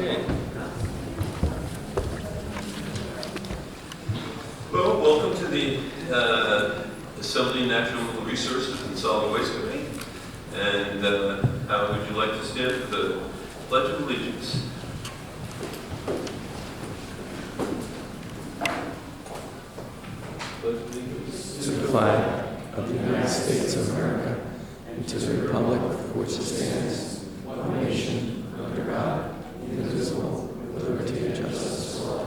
Okay. Well, welcome to the Assembly Natural Resources and Solid Waste Committee. And how would you like to stand for the Pledge of Allegiance? Pledge of Allegiance to the flag of the United States of America and to the republic for which it stands, one nation, under God, indivisible, with liberty and justice for all.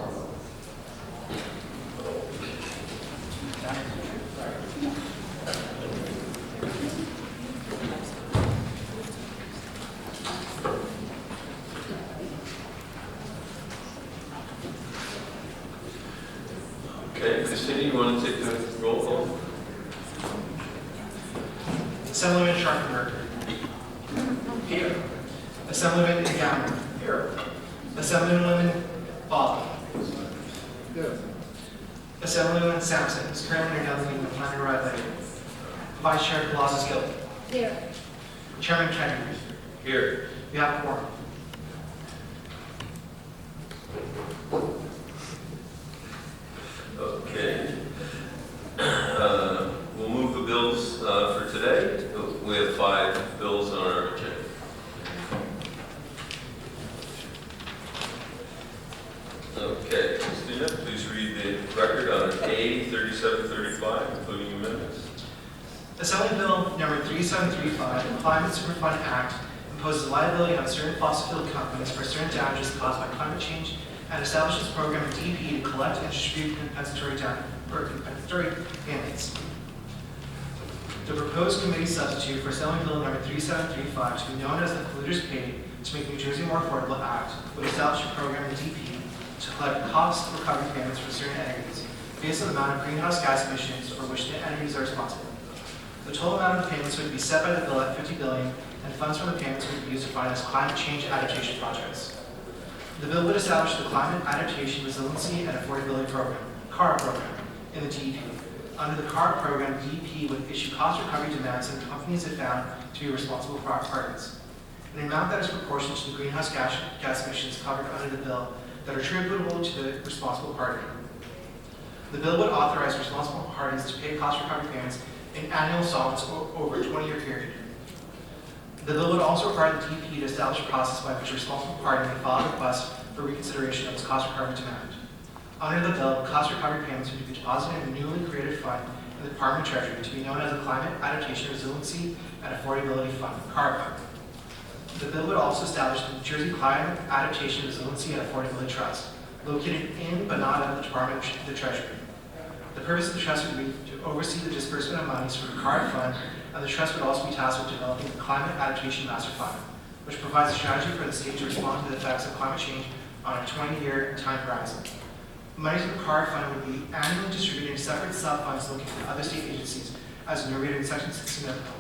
Okay, Christina, you want to take the roll call? Assemblyman Sharpenberg. Here. Assemblyman Gamble. Here. Assemblywoman Ball. Here. Assemblywoman Sampson, who's currently delegating the planning right lane. Vice Chair Colossus Gill. Here. Chairman Kennedy. Here. We have a quorum. Okay. We'll move the bills for today. We have 5 bills on our agenda. Okay, Christina, please read the record on A 3735, including amendments. Assembly Bill number 3735, the Climate Superfund Act, imposes a liability on certain fossil fuel companies for certain damages caused by climate change and establishes a program in DP to collect and distribute compensatory payments. The proposed committee substitute for Assembly Bill number 3735, to be known as the Polluters to Make New Jersey More Affordable Act, would establish a program in DP to collect cost recovery payments for certain entities based on the amount of greenhouse gas emissions for which the entities are responsible. The total amount of payments would be set by the bill at $50 billion, and funds from the payments would be used to finance climate change adaptation projects. The bill would establish the Climate Adaptation Resiliency and Affordability Program, CARP program, in the DEP. Under the CARP program, DEP would issue cost recovery demands to companies it found to be responsible parties. An amount that is proportional to the greenhouse gas emissions covered under the bill that are attributable to the responsible party. The bill would authorize responsible parties to pay cost recovery payments in annual installments over a 20-year period. The bill would also require the DEP to establish a process by which a responsible party may file a request for reconsideration of its cost recovery demand. Under the bill, cost recovery payments would be deposited in a newly created fund in the Department of Treasury to be known as the Climate Adaptation Resiliency and Affordability Fund, CARP. The bill would also establish the New Jersey Climate Adaptation Resiliency and Affordability Trust, located in but not at the Department of the Treasury. The purpose of the trust would be to oversee the disbursement of monies from the CARP fund, and the trust would also be tasked with developing the Climate Adaptation Master Fund, which provides a strategy for the state to respond to the effects of climate change on a 20-year time horizon. Monies from the CARP fund would be annually distributed in separate sub-funds located in other state agencies, as enumerated in Section 16 of the bill.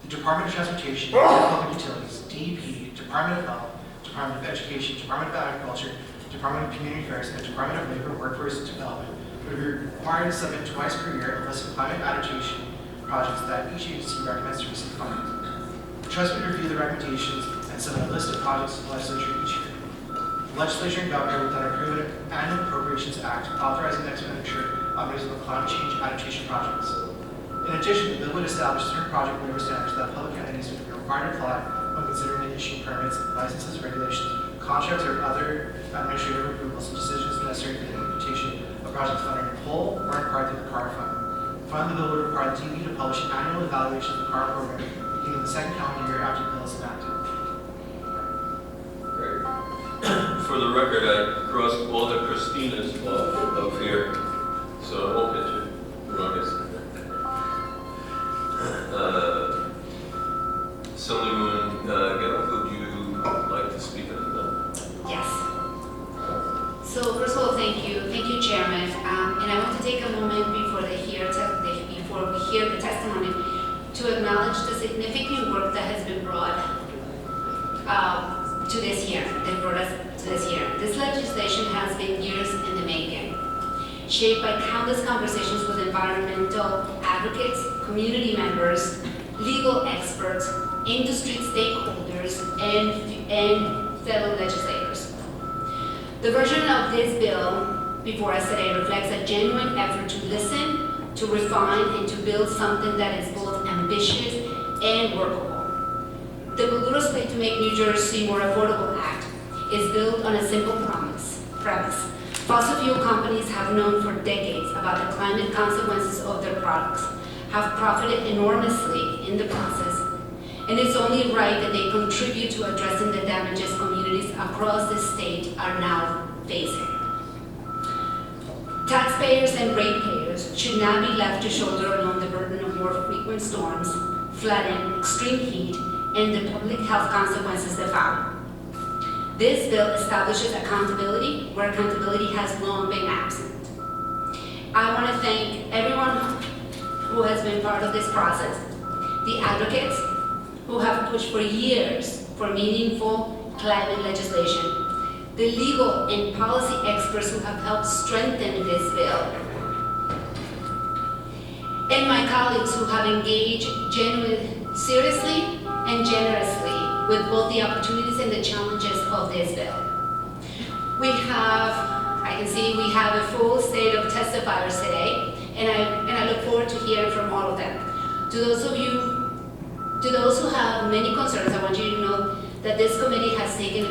The Department of Transportation, Public Utilities, DEP, Department of Health, Department of Education, Department of Agriculture, Department of Community Affairs, and Department of Labor and Workforce Development would be required to submit twice per year a list of climate adaptation projects that each agency recommends to receive funding. The trust would review the recommendations and submit a list of projects to the legislature each year. The legislature and governor would then approve an annual appropriations act authorizing the expenditure of reasonable climate change adaptation projects. In addition, the bill would establish certain project waiver standards that public entities would be required to apply when considering and issuing permits, licenses, regulations, contracts, or other administrative approvals and decisions necessary for the implementation of projects funded in whole or in part through the CARP fund. Finally, the bill would require the DEP to publish an annual evaluation of the CARP program beginning the second calendar year after the bill is enacted. Great. For the record, I crossed all the Christinas off of here, so I won't hit you. Wrongest. Assemblywoman Gell, would you like to speak on the bill? Yes. So first of all, thank you, Chairman. And I want to take a moment before we hear the testimony to acknowledge the significant work that has been brought to this year. This legislation has been years in the making, shaped by countless conversations with environmental advocates, community members, legal experts, industry stakeholders, and fellow legislators. The version of this bill before us today reflects a genuine effort to listen, to refine, and to build something that is both ambitious and workable. The Polluters Way to Make New Jersey More Affordable Act is built on a simple premise. Fossil fuel companies have known for decades about the climate consequences of their products, have profited enormously in the process, and it's only right that they contribute to addressing the damages communities across the state are now facing. Taxpayers and ratepayers should not be left to shoulder alone the burden of more frequent storms, flooding, extreme heat, and the public health consequences that follow. This bill establishes accountability where accountability has long been absent. I want to thank everyone who has been part of this process, the advocates who have pushed for years for meaningful climate legislation, the legal and policy experts who have helped strengthen this bill, and my colleagues who have engaged seriously and generously with both the opportunities and the challenges of this bill. I can see we have a full slate of testifiers today, and I look forward to hearing from all of them. To those who have many concerns, I want you to know that this committee has taken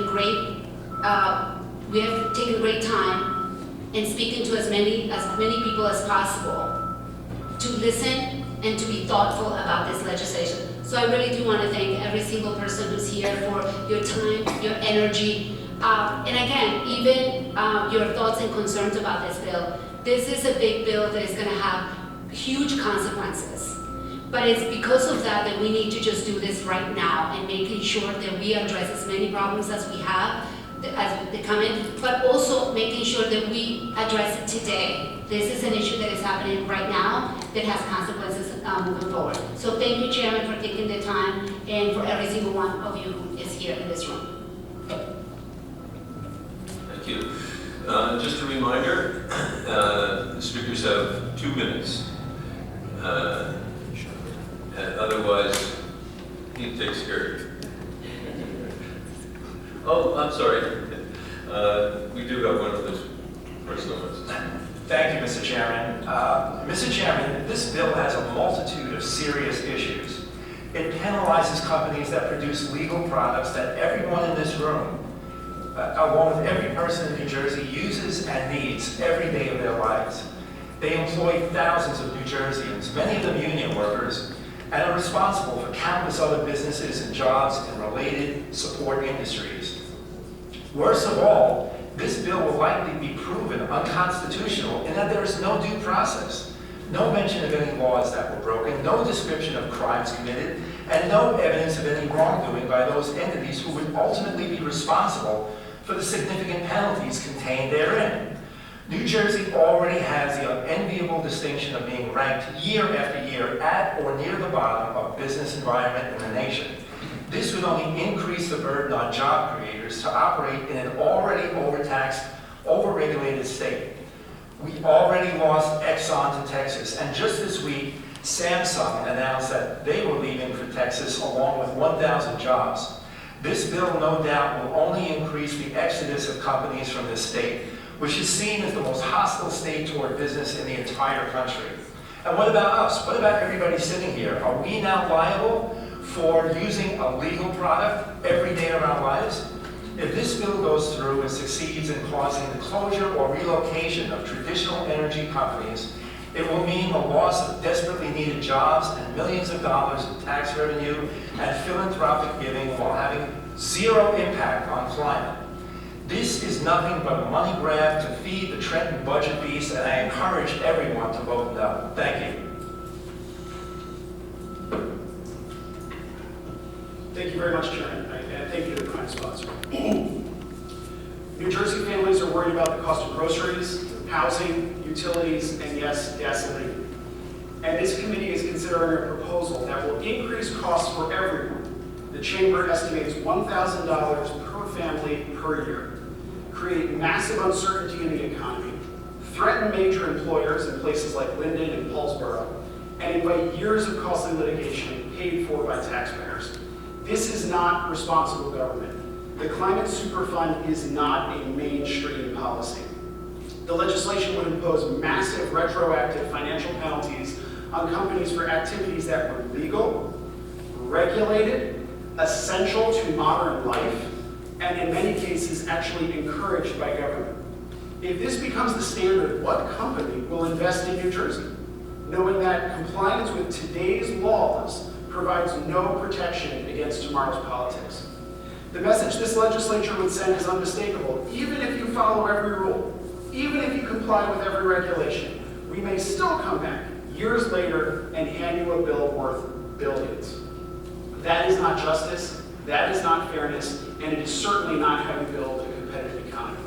we have taken great time in speaking to as many people as possible to listen and to be thoughtful about this legislation. So I really do want to thank every single person who's here for your time, your energy, and again, even your thoughts and concerns about this bill. This is a big bill that is going to have huge consequences. But it's because of that we need to just do this right now and making sure that we address as many problems as we have as they come in, but also making sure that we address it today. This is an issue that is happening right now that has consequences moving forward. So thank you, Chairman, for taking the time and for every single one of you who is here in this room. Thank you. Just a reminder, the speakers have 2 minutes. Otherwise, he takes care of you. Oh, I'm sorry. We do have one of those personal ones. Thank you, Mr. Chairman. Mr. Chairman, this bill has a multitude of serious issues. It penalizes companies that produce legal products that everyone in this room, along with every person in New Jersey, uses and needs every day of their lives. They employ thousands of New Jerseyans, many of them union workers, and are responsible for countless other businesses and jobs in related support industries. Worst of all, this bill will likely be proven unconstitutional in that there is no due process, no mention of any laws that were broken, no description of crimes committed, and no evidence of any wrongdoing by those entities who would ultimately be responsible for the significant penalties contained therein. New Jersey already has the unenviable distinction of being ranked year after year at or near the bottom of business environment in the nation. This would only increase the burden on job creators to operate in an already overtaxed, overregulated state. We already lost Exxon to Texas, and just this week, Samsung announced that they were leaving for Texas along with 1,000 jobs. This bill, no doubt, will only increase the exodus of companies from this state, which is seen as the most hostile state toward business in the entire country. And what about us? What about everybody sitting here? Are we now liable for using a legal product every day of our lives? If this bill goes through and succeeds in causing the closure or relocation of traditional energy companies, it will mean the loss of desperately needed jobs and millions of dollars in tax revenue and philanthropic giving while having zero impact on climate. This is nothing but a money grab to feed the Trenton budget beast, and I encourage everyone to vote no. Thank you. Thank you very much, Chairman, and thank you to the prime sponsor. New Jersey families are worried about the cost of groceries, housing, utilities, and yes, gasoline. And this committee is considering a proposal that will increase costs for everyone. The Chamber estimates $1,000 per family per year, create massive uncertainty in the economy, threaten major employers in places like Linden and Paulsboro, and invite years of costly litigation paid for by taxpayers. This is not responsible government. The Climate Superfund is not a mainstream policy. The legislation would impose massive retroactive financial penalties on companies for activities that were legal, regulated, essential to modern life, and in many cases actually encouraged by government. If this becomes the standard, what company will invest in New Jersey, knowing that compliance with today's laws provides no protection against tomorrow's politics? The message this legislature would send is unmistakable. Even if you follow every rule, even if you comply with every regulation, we may still come back years later and hand you a bill worth billions. That is not justice, that is not fairness, and it is certainly not how we build a competitive economy.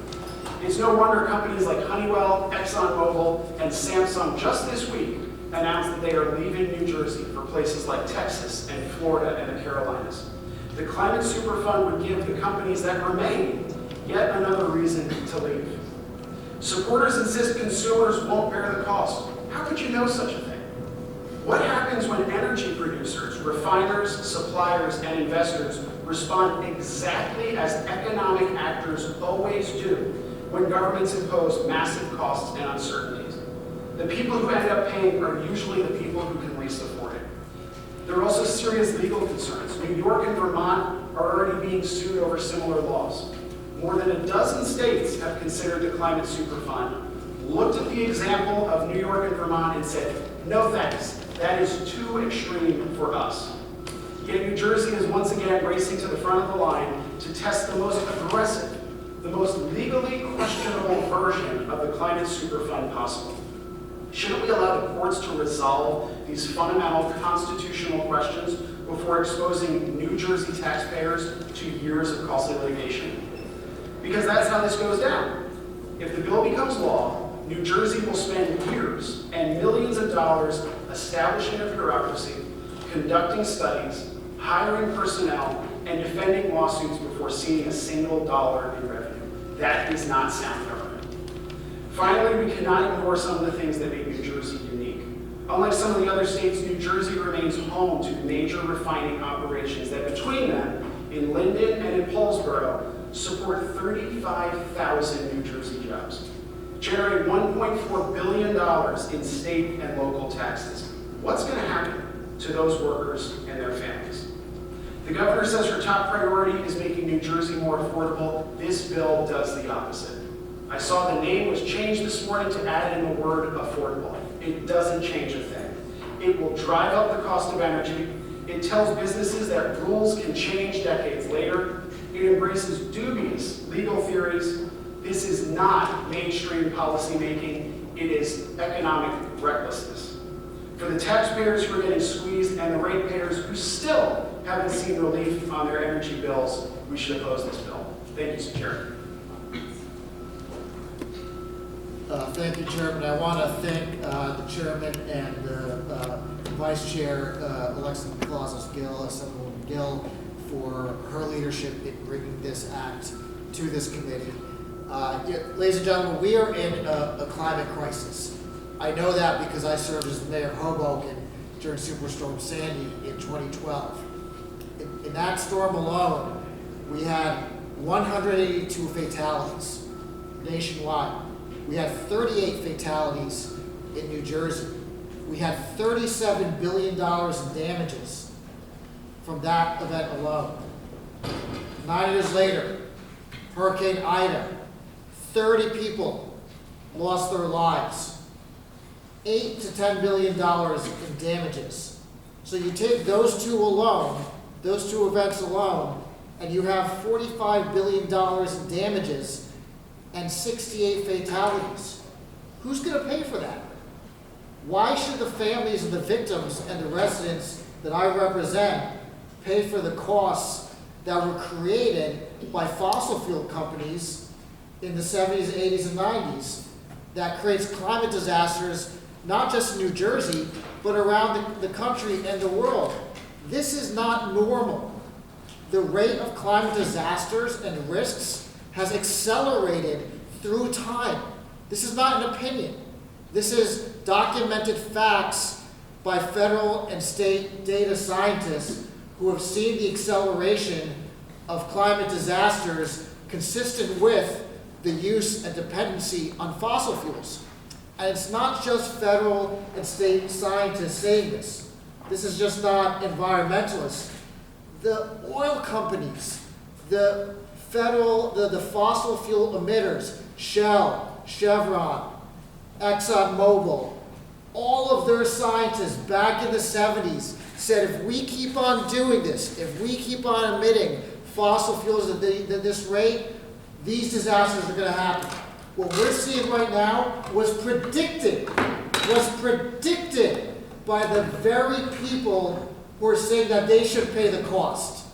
It's no wonder companies like Honeywell, ExxonMobil, and Samsung just this week announced that they are leaving New Jersey for places like Texas and Florida and the Carolinas. The Climate Superfund would give the companies that remain yet another reason to leave. Supporters insist consumers won't bear the cost. How could you know such a thing? What happens when energy producers, refiners, suppliers, and investors respond exactly as economic actors always do when governments impose massive costs and uncertainties? The people who end up paying are usually the people who can least afford it. There are also serious legal concerns. New York and Vermont are already being sued over similar laws. More than a dozen states have considered the Climate Superfund, looked at the example of New York and Vermont and said, no thanks, that is too extreme for us. Yet New Jersey is once again racing to the front of the line to test the most aggressive, the most legally questionable version of the Climate Superfund possible. Shouldn't we allow the courts to resolve these fundamental constitutional questions before exposing New Jersey taxpayers to years of costly litigation? Because that's how this goes down. If the bill becomes law, New Jersey will spend years and millions of dollars establishing a bureaucracy, conducting studies, hiring personnel, and defending lawsuits before seeing a single dollar in revenue. That is not sound government. Finally, we cannot ignore some of the things that make New Jersey unique. Unlike some of the other states, New Jersey remains home to major refining operations that between them, in Linden and in Paulsboro, support 35,000 New Jersey jobs, generate $1.4 billion in state and local taxes. What's going to happen to those workers and their families? The governor says her top priority is making New Jersey more affordable. This bill does the opposite. I saw the name was changed this morning to add in the word affordable. It doesn't change a thing. It will drive up the cost of energy. It tells businesses that rules can change decades later. It embraces dubious legal theories. This is not mainstream policy making. It is economic recklessness. For the taxpayers who are getting squeezed and the ratepayers who still haven't seen relief on their energy bills, we should oppose this bill. Thank you, Mr. Chair. Thank you, Chairman. I want to thank the Chairman and the Vice Chair, Alexa Clauses-Gill, Assemblywoman Gill, for her leadership in bringing this act to this committee. Ladies and gentlemen, we are in a climate crisis. I know that because I served as mayor of Hoboken during Superstorm Sandy in 2012. In that storm alone, we had 182 fatalities nationwide. We had 38 fatalities in New Jersey. We had $37 billion in damages from that event alone. 9 years later, Hurricane Ida, 30 people lost their lives. $8 to $10 billion in damages. So you take those two alone, those two events alone, and you have $45 billion in damages and 68 fatalities. Who's going to pay for that? Why should the families of the victims and the residents that I represent pay for the costs that were created by fossil fuel companies in the 70s, 80s, and 90s that creates climate disasters, not just in New Jersey, but around the country and the world? This is not normal. The rate of climate disasters and risks has accelerated through time. This is not an opinion. This is documented facts by federal and state data scientists who have seen the acceleration of climate disasters consistent with the use and dependency on fossil fuels. And it's not just federal and state scientists saying this. This is just not environmentalists. The oil companies, the fossil fuel emitters, Shell, Chevron, ExxonMobil, all of their scientists back in the 70s said if we keep on doing this, if we keep on emitting fossil fuels at this rate, these disasters are going to happen. What we're seeing right now was predicted by the very people who are saying that they should pay the cost.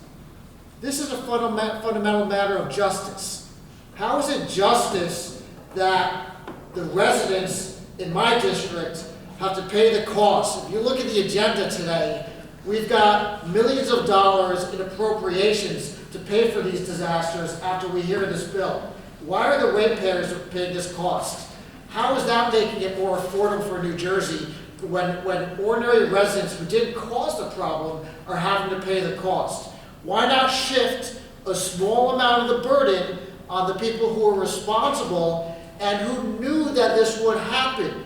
This is a fundamental matter of justice. How is it justice that the residents in my district have to pay the cost? If you look at the agenda today, we've got millions of dollars in appropriations to pay for these disasters after we hear this bill. Why are the ratepayers paying this cost? How is that making it more affordable for New Jersey when ordinary residents who didn't cause the problem are having to pay the cost? Why not shift a small amount of the burden on the people who are responsible and who knew that this would happen?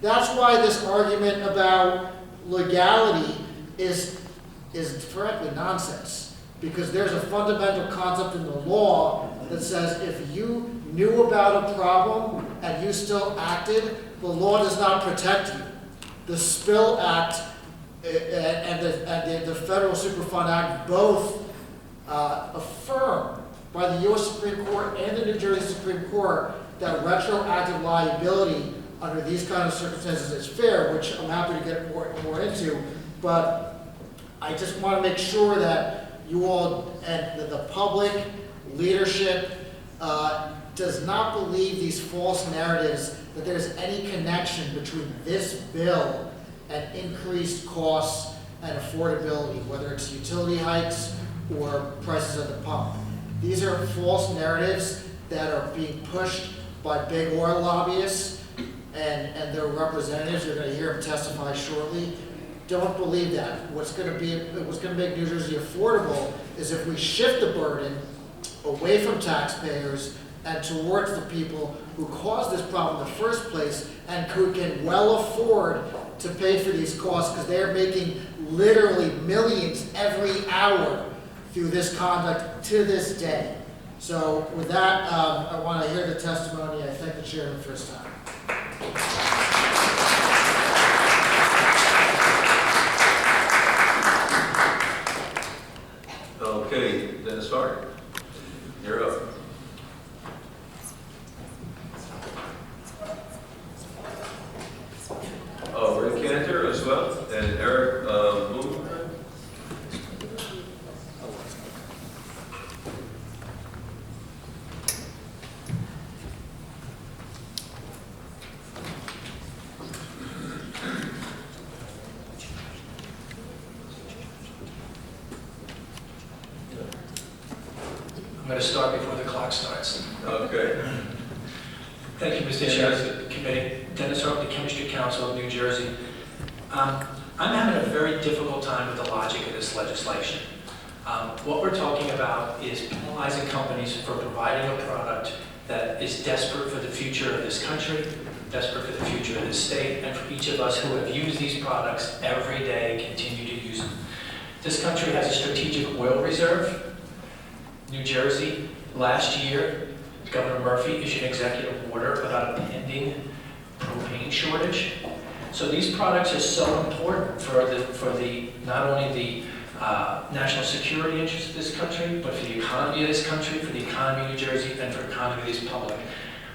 That's why this argument about legality is frankly nonsense, because there's a fundamental concept in the law that says if you knew about a problem and you still acted, the law does not protect you. The Spill Act and the Federal Superfund Act both affirm by the U.S. Supreme Court and the New Jersey Supreme Court that retroactive liability under these kind of circumstances is fair, which I'm happy to get more into. But I just want to make sure that you all and the public leadership does not believe these false narratives that there's any connection between this bill and increased costs and affordability, whether it's utility hikes or prices at the pump. These are false narratives that are being pushed by big oil lobbyists and their representatives. You're going to hear them testify shortly. Don't believe that. What's going to make New Jersey affordable is if we shift the burden away from taxpayers and towards the people who caused this problem in the first place and who can well afford to pay for these costs, because they're making literally millions every hour through this conduct to this day. So with that, I want to hear the testimony. I thank the chairman for his time. Okay, Dennis Hart, you're up. Rick Cantor as well, and Eric Moon. I'm going to start before the clock starts. Okay. Thank you, Mr. Chair, Committee. Dennis Hart, the Chemistry Council of New Jersey. I'm having a very difficult time with the logic of this legislation. What we're talking about is penalizing companies for providing a product that is desperate for the future of this country, desperate for the future of this state, and for each of us who have used these products every day, continue to use them. This country has a strategic oil reserve. New Jersey, last year, Governor Murphy issued an executive order about a pending propane shortage. So these products are so important for not only the national security interests of this country, but for the economy of this country, for the economy of New Jersey, and for the economy of this public.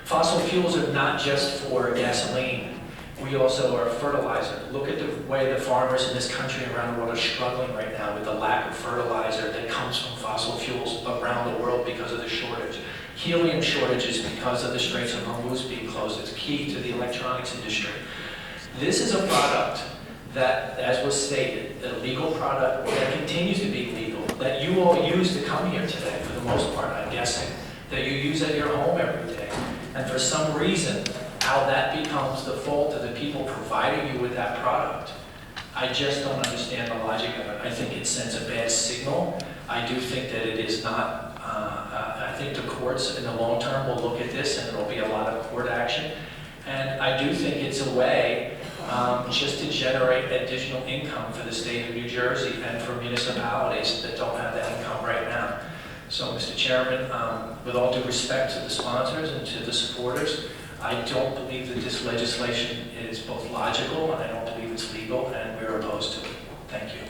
Fossil fuels are not just for gasoline. We also are a fertilizer. Look at the way the farmers in this country and around the world are struggling right now with the lack of fertilizer that comes from fossil fuels around the world because of the shortage. Helium shortages because of the Straits of Hormuz being closed. It's key to the electronics industry. This is a product that, as was stated, a legal product that continues to be legal, that you all use to come here today, for the most part, I'm guessing, that you use at your home every day. And for some reason, how that becomes the fault of the people providing you with that product, I just don't understand the logic of it. I think it sends a bad signal I do think that it is not, I think the courts in the long term will look at this and there will be a lot of court action. And I do think it's a way just to generate additional income for the state of New Jersey and for municipalities that don't have that income right now. So, Mr. Chairman, with all due respect to the sponsors and to the supporters, I don't believe that this legislation is both logical and I don't believe it's legal, and we're opposed to it. Thank you.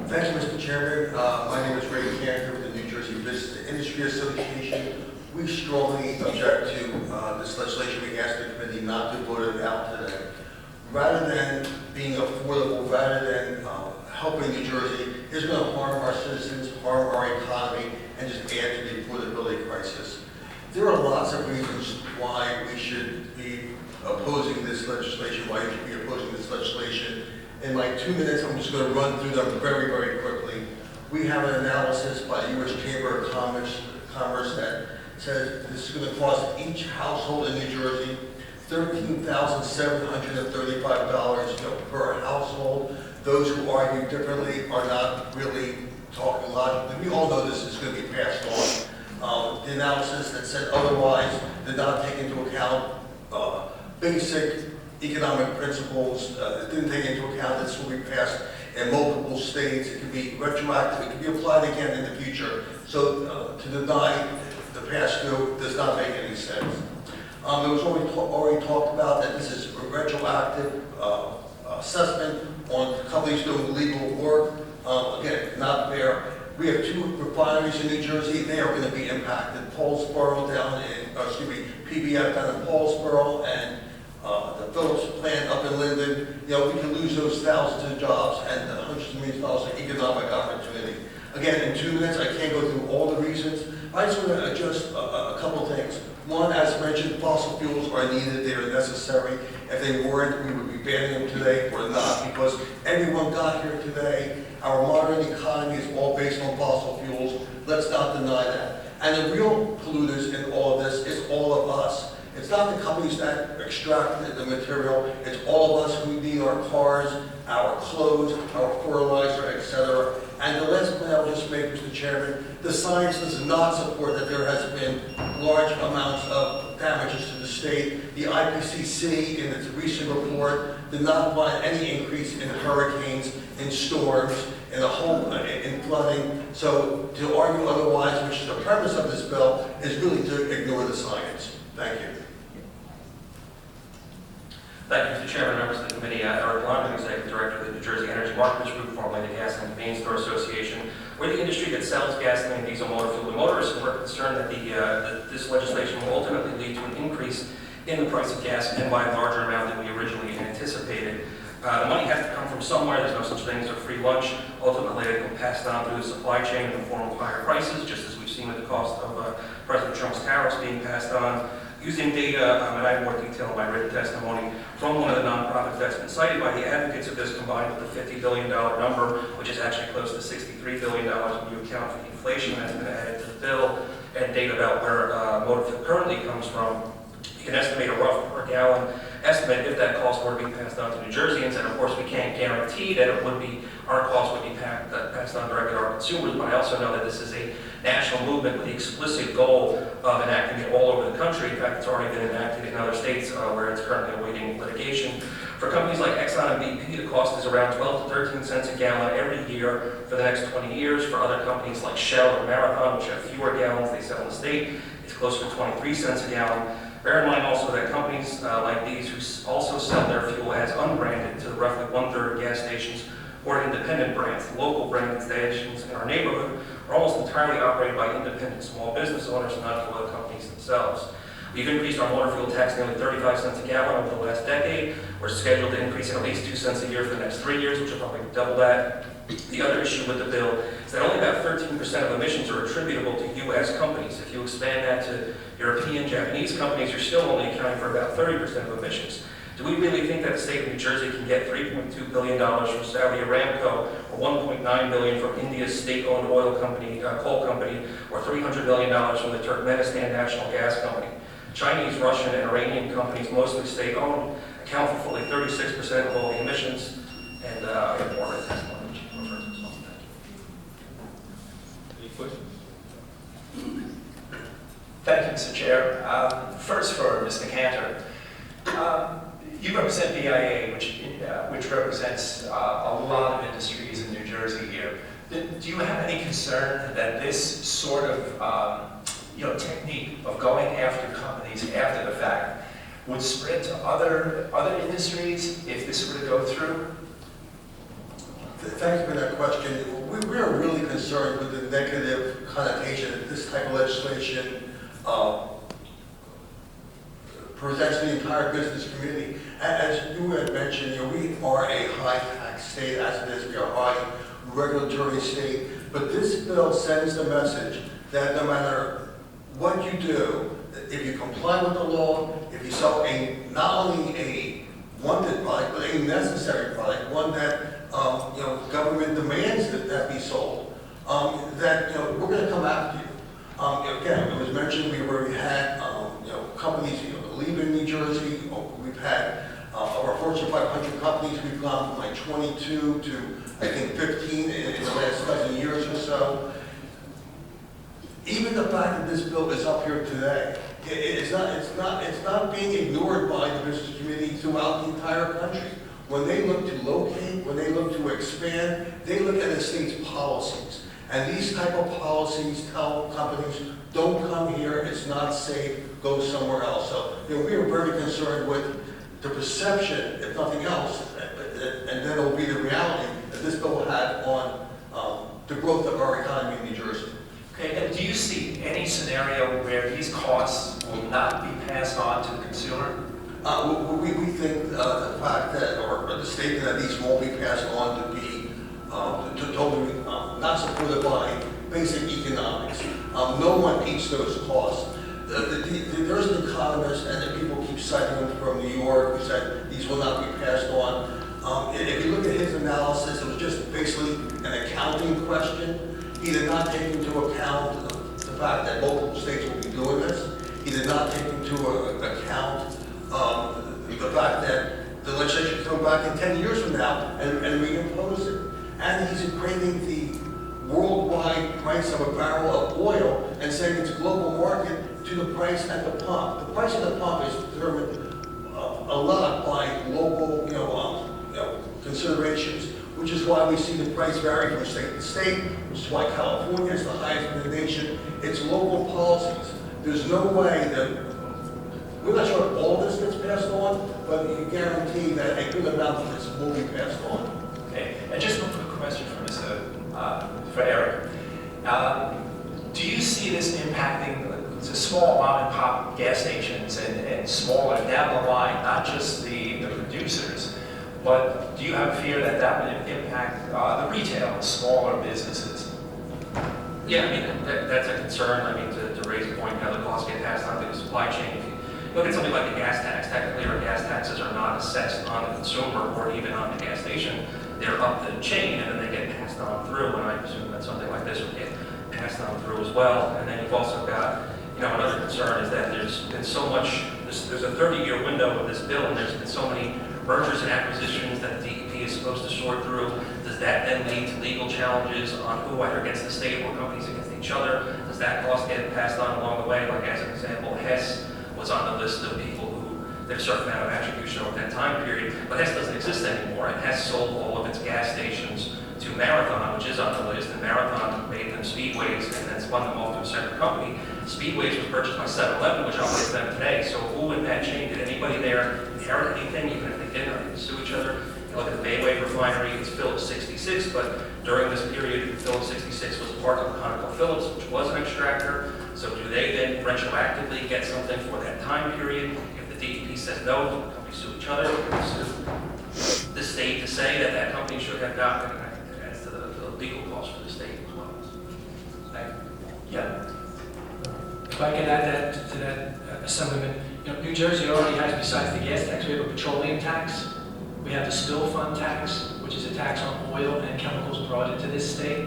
Thank you, Mr. Chairman. My name is Ray Cantor with the New Jersey Business Industry Association. We strongly object to this legislation. We ask the committee not to vote it out today. Rather than being affordable, rather than helping New Jersey, it's going to harm our citizens, harm our economy, and just add to the affordability crisis. There are lots of reasons why we should be opposing this legislation, why you should be opposing this legislation. In my 2 minutes, I'm just going to run through them very, very quickly. We have an analysis by the U.S. Chamber of Commerce that says this is going to cost each household in New Jersey $13,735 per household. Those who argue differently are not really talking logically. We all know this is going to be passed on. The analysis that said otherwise did not take into account basic economic principles. It didn't take into account that this will be passed in multiple states. It could be retroactive. It could be applied again in the future. So to deny the pass-through does not make any sense. It was already talked about that this is a retroactive assessment on companies doing illegal work. Again, not fair. We have 2 refineries in New Jersey. They are going to be impacted. Paulsboro down in, PBF down in Paulsboro, and the Phillips plant up in Linden. You know, we can lose those thousands of jobs and hundreds of millions of dollars of economic opportunity. Again, in 2 minutes, I can't go through all the reasons. I just want to adjust a couple of things. One, as mentioned, fossil fuels are needed, they are necessary. If they weren't, we would be banning them today. We're not, because everyone got here today. Our modern economy is all based on fossil fuels. Let's not deny that. And the real polluters in all of this is all of us. It's not the companies that extract the material. It's all of us who need our cars, our clothes, our fertilizer, etc. And the last point I'll just make, Mr. Chairman, the science does not support that there has been large amounts of damages to the state. The IPCC, in its recent report, did not find any increase in hurricanes, in storms, in flooding. So to argue otherwise, which is the premise of this bill, is really to ignore the science. Thank you. Thank you, Mr. Chairman, members of the committee. Eric London, Executive Director of the New Jersey Energy Markets Group, formerly the Gas and Convenience Store Association. We're the industry that sells gasoline and diesel motor fuel to motorists, and we're concerned that that this legislation will ultimately lead to an increase in the price of gas, and by a larger amount than we originally anticipated. The money has to come from somewhere. There's no such thing as a free lunch. Ultimately, it will be passed on through the supply chain in the form of higher prices, just as we've seen with the cost of President Trump's tariffs being passed on. Using data, and I have more detail in my written testimony, from one of the nonprofits that's been cited by the advocates of this, combined with the $50 billion number, which is actually close to $63 billion when you account for the inflation that's been added to the bill, and data about where motor fuel currently comes from, you can estimate a rough per gallon estimate if that cost were to be passed on to New Jerseyans. And of course, we can't guarantee that it would be, our cost would be passed on directly to our consumers, but I also know that this is a national movement with the explicit goal of enacting it all over the country. In fact, it's already been enacted in other states where it's currently awaiting litigation. For companies like Exxon and BP, the cost is around 12 to 13 cents a gallon every year for the next 20 years. For other companies like Shell or Marathon, which have fewer gallons they sell in the state, it's closer to 23 cents a gallon. Bear in mind also that companies like these who also sell their fuel as unbranded to the roughly 1/3 of gas stations or independent brands, the local branded stations in our neighborhood, are almost entirely operated by independent small business owners, not the oil companies themselves. We've increased our motor fuel tax nearly 35 cents a gallon over the last decade. We're scheduled to increase it at least 2 cents a year for the next 3 years, which will probably double that. The other issue with the bill is that only about 13% of emissions are attributable to U.S. companies. If you expand that to European, Japanese companies, you're still only accounting for about 30% of emissions. Do we really think that the state of New Jersey can get $3.2 billion from Saudi Aramco, or $1.9 billion from India's state-owned oil company, coal company, or $300 million from the Turkmenistan National Gas Company? Chinese, Russian, and Iranian companies, mostly state-owned, account for fully 36% of all the emissions. And I have more of a testimony which you can refer to as well. Thank you. Any questions? Thank you, Mr. Chair. First for Mr. Cantor. You represent BIA, which represents a lot of industries in New Jersey here. Do you have any concern that this sort of technique of going after companies after the fact would spread to other industries if this were to go through? Thank you for that question. We are really concerned with the negative connotation that this type of legislation presents to the entire business community. As you had mentioned, we are a high-tax state as it is. We are a high regulatory state. But this bill sends the message that no matter what you do, if you comply with the law, if you sell not only a wanted product, but a necessary product, one that government demands that be sold, that we're going to come after you. Again, it was mentioned we already had companies leaving New Jersey. We've had of our Fortune 500 companies, we've gone from like 22 to I think 15 in the last dozen years or so. Even the fact that this bill is up here today, it's not being ignored by the business community throughout the entire country. When they look to locate, when they look to expand, they look at the state's policies. And these type of policies tell companies, don't come here, it's not safe, go somewhere else. So we are very concerned with the perception, if nothing else, and then it will be the reality that this bill will have on the growth of our economy in New Jersey. Okay, and do you see any scenario where these costs will not be passed on to the consumer? We think the fact that, or the statement that these won't be passed on to be totally not supported by basic economics. No one eats those costs. There's an economist, and the people keep citing him from New York, who said these will not be passed on. If you look at his analysis, it was just basically an accounting question. He did not take into account the fact that multiple states will be doing this. He did not take into account the fact that the legislation can come back in 10 years from now and reimpose it. And he's equating the worldwide price of a barrel of oil and saying it's global market to the price at the pump. The price at the pump is determined a lot by local, considerations, which is why we see the price vary from state to state, which is why California is the highest in the nation. It's local policies. There's no way that, we're not sure if all of this gets passed on, but you guarantee that a good amount of this will be passed on. Okay, and just one quick question for Eric. Do you see this impacting the small mom and pop gas stations and smaller down the line, not just the producers, but do you have a fear that that would impact the retail, the smaller businesses? Yeah, I mean, that's a concern. I mean, to raise a point, how the costs get passed on to the supply chain. If you look at something like the gas tax, technically our gas taxes are not assessed on the consumer or even on the gas station. They're up the chain and then they get passed on through, and I presume that something like this would get passed on through as well. And then you've also got, another concern is that there's been so much, there's a 30-year window of this bill, and there's been so many mergers and acquisitions that the DEP is supposed to sort through. Does that then lead to legal challenges on who, either against the state or companies against each other? Does that cost get passed on along the way? Like, as an example, Hess was on the list of people who did a certain amount of attribution over that time period, but Hess doesn't exist anymore, and Hess sold all of its gas stations to Marathon, which is on the list, and Marathon made them Speedways and then spun them off to a separate company. Speedways was purchased by 7-Eleven, which operates them today. So who in that chain, did anybody there inherit anything, even if they didn't, or they could sue each other? You look at the Bayway refinery, it's Phillips 66, but during this period, Phillips 66 was part of ConocoPhillips, which was an extractor. So do they then retroactively get something for that time period? If the DEP says no, do the companies sue each other? Or sue the state to say that that company should have gotten? I think that adds to the legal cost for the state as well. Yeah. If I can add that to that Assemblyman, New Jersey already has, besides the gas tax, we have a petroleum tax. We have the spill fund tax, which is a tax on oil and chemicals brought into this state.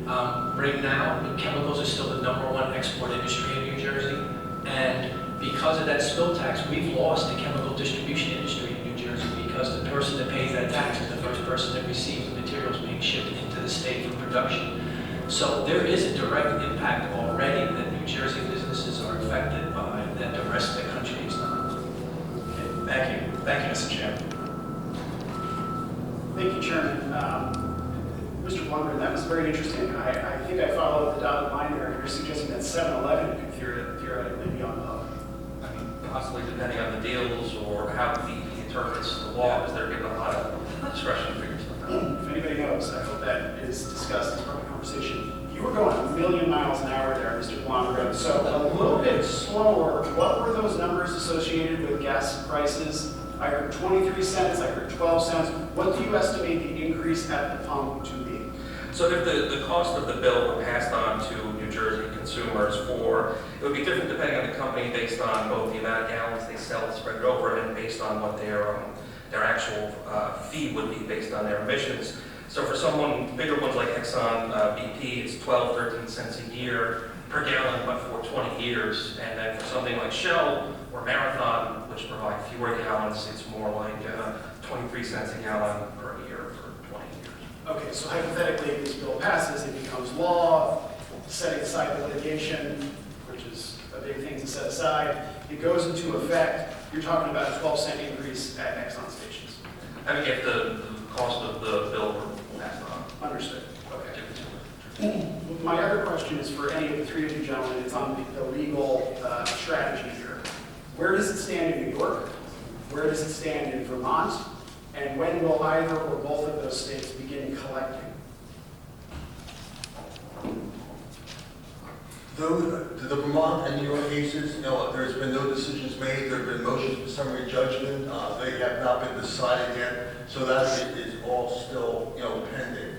Right now, chemicals are still the #1 export industry in New Jersey. And because of that spill tax, we've lost the chemical distribution industry in New Jersey because because the person that pays that tax is the first person that receives the materials being shipped into the state for production. So there is a direct impact already that New Jersey businesses are affected by that the rest of the country is not. Okay, thank you. Thank you, Mr. Chairman. Thank you, Chairman. Mr. Blumberg, that was very interesting. I think I followed the dotted line there. You're suggesting that 7-Eleven could theoretically be on the hook. I mean, possibly depending on the deals or how the DEP interprets the law, because they're given a lot of discretion to figure stuff out. If anybody knows, I hope that is discussed as part of the conversation. You were going a million miles an hour there, Mr. Blumberg. So a little bit slower. What were those numbers associated with gas prices? I heard 23 cents, I heard 12 cents. What do you estimate the increase at the pump to be? So if the cost of the bill were passed on to New Jersey consumers it would be different depending on the company based on both the amount of gallons they sell spread it over and based on what their actual fee would be based on their emissions. So for bigger ones like Exxon, BP, it's 12, 13 cents a year per gallon, but for 20 years. And then for something like Shell or Marathon, which provide fewer gallons, it's more like 23 cents a gallon per year for 20 years. Okay, so hypothetically, if this bill passes, it becomes law, setting aside the litigation, which is a big thing to set aside. It goes into effect. You're talking about a 12-cent increase at Exxon stations. I mean, if the cost of the bill were passed on. Understood. Okay. My other question is for any of the three of you gentlemen. It's on the legal strategy here. Where does it stand in New York? Where does it stand in Vermont? And when will either or both of those states begin collecting? The Vermont and New York cases, there's been no decisions made. There have been motions for summary judgment. They have not been decided yet. So that is all still, pending.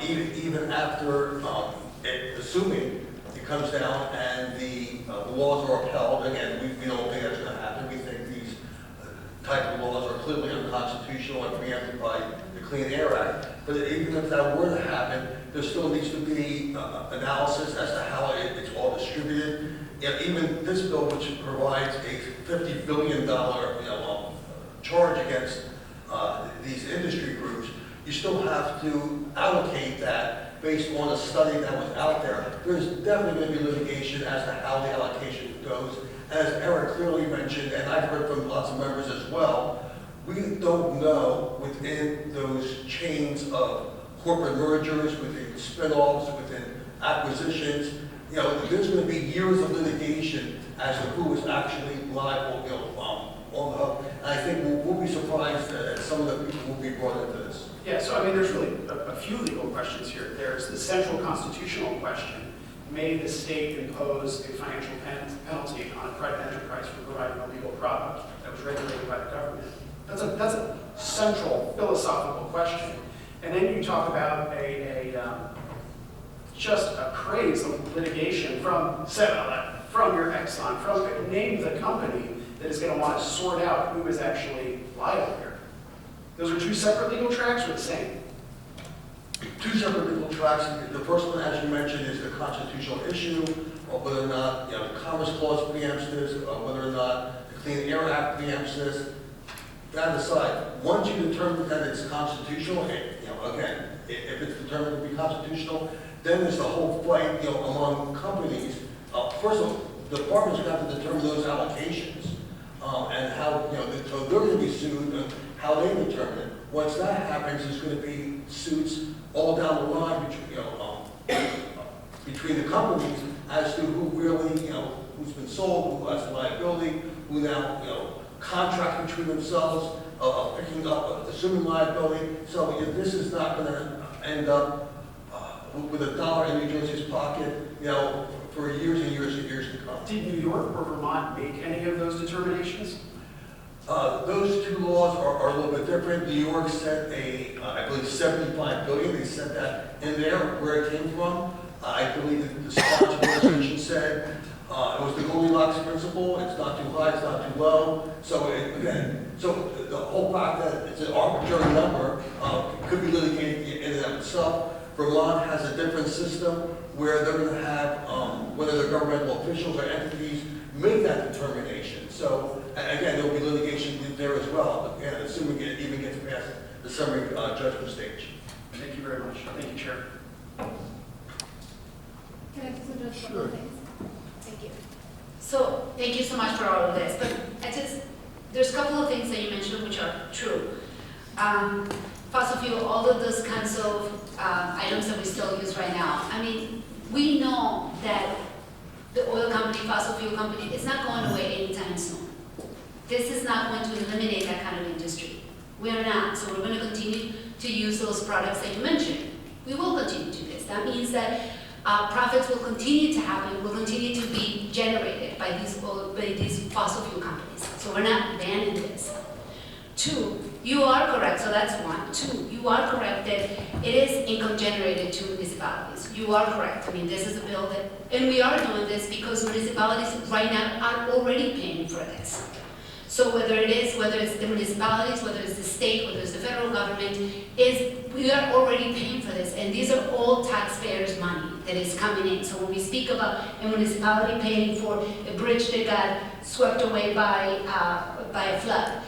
Even after, assuming it comes down and the laws are upheld, again, we don't think that's going to happen. We think these type of laws are clearly unconstitutional and preempted by the Clean Air Act. But even if that were to happen, there still needs to be analysis as to how it's all distributed. Even this bill, which provides a $50 billion charge against these industry groups, you still have to allocate that based on a study that was out there. There's definitely going to be litigation as to how the allocation goes. As Eric clearly mentioned, and I've heard from lots of members as well, we don't know within those chains of corporate mergers, within spin-offs, within acquisitions, there's going to be years of litigation as to who is actually liable, on the hook. And I think we'll be surprised that some of the people will be brought into this. Yeah, so there's really a few legal questions here. There's the central constitutional question. May the state impose a financial penalty on a private enterprise for providing a legal product that was regulated by the government? That's a central philosophical question. And then you talk about just a craze of litigation from 7-Eleven, from your Exxon, name the company that is going to want to sort out who is actually liable here. Those are two separate legal tracks or the same? Two separate legal tracks. The first one, as you mentioned, is the constitutional issue, of whether or not the Commerce Clause preempts this, whether or not the Clean Air Act preempts this. That aside, once you determine that it's constitutional, again, if it's determined to be constitutional, then there's the whole fight, among companies. First of all, the departments have to determine those allocations and how, so they're going to be sued and how they determine it. Once that happens, there's going to be suits all down the line between the companies as to who really, who's been sold, who has the liability, who now, contract between themselves, picking up, assuming liability. So this is not going to end up with $1 in New Jersey's pocket, for years and years and years to come. Did New York or Vermont make any of those determinations? Those two laws are a little bit different. New York set I believe, $75 billion. They set that in there where it came from. I believe that the Sponsor Legislation said it was the Goldilocks principle. It's not too high, it's not too low. So the whole fact that it's an arbitrary number could be litigated in and of itself. Vermont has a different system where they're going to have whether the governmental officials or entities make that determination. So again, there will be litigation there as well, assuming it even the summary judgment stage. Thank you very much. Thank you, Chair. Can I just address a couple of things? Thank you. So, thank you so much for all of this, but there's a couple of things that you mentioned which are true. Fossil fuel, all of those kinds of items that we still use right now. I mean, we know that the oil company, fossil fuel company, is not going away anytime soon. This is not going to eliminate that kind of industry. We are not, so we're going to continue to use those products that you mentioned. We will continue to do this. That means that profits will continue to happen, will continue to be generated by these fossil fuel companies. So we're not banning this. Two, you are correct, so that's one. Two, you are correct that it is income generated to municipalities. You are correct. I mean, this is a bill that, and we are doing this because municipalities right now are already paying for this. So whether it's the municipalities, whether it's the state, whether it's the federal government, we are already paying for this. And these are all taxpayers' money that is coming in. So when we speak about a municipality paying for a bridge that got swept away by a flood,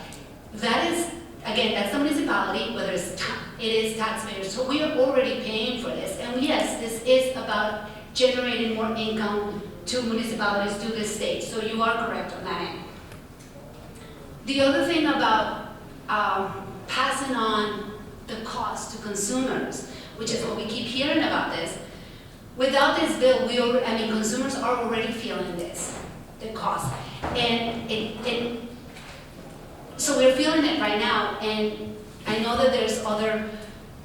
that is, again, that's the municipality, whether it is taxpayers. So we are already paying for this. And yes, this is about generating more income to municipalities, to the state. So you are correct on that end. The other thing about passing on the cost to consumers, which is what we keep hearing about this, without this bill, consumers are already feeling this, the cost. So we're feeling it right now, and I know that there's other,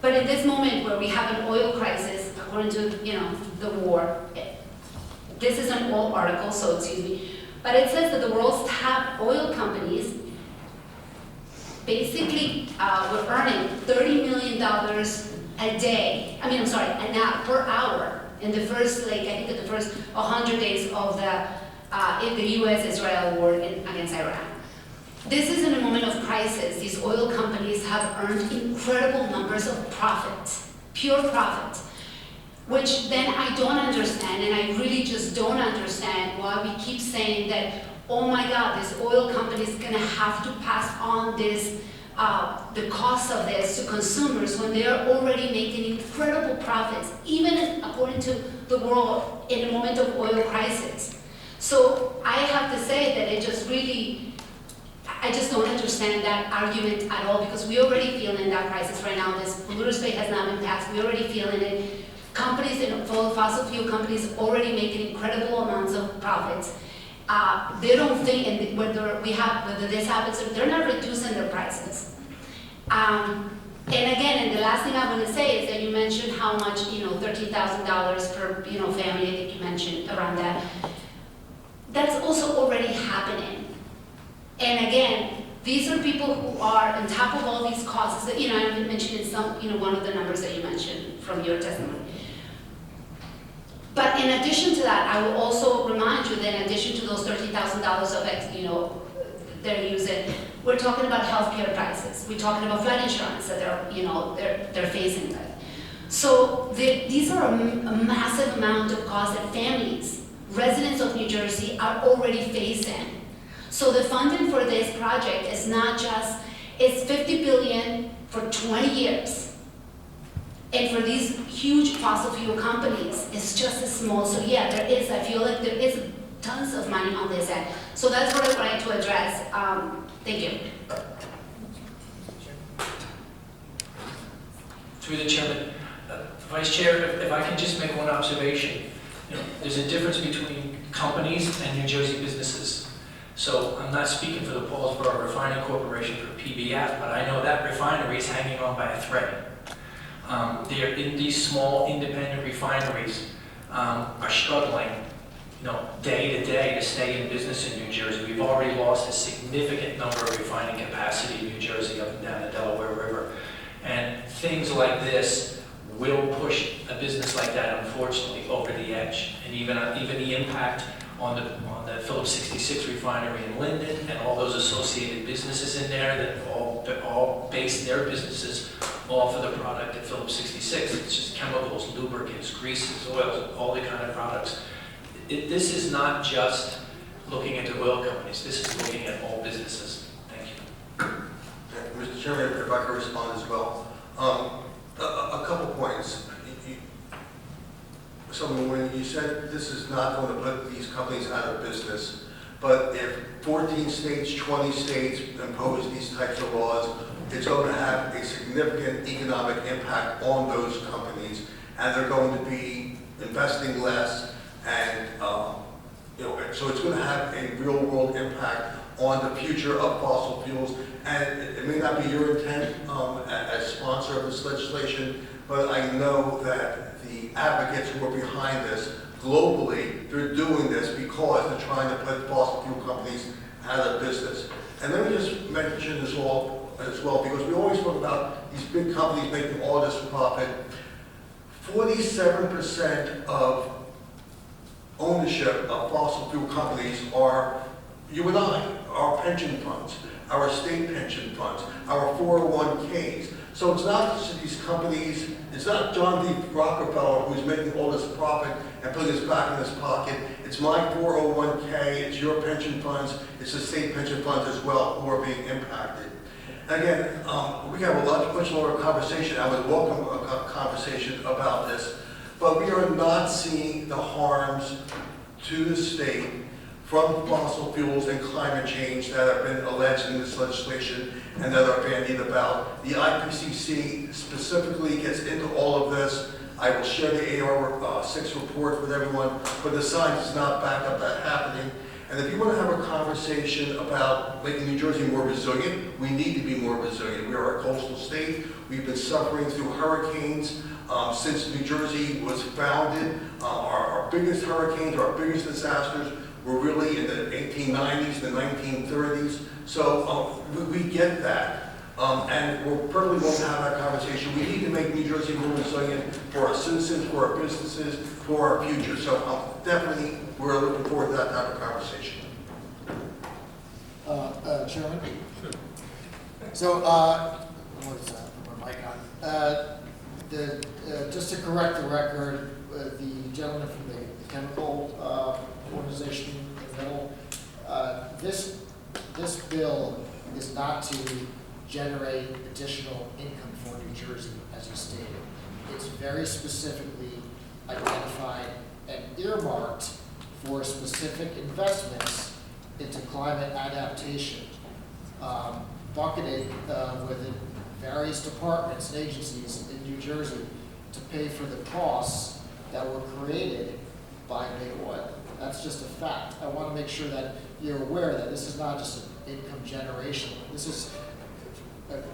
but in this moment where we have an oil crisis, according to the war, this is an old article, so excuse me, but it says that the world's top oil companies basically were earning $30 million a day, per hour in the first, the first 100 days of the U.S.-Israel war against Iran. This is in a moment of crisis. These oil companies have earned incredible numbers of profit, pure profit, which then I don't understand, and I really just don't understand why we keep saying that, oh my God, this oil company is going to have to pass on this, the cost of this to consumers when they are already making incredible profits, even according to the world in a moment of oil crisis. So I have to say that I just don't understand that argument at all, because we already feel in that crisis right now. This Polluters pay has not been passed. We already feel in it. Companies, fossil fuel companies, already making incredible amounts of profits. They don't think, and whether this happens, they're not reducing their prices. And again, and the last thing I want to say is that you mentioned how much, $13,000 per, family, I think you mentioned around that. That's also already happening. And again, these are people who are on top of all these costs that, I mentioned in some, one of the numbers that you mentioned from your testimony. But in addition to that, I will also remind you that in addition to those $13,000 of they're using, we're talking about healthcare prices. We're talking about flood insurance that they're facing with. So these are a massive amount of costs that families, residents of New Jersey, are already facing. So the funding for this project is not just, it's $50 billion for 20 years. And for these huge fossil fuel companies, it's just as small. So yeah, I feel like there is tons of money on this end. So that's what I wanted to address. Thank you. Through the chairman, Vice Chair, if I can just make one observation. There's a difference between companies and New Jersey businesses. So I'm not speaking for the Paulsboro Refining Corporation for PBF, but I know that refinery is hanging on by a thread. They're in these small independent refineries are struggling, day to day to stay in business in New Jersey. We've already lost a significant number of refining capacity in New Jersey up and down the Delaware River. And things like this will push a business like that, unfortunately, over the edge. And even the impact on the Phillips 66 refinery in Linden and all those associated businesses in there that all base their businesses off of the product at Phillips 66. It's just chemicals, lubricants, greases, oils, all the kind of products. This is not just looking at the oil companies. This is looking at all businesses. Thank you. Mr. Chairman, if I could respond as well. A couple points. So when you said this is not going to put these companies out of business, but if 14 states, 20 states impose these types of laws, it's going to have a significant economic impact on those companies, and they're going to be investing less, and so it's going to have a real-world impact on the future of fossil fuels. And it may not be your intent as sponsor of this legislation, but I know that the advocates who are behind this globally, they're doing this because they're trying to put fossil fuel companies out of business. And let me just mention this all as well, because we always talk about these big companies making all this profit. 47% of ownership of fossil fuel companies are you and I, our pension funds, our state pension funds, our 401ks. So it's not just these companies, it's not John D. Rockefeller who's making all this profit and putting this back in his pocket. It's my 401k, it's your pension funds, it's the state pension funds as well who are being impacted. Again, we have a much longer conversation. I would welcome a conversation about this, but we are not seeing the harms to the state from fossil fuels and climate change that have been alleged in this legislation and that are bandied about. The IPCC specifically gets into all of this. I will share the AR6 report with everyone, but the science does not back up that happening. And if you want to have a conversation about making New Jersey more resilient, we need to be more resilient. We are a coastal state. We've been suffering through hurricanes since New Jersey was founded. Our biggest hurricanes, our biggest disasters were really in the 1890s, the 1930s. So we get that. And we're perfectly willing to have that conversation. We need to make New Jersey more resilient for our citizens, for our businesses, for our future. So definitely, we're looking forward to that type of conversation. Chairman? Sure. So, what is that? Put my mic on. Just to correct the record, the gentleman from the chemical organization in the middle, this bill is not to generate additional income for New Jersey, as you stated. It's very specifically identified and earmarked for specific investments into climate adaptation, bucketed with various departments and agencies in New Jersey to pay for the costs that were created by big oil. That's just a fact. I want to make sure that you're aware that this is not just an income generation. This is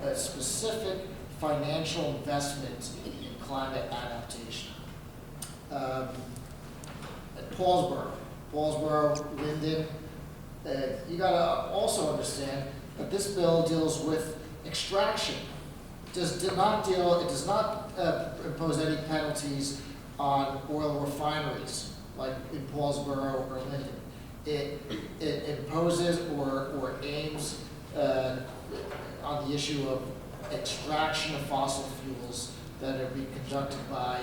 a specific financial investment in climate adaptation. At Paulsboro, Linden, you got to also understand that this bill deals with extraction. It does not impose any penalties on oil refineries like in Paulsboro or Linden. It imposes or aims on the issue of extraction of fossil fuels that are being conducted by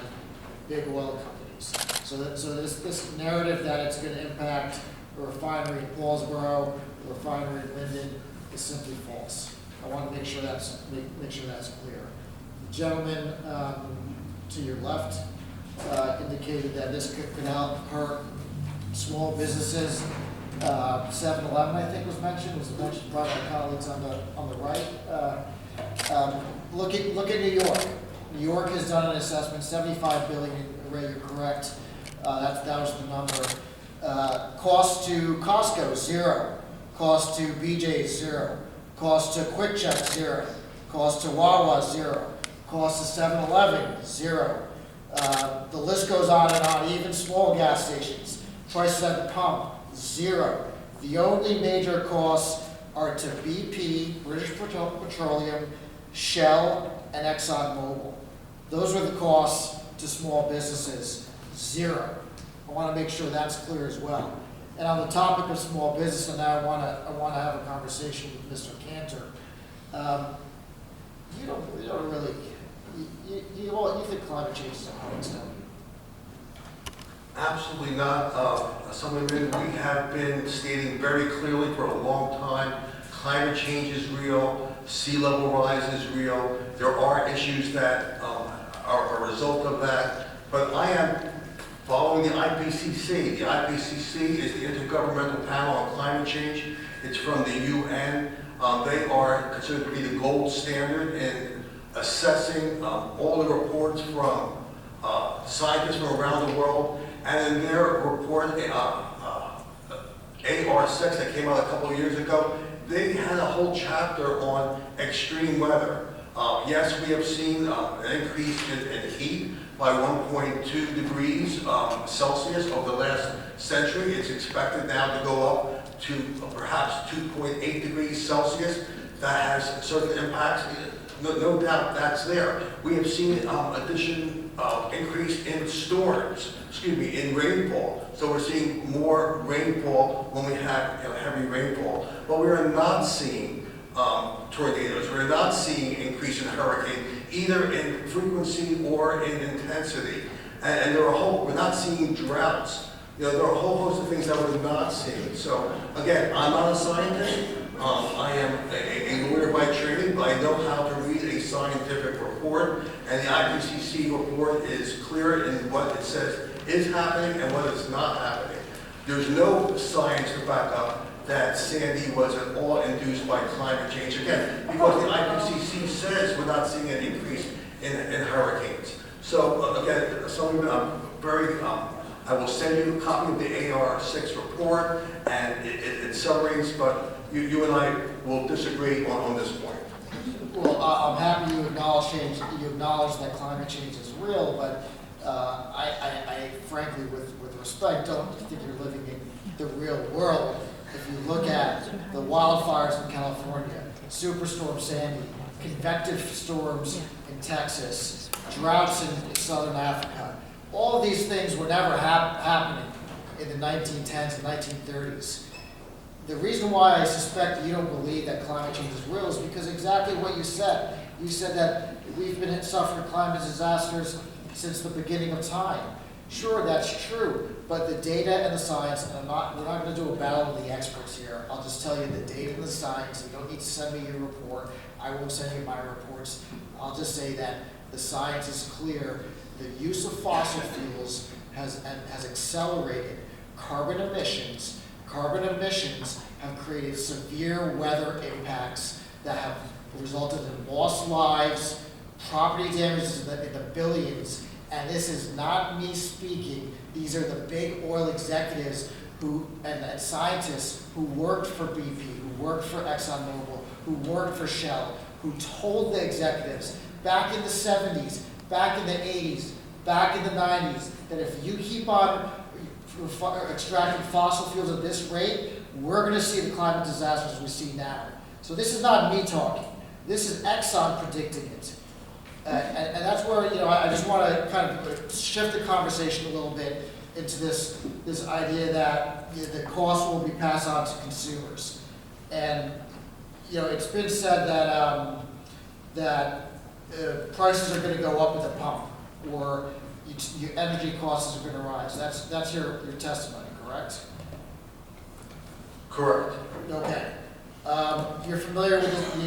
big oil companies. So this narrative that it's going to impact a refinery in Paulsboro, a refinery in Linden, is simply false. I want to make sure that's clear. The gentleman to your left indicated that this could help hurt small businesses. 7-Eleven, I think, was mentioned by my colleagues on the right. Look at New York. New York has done an assessment, $75 billion. Ray, you're correct. That was the number. Cost to Costco, 0. Cost to BJ's, 0. Cost to Quick Check, 0. Cost to Wawa, 0. Cost to 7-Eleven, 0. The list goes on and on. Even small gas stations. Prices at the pump, 0. The only major costs are to BP, British Petroleum, Shell, and ExxonMobil. Those are the costs to small businesses, 0. I want to make sure that's clear as well. And on the topic of small business, and now I want to have a conversation with Mr. Cantor. You don't really you think climate change is a hoax, don't you? Absolutely not. Assemblyman, we have been stating very clearly for a long time, climate change is real, sea level rise is real. There are issues that are a result of that. But I am following the IPCC. The IPCC is the Intergovernmental Panel on Climate Change. It's from the UN. They are considered to be the gold standard in assessing all the reports from scientists from around the world. And in their report, AR6 that came out a couple of years ago, they had a whole chapter on extreme weather. Yes, we have seen an increase in heat by 1.2 degrees Celsius over the last century. It's expected now to go up to perhaps 2.8 degrees Celsius. That has certain impacts. No doubt that's there. We have seen increase in storms, in rainfall. So we're seeing more rainfall when we have heavy rainfall. But we are not seeing tornadoes. We're not seeing increase in hurricane, either in frequency or in intensity. And we're not seeing droughts. There are a whole host of things that we're not seeing. So again, I'm not a scientist. I am a lawyer by training, but I know how to read a scientific report, and the IPCC report is clear in what it says is happening and what is not happening. There's no science to back up that Sandy was at all induced by climate change. Again, because the IPCC says we're not seeing an increase in hurricanes. So again, I will send you a copy of the AR6 report, and it summaries, but you and I will disagree on this point. Well, I'm happy you acknowledge that climate change is real, but I frankly, with respect, don't think you're living in the real world. If you look at the wildfires in California, Superstorm Sandy, convective storms in Texas, droughts in southern Africa, all of these things were never happening in the 1910s and 1930s. The reason why I suspect you don't believe that climate change is real is because exactly what you said. You said that we've been suffering climate disasters since the beginning of time. Sure, that's true, but the data and the science, and we're not going to do a battle of the experts here. I'll just tell you the data and the science. You don't need to send me your report. I won't send you my reports. I'll just say that the science is clear. The use of fossil fuels has accelerated carbon emissions. Carbon emissions have created severe weather impacts that have resulted in lost lives, property damages in the billions. And this is not me speaking. These are the big oil executives and scientists who worked for BP, who worked for ExxonMobil, who worked for Shell, who told the executives back in the 70s, back in the 80s, back in the 90s, that if you keep on extracting fossil fuels at this rate, we're going to see the climate disasters we see now. So this is not me talking. This is Exxon predicting it. And that's where, I just want to kind of shift the conversation a little bit into this idea that the cost will be passed on to consumers. And, it's been said that prices are going to go up at the pump, or your energy costs are going to rise. That's your testimony, correct? Correct. Okay. You're familiar with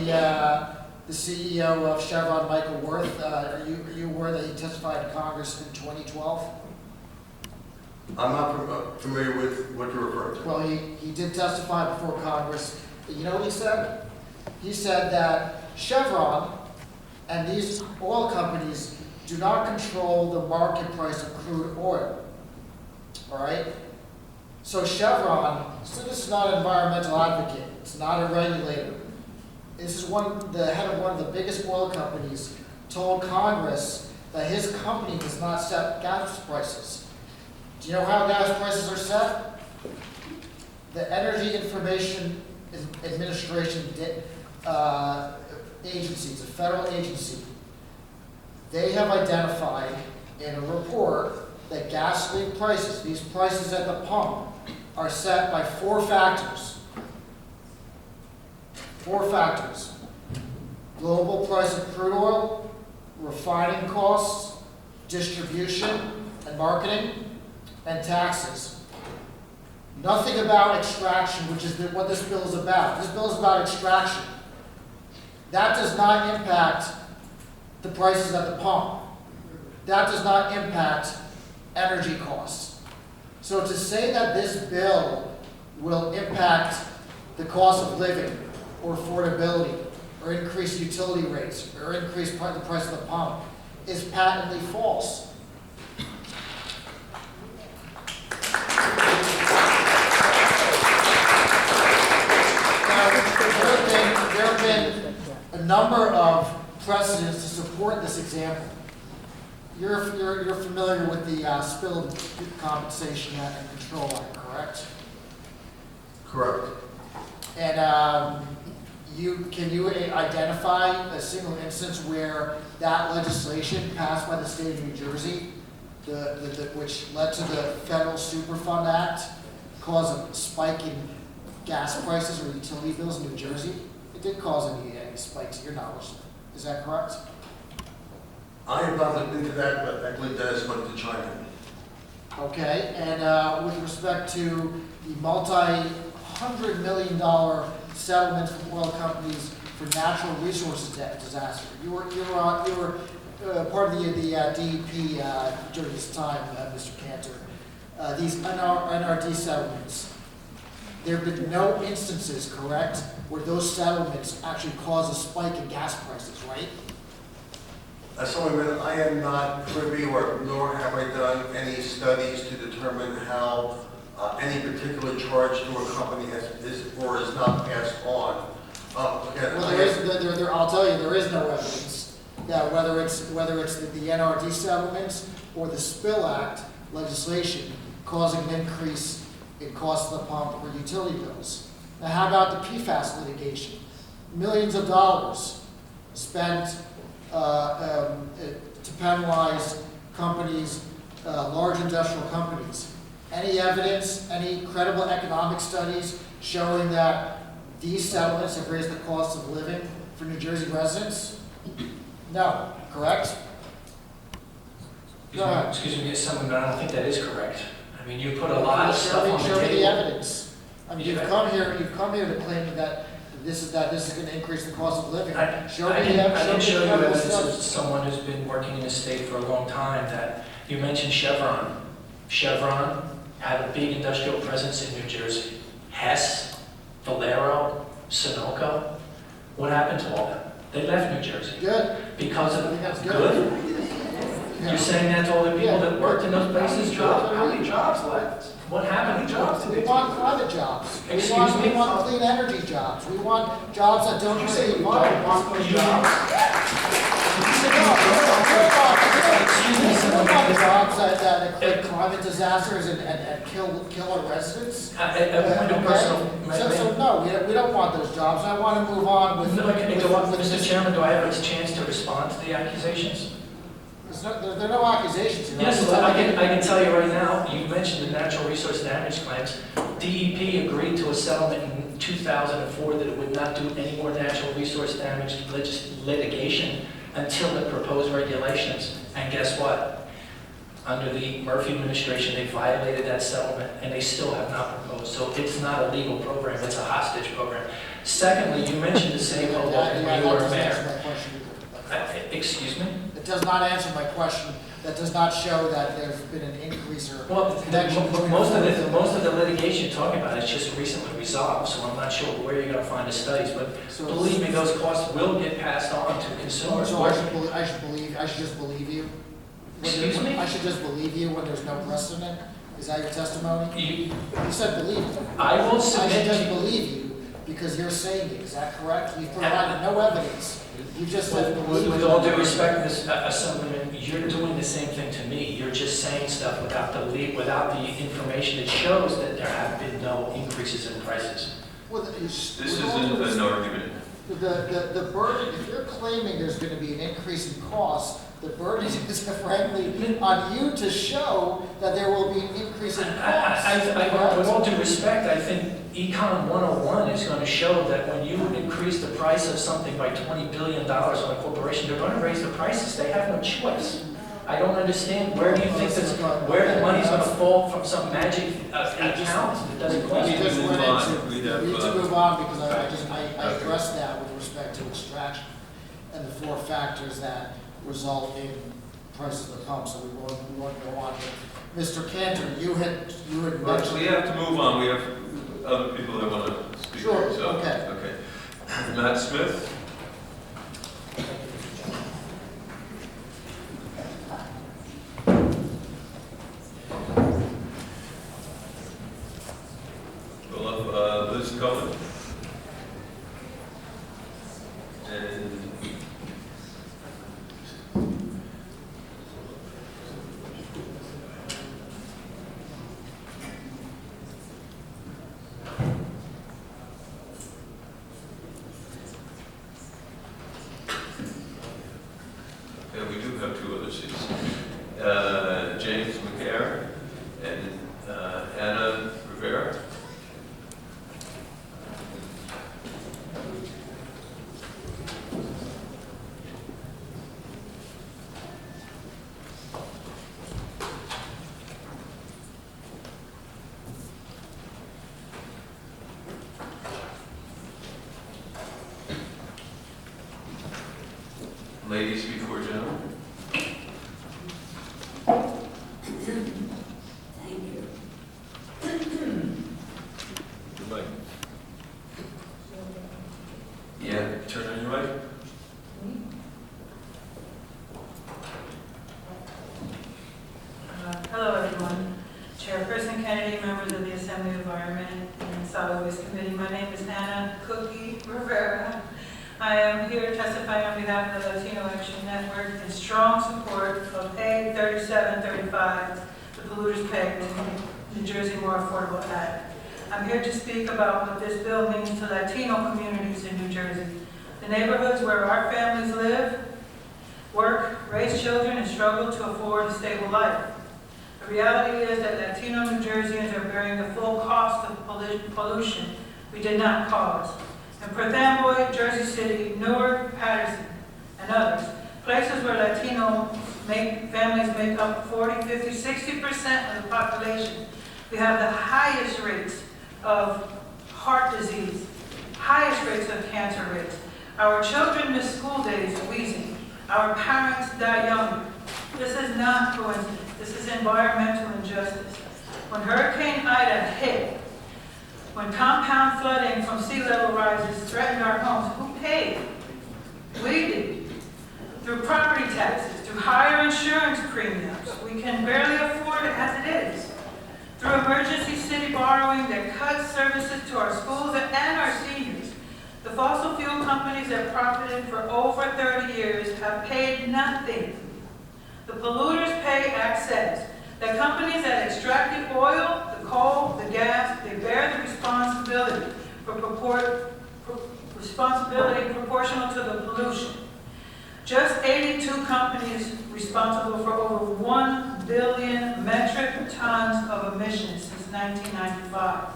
the CEO of Chevron, Michael Worth. Are you aware that he testified in Congress in 2012? I'm not familiar with what you're referring to. Well, he did testify before Congress. You know what he said? He said that Chevron and these oil companies do not control the market price of crude oil. All right? So Chevron, so this is not an environmental advocate. It's not a regulator. This is the head of one of the biggest oil companies told Congress that his company does not set gas prices. Do you know how gas prices are set? The Energy Information Administration agency, it's a federal agency, they have identified in a report that gasoline prices, these prices at the pump, are set by four factors. Four factors: global price of crude oil, refining costs, distribution and marketing, and taxes. Nothing about extraction, which is what this bill is about. This bill is about extraction. That does not impact the prices at the pump. That does not impact energy costs. So to say that this bill will impact the cost of living or affordability or increase utility rates or increase the price of the pump is patently false. There have been a number of precedents to support this example. You're familiar with the Spill Compensation Act and Control Act, correct? Correct. And can you identify a single instance where that legislation passed by the state of New Jersey, which led to the Federal Superfund Act, caused a spike in gas prices or utility bills in New Jersey? It didn't cause any spikes, to your knowledge. Is that correct? I have not looked into that, but I believe Dennis wanted to chime in. Okay, and with respect to the multi-$100 million settlement from oil companies for natural resources disaster, you were part of the DEP during this time, Mr. Cantor. These NRD settlements, there have been no instances, correct, where those settlements actually cause a spike in gas prices, right? As someone, I am not privy nor have I done any studies to determine how any particular charge to a company is or is not passed on. Again, Well, I'll tell you, there is no evidence that whether it's the NRD settlements or the Spill Act legislation causing an increase in cost of the pump or utility bills. Now, how about the PFAS litigation? Millions of dollars spent to penalize companies, large industrial companies. Any evidence, any credible economic studies showing that these settlements have raised the cost of living for New Jersey residents? No, correct? Go ahead. Excuse me, but I don't think that is correct. I mean, you put a lot of stuff on the Show me the table. evidence. I mean, you've come here to claim that this is going to increase the cost of living. I didn't show you evidence of someone who's been working in the state for a long time. That you mentioned Chevron. Chevron had a big industrial presence in New Jersey. Hess, Valero, Sunoco. What happened to all them? They left New Jersey. Good. Because of I think that's good. You're saying that to all the people that worked in those places? How many jobs left? What How happened? many jobs did We they want take? private jobs. Excuse We me? want clean energy jobs. We want jobs that don't You hurt say the you don't environment. want those jobs? We want jobs that create climate disasters and kill our residents. A point of personal. So no, we don't want those jobs. I want to move on with. Mr. Chairman, do I have a chance to respond to the accusations? There are no accusations here. Yes, I can tell you right now, you mentioned the natural resource damage claims. DEP agreed to a settlement in 2004 that it would not do any more natural resource damage litigation until the proposed regulations. And guess what? Under the Murphy administration, they violated that settlement and they still have not proposed. So it's not a legal program, it's a hostage program. Secondly, you mentioned the city of Hoboken when you were mayor. Excuse me? It does not answer my question. That does not show that there's been an increase or Well, connection between most of the litigation you're talking about is just recently resolved, so I'm not sure where you're gonna find the studies, but So- believe me, those costs will get passed on to consumers. So I should just believe you? Excuse me? I should just believe you when there's no precedent? Is that your testimony? You, You said believe. I will I should submit just to you. believe you because you're saying it. Is that correct? You provided no evidence. You just said believe. With all due respect, Ms. Assemblyman, you're doing the same thing to me. You're just saying stuff without the information that shows that there have been no increases in prices. Well, This isn't an argument. The burden, if you're claiming there's going to be an increase in cost, the burden is frankly on you to show that there will be an increase in cost. With all due respect, I think Econ 101 is going to show that when you increase the price of something by $20 billion on a corporation, they're going to raise the prices. They have no choice. I don't understand, where do you think this, where the money's gonna fall from some magic account? It doesn't We cost need you. to move on. We We have, need to move on because I Okay. addressed that with respect to extraction and the 4 factors that result in prices of the pump, so we won't go on. Mr. Cantor, you had well, mentioned. we have to move on. We have other people that want to speak. Sure, So, okay. Matt Smith? We'll have Liz Cohen. And yeah, we do have 2 other seats. James McCare and Anna Rivera. Ladies before gentlemen. Thank you. Good mic. Yeah, turn on your mic. Hello, everyone. Chairperson Kennedy, members of the Assembly Environment and Solid Waste Committee. My name is Anna Cookie Rivera. I am here testifying on behalf of the Latino Action Network in strong support of A 3735, the Polluters Pay New Jersey More Affordable Act. I'm here to speak about what this bill means to Latino communities in New Jersey, the neighborhoods where our families live, work, raise children, and struggle to afford a stable life. The reality is that Latino New Jerseyans are bearing the full cost of pollution we did not cause. In Perth Amboy, Jersey City, Newark, Patterson, and others, places where Latino families make up 40, 50, 60% of the population, we have the highest rates of heart disease, highest rates of cancer rates. Our children miss school days wheezing. Our parents die younger. This is not coincidence. This is environmental injustice. When Hurricane Ida hit, when compound flooding from sea level rises threatened our homes, who paid? We did. Through property taxes, through higher insurance premiums, we can barely afford it as it is. Through emergency city borrowing that cuts services to our schools and our seniors, the fossil fuel companies that profited for over 30 years have paid nothing. The Polluters Pay Act says that companies that extract the oil, the coal, the gas, they bear the responsibility responsibility proportional to the pollution. Just 82 companies responsible for over 1 billion metric tons of emissions since 1995.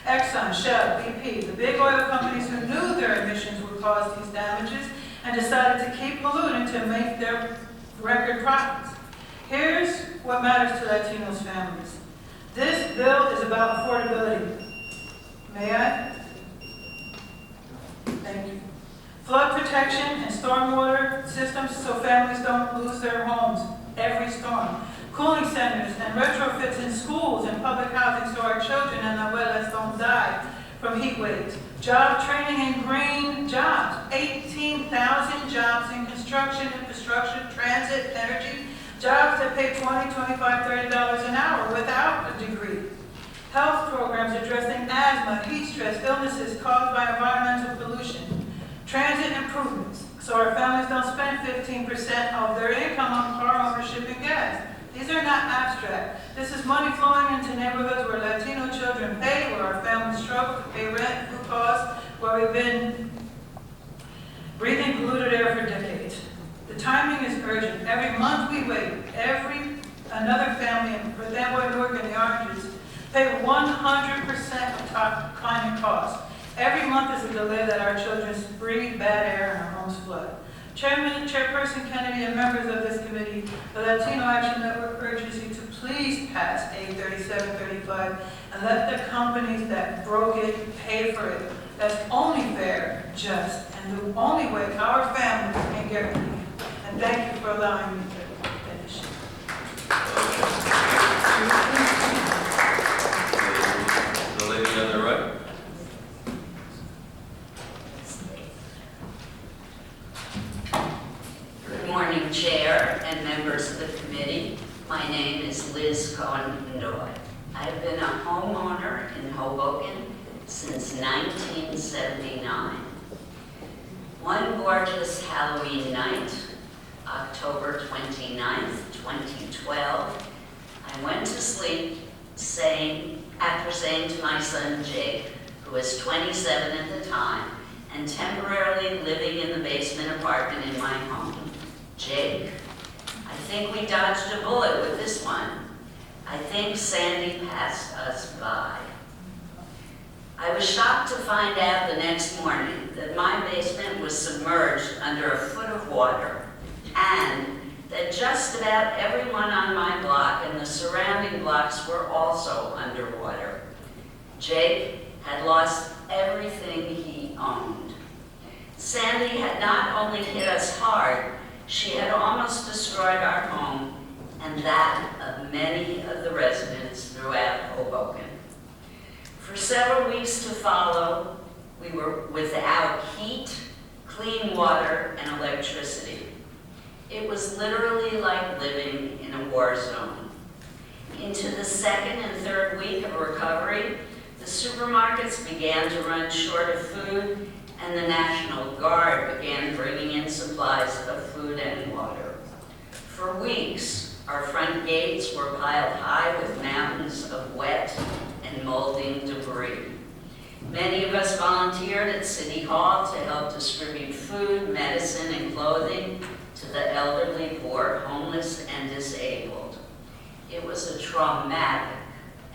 Exxon, Shell, BP, the big oil companies who knew their emissions would cause these damages and decided to keep polluting to make their record profits. Here's what matters to Latinos families. This bill is about affordability. May I? Thank you. Flood protection and stormwater systems so families don't lose their homes every storm. Cooling centers and retrofits in schools and public housing so our children and abuelas don't die from heat waves. Job training and green jobs. 18,000 jobs in construction, infrastructure, transit, energy. Jobs that pay $20, $25, $30 an hour without a degree. Health programs addressing asthma, heat stress, illnesses caused by environmental pollution. Transit improvements so our families don't spend 15% of their income on car ownership and gas. These are not abstract. This is money flowing into neighborhoods where Latino children pay, where our families struggle to pay rent, food costs, where we've been breathing polluted air for decades. The timing is urgent. Every month we wait, another family in Perth Amboy, Newark, and the Oranges pay 100% of top climate costs. Every month is a delay that our children breathe bad air and our homes flood. Chairperson Kennedy and members of this committee, the Latino Action Network urges you to please pass A 3735 and let the companies that broke it pay for it. That's only fair, just, and the only way our families can get relief. And thank you for allowing me to finish. The lady on the right. Good morning, Chair and members of the committee. My name is Liz Cohen-Doy. I've been a homeowner in Hoboken since 1979. One gorgeous Halloween night, October 29th, 2012, I went to sleep after saying to my son Jake, who was 27 at the time, and temporarily living in the basement apartment in my home, Jake, I think we dodged a bullet with this one. I think Sandy passed us by. I was shocked to find out the next morning that my basement was submerged under a foot of water, and that just about everyone on my block and the surrounding blocks were also underwater. Jake had lost everything he owned. Sandy had not only hit us hard, she had almost destroyed our home and that of many of the residents throughout Hoboken. For several weeks to follow, we were without heat, clean water, and electricity. It was literally like living in a war zone. Into the second and third week of recovery, the supermarkets began to run short of food, and the National Guard began bringing in supplies of food and water. For weeks, our front gates were piled high with mountains of wet and molding debris. Many of us volunteered at City Hall to help distribute food, medicine, and clothing to the elderly, poor, homeless, and disabled. It was a traumatic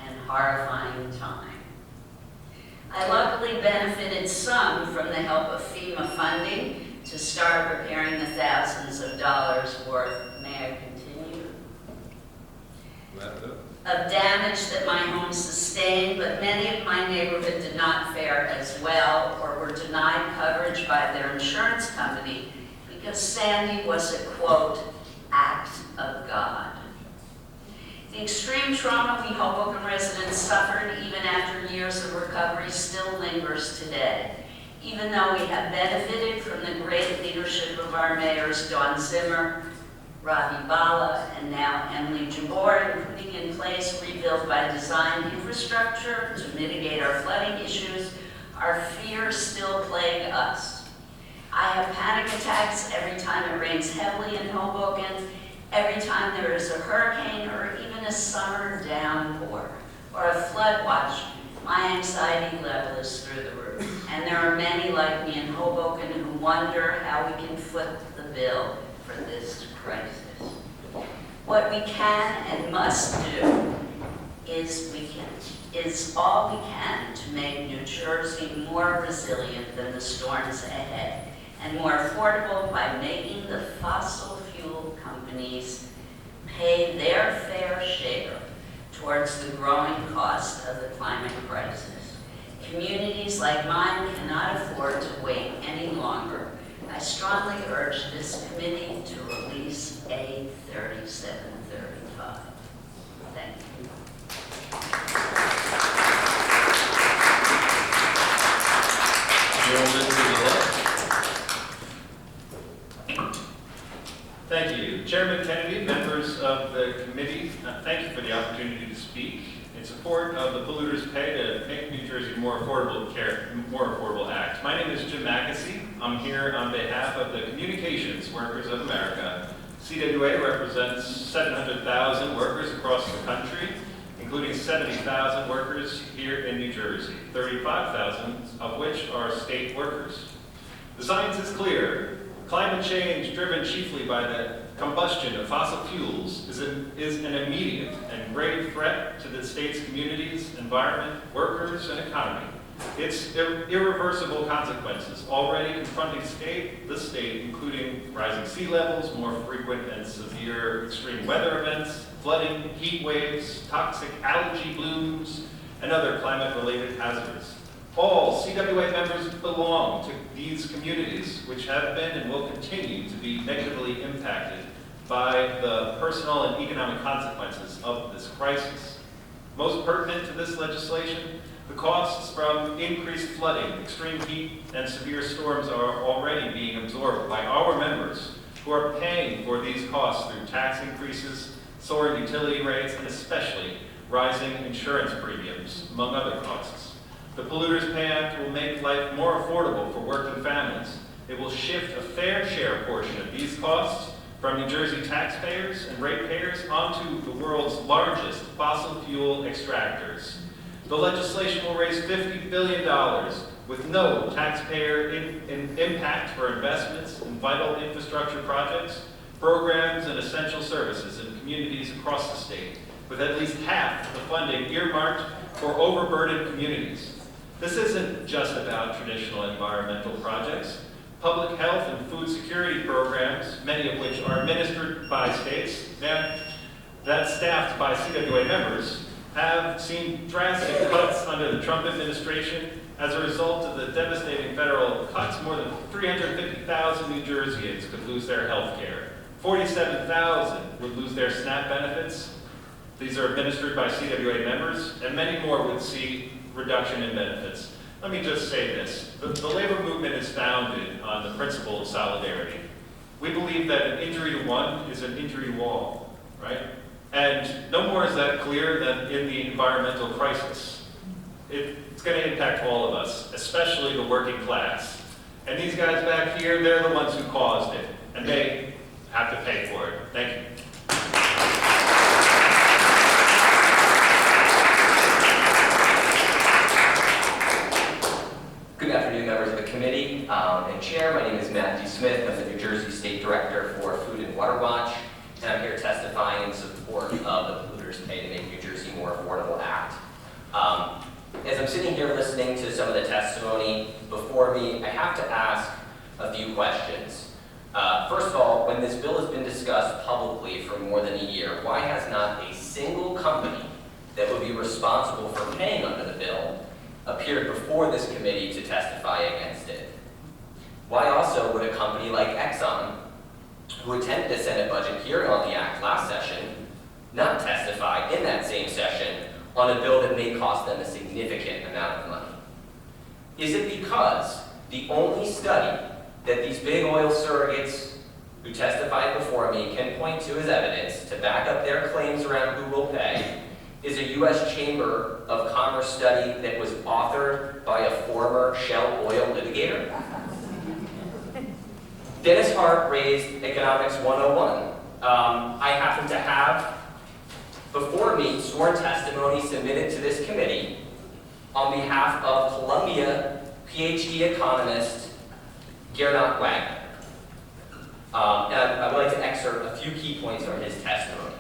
and horrifying time. I luckily benefited some from the help of FEMA funding to start repairing the thousands of dollars worth, may I continue? Of damage that my home sustained, but many of my neighborhood did not fare as well or were denied coverage by their insurance company because Sandy was a, quote, act of God. The extreme trauma we Hoboken residents suffered even after years of recovery still lingers today. Even though we have benefited from the great leadership of our mayors, Dawn Zimmer, Ravi Bala, and now Emily Jabor, in putting in place rebuild by design infrastructure to mitigate our flooding issues, our fears still plague us. I have panic attacks every time it rains heavily in Hoboken, every time there is a hurricane or even a summer downpour or a flood watch. My anxiety level is through the roof. And there are many like me in Hoboken who wonder how we can foot the bill for this crisis. What we can and must do is all we can to make New Jersey more resilient than the storms ahead and more affordable by making the fossil fuel companies pay their fair share towards the growing cost of the climate crisis. Communities like mine cannot afford to wait any longer. I strongly urge this committee to release A 3735. Thank you. Gentleman to the left. Thank you. Chairman Kennedy, members of the committee, thank you for the opportunity to speak in support of the Polluters Pay to Make New Jersey More Affordable Act. My name is Jim Mackesy. I'm here on behalf of the Communications Workers of America. CWA represents 700,000 workers across the country, including 70,000 workers here in New Jersey, 35,000 of which are state workers. The science is clear. Climate change, driven chiefly by the combustion of fossil fuels, is an immediate and grave threat to the state's communities, environment, workers, and economy. Its irreversible consequences already confronting the state, including rising sea levels, more frequent and severe extreme weather events, flooding, heat waves, toxic algae blooms, and other climate-related hazards. All CWA members belong to these communities, which have been and will continue to be negatively impacted by the personal and economic consequences of this crisis. Most pertinent to this legislation, the costs from increased flooding, extreme heat, and severe storms are already being absorbed by our members, who are paying for these costs through tax increases, soaring utility rates, and especially rising insurance premiums, among other costs. The Polluters Pay Act will make life more affordable for working families. It will shift a fair share portion of these costs from New Jersey taxpayers and ratepayers onto the world's largest fossil fuel extractors. The legislation will raise $50 billion with no taxpayer impact for investments in vital infrastructure projects, programs, and essential services in communities across the state, with at least half of the funding earmarked for overburdened communities. This isn't just about traditional environmental projects. Public health and food security programs, many of which are administered by states, that's staffed by CWA members, have seen drastic cuts under the Trump administration. As a result of the devastating federal cuts, more than 350,000 New Jerseyans could lose their health care. 47,000 would lose their SNAP benefits. These are administered by CWA members, and many more would see reduction in benefits. Let me just say this. The labor movement is founded on the principle of solidarity. We believe that an injury to one is an injury to all, right? And no more is that clear than in the environmental crisis. It's going to impact all of us, especially the working class. And these guys back here, they're the ones who caused it, and they have to pay for it. Thank you. Good afternoon, members of the committee and chair. My name is Matthew Smith. I'm the New Jersey State Director for Food and Water Watch, and I'm here testifying in support of the Polluters Pay to Make New Jersey More Affordable Act. As I'm sitting here listening to some of the testimony before me, I have to ask a few questions. First of all, when this bill has been discussed publicly for more than a year, why has not a single company that would be responsible for paying under the bill appeared before this committee to testify against it? Why also would a company like Exxon, who attended a Senate budget hearing on the act last session, not testify in that same session on a bill that may cost them a significant amount of money? Is it because the only study that these big oil surrogates who testified before me can point to as evidence to back up their claims around who will pay is a U.S. Chamber of Commerce study that was authored by a former Shell oil litigator? Dennis Hart raised Economics 101. I happen to have before me sworn testimony submitted to this committee on behalf of Columbia PhD economist Gernot Wagner. And I would like to excerpt a few key points from his testimony.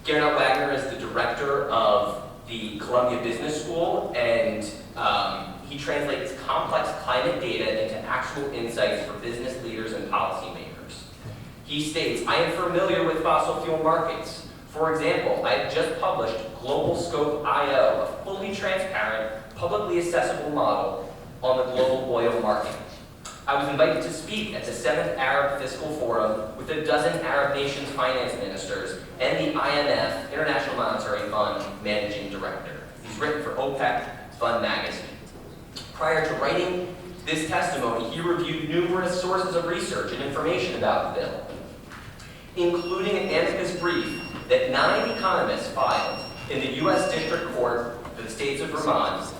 Gernot Wagner is the director of the Columbia Business School, and he translates complex climate data into actual insights for business leaders and policymakers. He states, I am familiar with fossil fuel markets. For example, I have just published Global Scope IO, a fully transparent, publicly accessible model on the global oil market. I was invited to speak at the 7th Arab Fiscal Forum with a dozen Arab nations finance ministers and the IMF, International Monetary Fund, managing director. He's written for OPEC Fund magazine. Prior to writing this testimony, he reviewed numerous sources of research and information about the bill, including an amicus brief that 9 economists filed in the U.S. District Court for the states of Vermont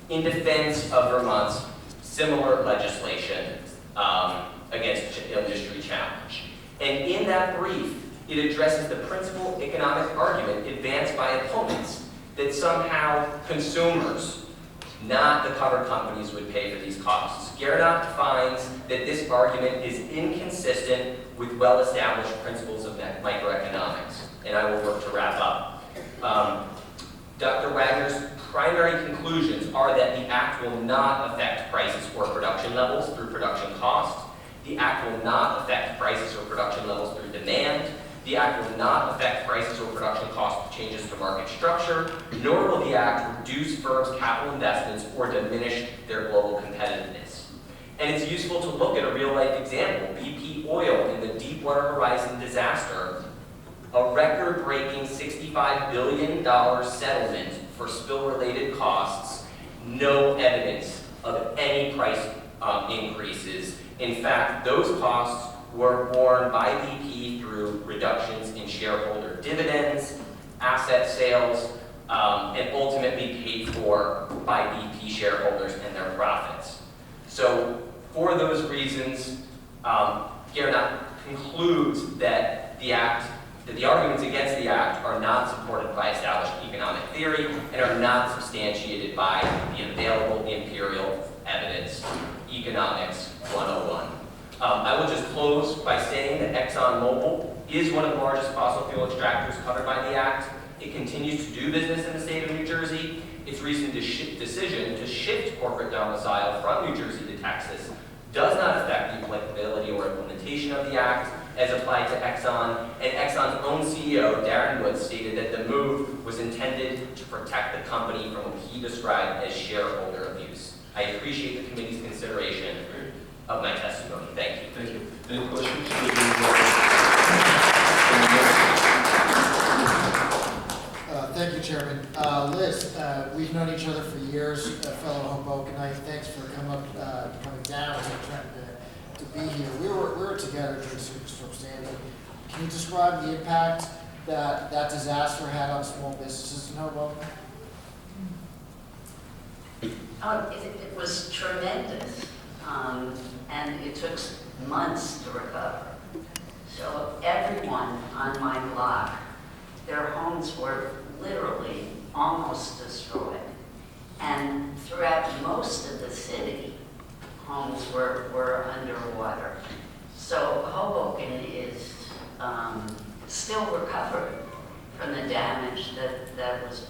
in defense of Vermont's similar legislation against industry challenge. And in that brief, it addresses the principal economic argument advanced by opponents that somehow consumers, not the covered companies, would pay for these costs. Gernot finds that this argument is inconsistent with well-established principles of microeconomics, and I will work to wrap up. Dr. Wagner's act will not affect prices or production levels through production costs. The act will not affect prices or production levels through demand. The act will not affect prices or production cost changes to market structure, nor will the act reduce firms' capital investments or diminish their global competitiveness. And it's useful to look at a real-life example. BP Oil in the Deepwater Horizon disaster, a record-breaking $65 billion settlement for spill-related costs, no evidence of any price increases. In fact, those costs were borne by BP through reductions in shareholder dividends, asset sales, and ultimately paid for by BP shareholders and their profits. So for those reasons, Gernot concludes that the arguments against the act are not supported by established economic theory and are not substantiated by the available empirical evidence, Economics 101. I will just close by saying that ExxonMobil is one of the largest fossil fuel extractors covered by the Act. It continues to do business in the state of New Jersey. Its recent decision to shift corporate domicile from New Jersey to Texas does not affect the applicability or implementation of the Act as applied to Exxon, and Exxon's own CEO, Darren Woods, stated that the move was intended to protect the company from what he described as shareholder abuse. I appreciate the committee's consideration of my testimony. Thank you. Thank you. Any questions? Thank you, Chairman. Liz, we've known each other for years, fellow Hobokenite. Thanks for coming down and trying to be here. We were together during Superstorm Sandy. Can you describe the impact that disaster had on small businesses in Hoboken? It was tremendous, and it took months to recover. So everyone on my block, their homes were literally almost destroyed. And throughout most of the city, homes were underwater. So Hoboken is still recovering from the damage that was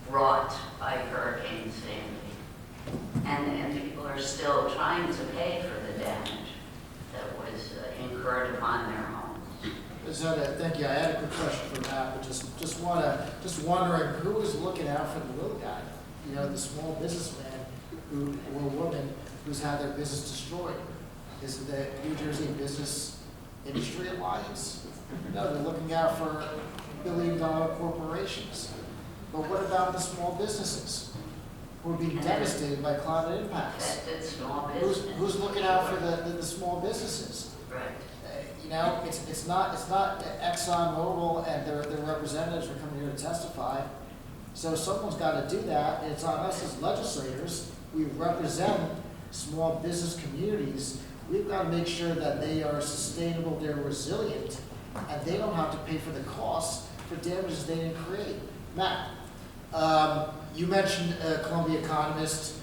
wrought by Hurricane Sandy. And people are still trying to pay for the damage that was incurred upon their homes. Thank you. I had a quick question for Matt, but just wondering who was looking out for the little guy? You know, the small businessman or woman who's had their business destroyed. Is it the New Jersey Business Industry Alliance? No, they're looking out for billion-dollar corporations. But what about the small businesses who are being devastated by climate impacts? Affected small business. Who's looking out for the small businesses? Right. You know, it's not ExxonMobil and their representatives are coming here to testify. So someone's got to do that. And it's on us as legislators. We represent small business communities. We've got to make sure that they are sustainable, they're resilient, and they don't have to pay for the costs for damages they didn't create. Matt, you mentioned a Columbia economist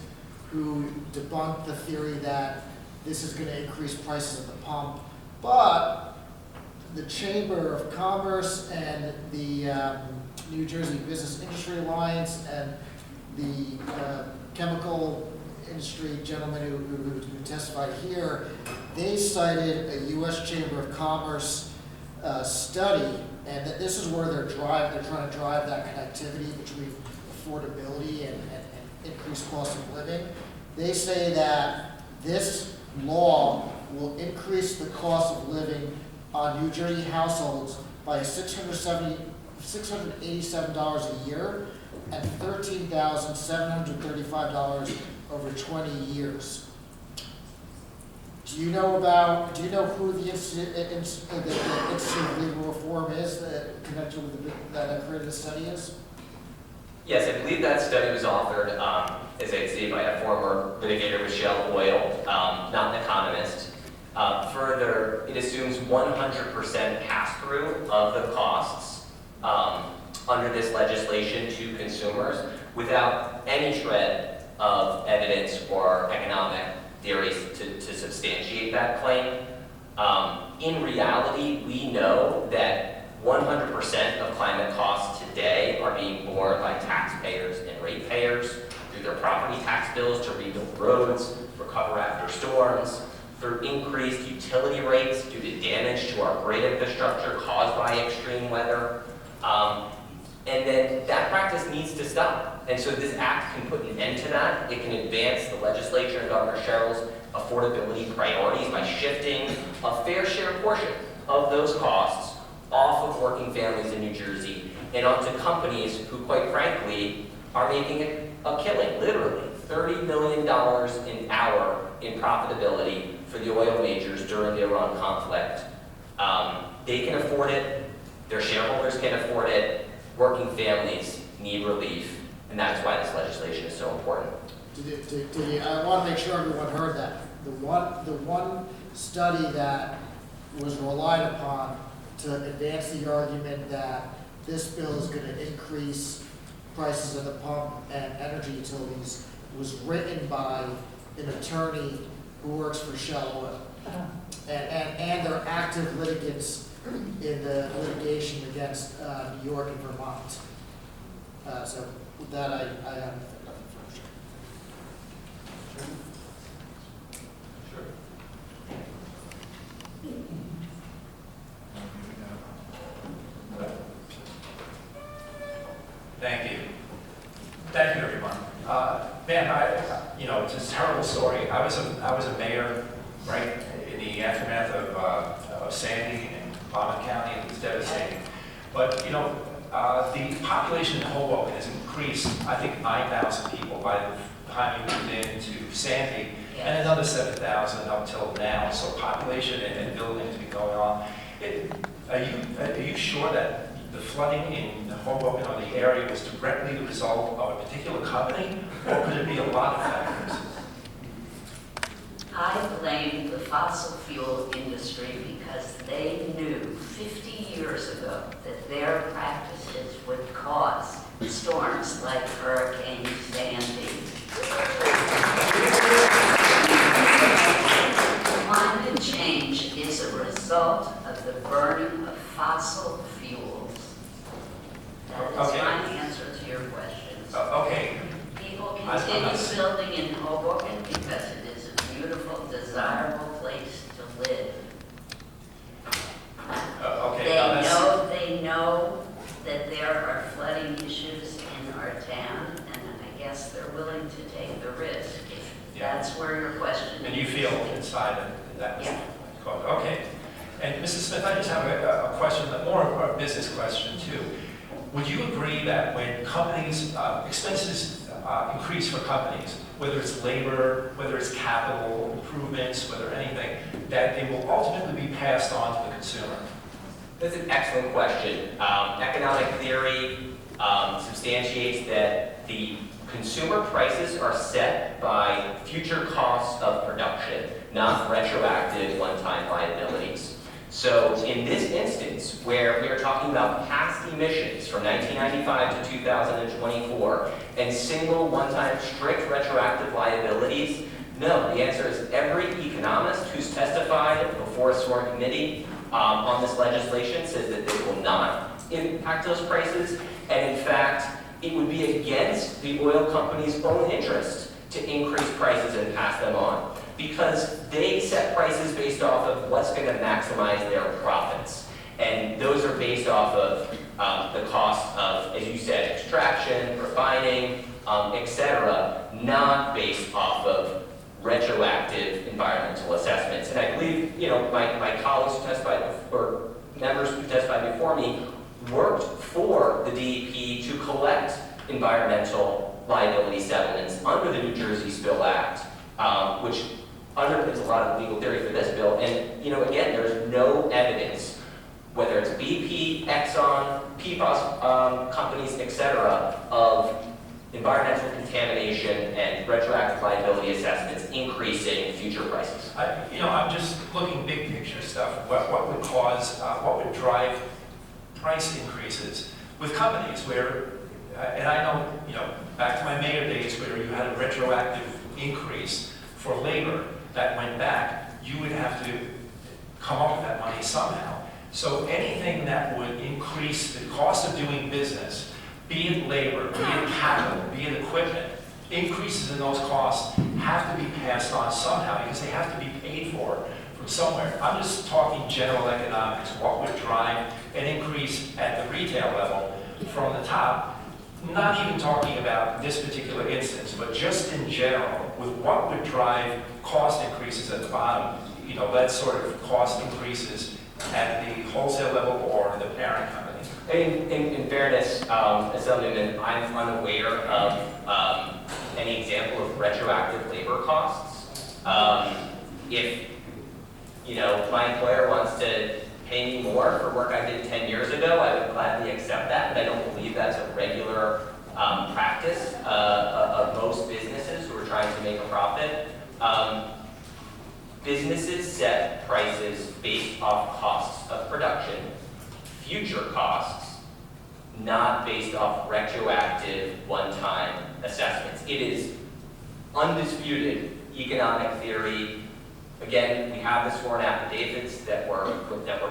who debunked the theory that this is going to increase prices at the pump, but the Chamber of Commerce and the New Jersey Business Industry Alliance and the chemical industry gentleman who testified here, they cited a U.S. Chamber of Commerce study, and that this is where they're trying to drive that connectivity between affordability and increased cost of living. They say that this law will increase the cost of living on New Jersey households by $687 a year and $13,735 over 20 years. Do you know who the Institute of Legal Reform is that connected with that created the study is? Yes, I believe that study was authored, as I say, by a former litigator, Michelle Boyle, not an economist. Further, it assumes 100% pass-through of the costs under this legislation to consumers without any shred of evidence or economic theories to substantiate that claim. In reality, we know that 100% of climate costs today are being borne by taxpayers bills to rebuild roads, recover after storms, through increased utility rates due to damage to our grid infrastructure caused by extreme weather. And then that practice needs to stop. And so this act can put an end to that. It can advance the legislature and Governor Sherrill's affordability priorities by shifting a fair share portion of those costs off of working families in New Jersey and onto companies who, quite frankly, are making a killing, literally $30 million an hour in profitability for the oil majors during the Iran conflict. They can afford it, their shareholders can afford it, working families need relief, and that's why this legislation is so important. I want to make sure everyone heard that. The one study that was relied upon to advance the argument that this bill is going to increase prices at the pump and energy utilities was written by an attorney who works for Shell Oil. And they're active litigants in the litigation against New York and Vermont. So with that, I have nothing further. Thank you. Thank you, everyone. Man, it's a terrible story. I was a mayor, right, in the aftermath of Sandy in Monmouth County. It was devastating. But, the population in Hoboken has increased, I think, 9,000 people by the time you moved into Sandy, and another 7,000 up till now. So population and building has been going on. Are you sure that the flooding in Hoboken or the area was directly the result of a particular company, or could it be a lot of factors? I blame the fossil fuel industry because they knew 50 years ago that their practices would cause storms like Hurricane Sandy. Climate change is a result of the burning of fossil fuels. That is my answer to your questions. Okay. People continue building in Hoboken because it is a beautiful, desirable place to live. They know that there are flooding issues in our town, and I guess they're willing to take the risk. That's where your question is. And you feel inside that was caused. Okay. And Mrs. Smith, I just have a question, more of a business question too. Would you agree that when companies, expenses increase for companies, whether it's labor, whether it's capital improvements, whether anything, that they will ultimately be passed on to the consumer? That's an excellent question. Economic theory substantiates that the consumer prices are set by future costs of production, not retroactive one-time liabilities. So in this instance, where we are talking about past emissions from 1995 to 2024 and single one-time strict retroactive liabilities, no, the answer is every economist who's testified before a sworn committee on this legislation says that they will not impact those prices, and in fact, it would be against the oil company's own interest to increase prices and pass them on, because they set prices based off of what's going to maximize their profits, and those are based off of the cost of, as you said, extraction, refining, etc., not based off of retroactive environmental assessments. And I believe, my colleagues who testified, or members who testified before me, worked for the DEP to collect environmental liability settlements under the New Jersey Spill Act, which underpins a lot of legal theory for this bill. And, again, there's no evidence, whether it's BP, Exxon, PFAS companies, etc., of environmental contamination and retroactive liability assessments increasing future prices. I'm just looking big picture stuff. What would drive price increases with companies where, and I know, back to my mayor days where you had a retroactive increase for labor that went back, you would have to come up with that money somehow. So anything that would increase the cost of doing business, be it labor, be it capital, be it equipment, increases in those costs have to be passed on somehow because they have to be paid for from somewhere. I'm just talking general economics, what would drive an increase at the retail level from the top. Not even talking about this particular instance, but just in general, with what would drive cost increases at the bottom, that sort of cost increases at the wholesale level or the parent company. In fairness, Assemblyman, I'm unaware of any example of retroactive labor costs. If my employer wants to pay me more for work I did 10 years ago, I would gladly accept that, but I don't believe that's a regular practice of most businesses who are trying to make a profit. Businesses set prices based off costs of production, future costs, not based off retroactive one-time assessments. It is undisputed economic theory. Again, we have the sworn affidavits that were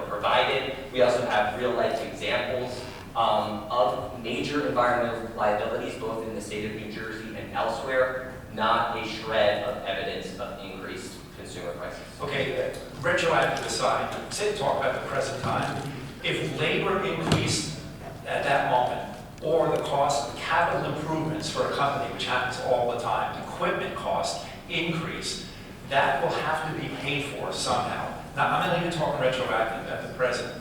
provided. We also have real-life examples of major environmental liabilities, both in the state of New Jersey and elsewhere, not a shred of evidence of increased consumer prices. Okay, retroactive aside, say talk about the present time. If labor increased at that moment, or the cost of capital improvements for a company, which happens all the time, equipment costs increase, that will have to be paid for somehow. Now, I'm not even talking retroactive at the present.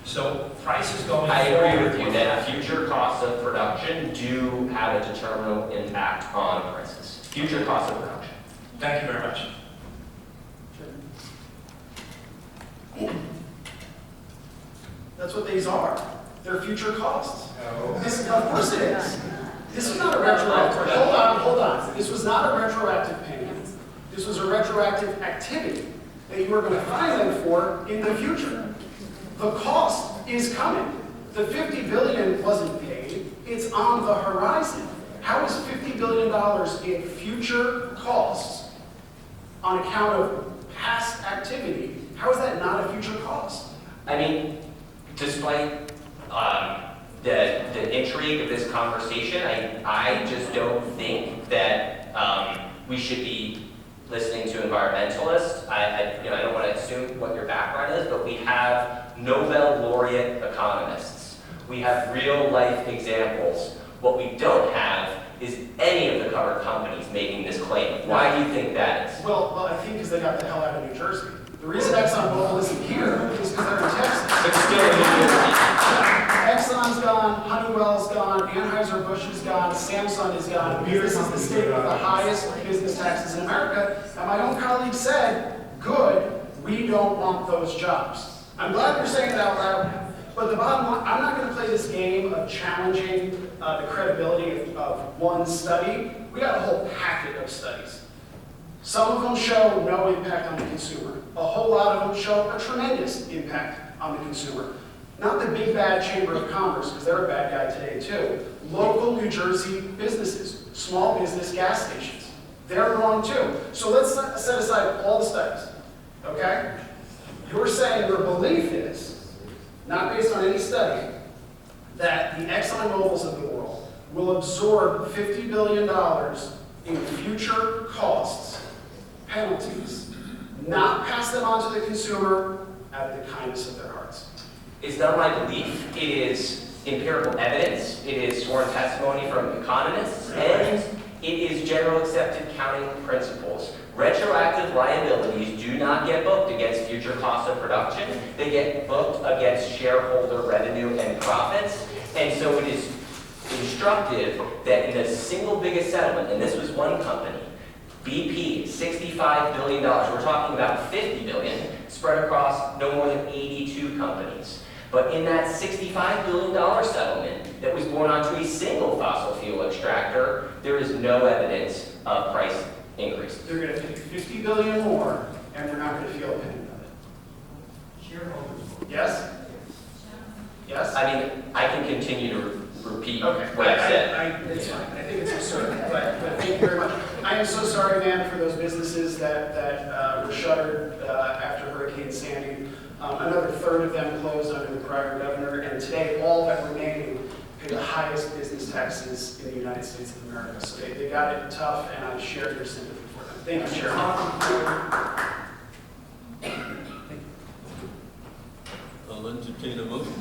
So prices going forward. I agree with you that future costs of production do have a determinable impact on prices. Future costs of production. Thank you very much. That's what these are. They're future costs. Of course it is. This is not a retroactive. Hold on. This was not a retroactive payment. This was a retroactive activity that you were going to fine them for in the future. The cost is coming. The $50 billion wasn't paid. It's on the horizon. How is $50 billion in future costs on account of past activity? How is that not a future cost? I mean, despite the intrigue of this conversation, I just don't think that we should be listening to environmentalists. I don't want to assume what your background is, but we have Nobel laureate economists. We have real life examples. What we don't have is any of the covered companies making this claim. Why do you think that is? Well, I think because they got the hell out of New Jersey. The reason ExxonMobil isn't here is because they're in Texas. But still in New Jersey. Exxon's gone, Honeywell's gone, Anheuser-Busch is gone, Samsung is gone. This is the state with the highest business taxes in America. And my own colleague said, good, we don't want those jobs. I'm glad you're saying it out loud. But the bottom line, I'm not going to play this game of challenging the credibility of one study. We got a whole packet of studies. Some of them show no impact on the consumer. A whole lot of them show a tremendous impact on the consumer. Not the big bad Chamber of Commerce, because they're a bad guy today too. Local New Jersey businesses, small business gas stations. They're wrong too. So let's set aside all the studies, okay? You're saying your belief is, not based on any study, that the ExxonMobils of the world will absorb $50 billion in future costs, penalties, not pass them on to the consumer out of the kindness of their hearts. It's not my belief. It is empirical evidence. It is sworn testimony from economists, and it is general accepted accounting principles. Retroactive liabilities do not get booked against future costs of production. They get booked against shareholder revenue and profits. And so it is instructive that in the single biggest settlement, and this was one company, BP, $65 billion. We're talking about $50 billion spread across no more than 82 companies. But in that $65 billion settlement that was born onto a single fossil fuel extractor, there is no evidence of price increase. They're going to take $50 billion more, and they're not going to feel a penny of it. Shareholders. Yes? Yes? I mean, I can continue to repeat Okay. what I said. It's fine. I think it's absurd, but thank you very much. I am so sorry, man, for those businesses that were shuttered after Hurricane Sandy. Another third of them closed under the prior governor, and today all that remain pay the highest business Texas in the United States of America. So they got it tough, and I share your sympathy for them. Thank you, Chairman. I'll entertain a motion.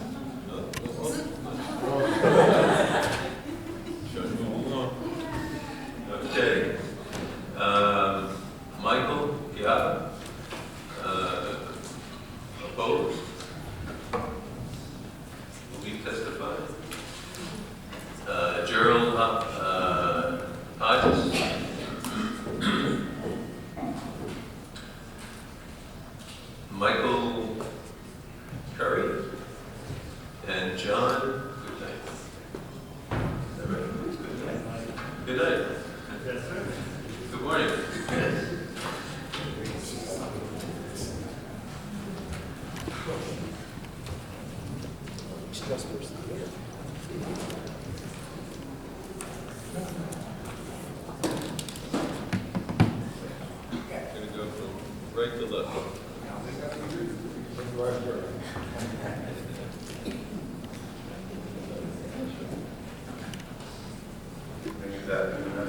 Shall we move on? Okay. Michael Giada. Opposed? Will be testified. Gerald Hodges. Michael Curry. And John Goodnight. Is that right? Good night. Yes, sir. Good morning. Gonna go from right to left.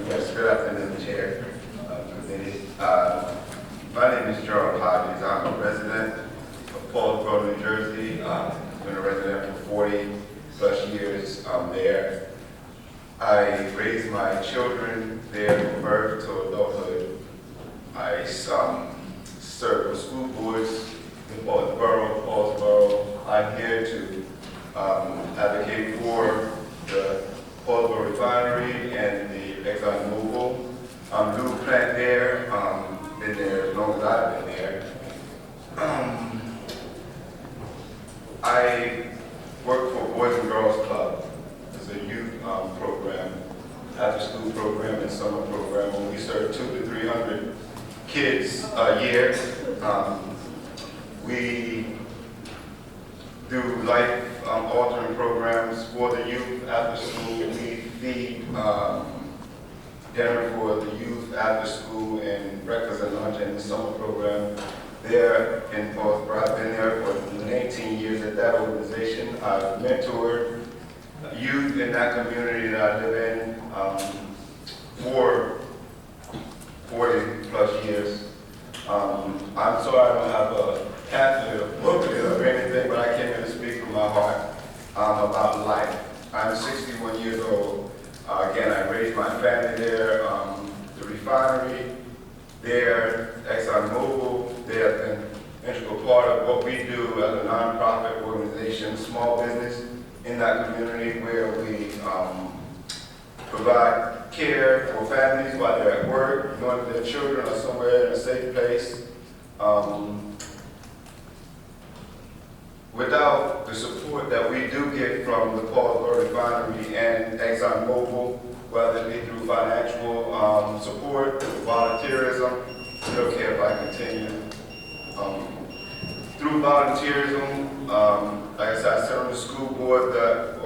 Yes, good afternoon, Chair. Committee. My name is Gerald Hodges. I'm a resident of Polluters, New Jersey. Been a resident for 40 plus years there. I raised my children there from birth to adulthood. I served with school boards in Paulsboro. I'm here to advocate for the Paulsboro refinery and the ExxonMobil new plant there. Been there as long as I've been there. I work for Boys and Girls Club. It's a youth program, after school program and summer program, where we serve 200 to 300 kids a year. We do life altering programs for the youth after school. We feed dinner for the youth after school and breakfast and lunch in the summer program there in Paulsboro. I've been there for 19 years at that organization. I've mentored youth in that community that I live in for 40 plus years. I'm sorry I don't have a pamphlet or booklet or anything, but I came here to speak from my heart about life. I'm 61 years old. Again, I raised my family there. The refinery there, ExxonMobil, they have been an integral part of what we do as a nonprofit organization, small business in that community, where we provide care for families while they're at work, knowing that their children are somewhere in a safe place. Without the support that we do get from the Paulsboro refinery and ExxonMobil, whether it be through financial support, through volunteerism, I don't care if I continue. Through volunteerism, like I said, I sit on the school board. The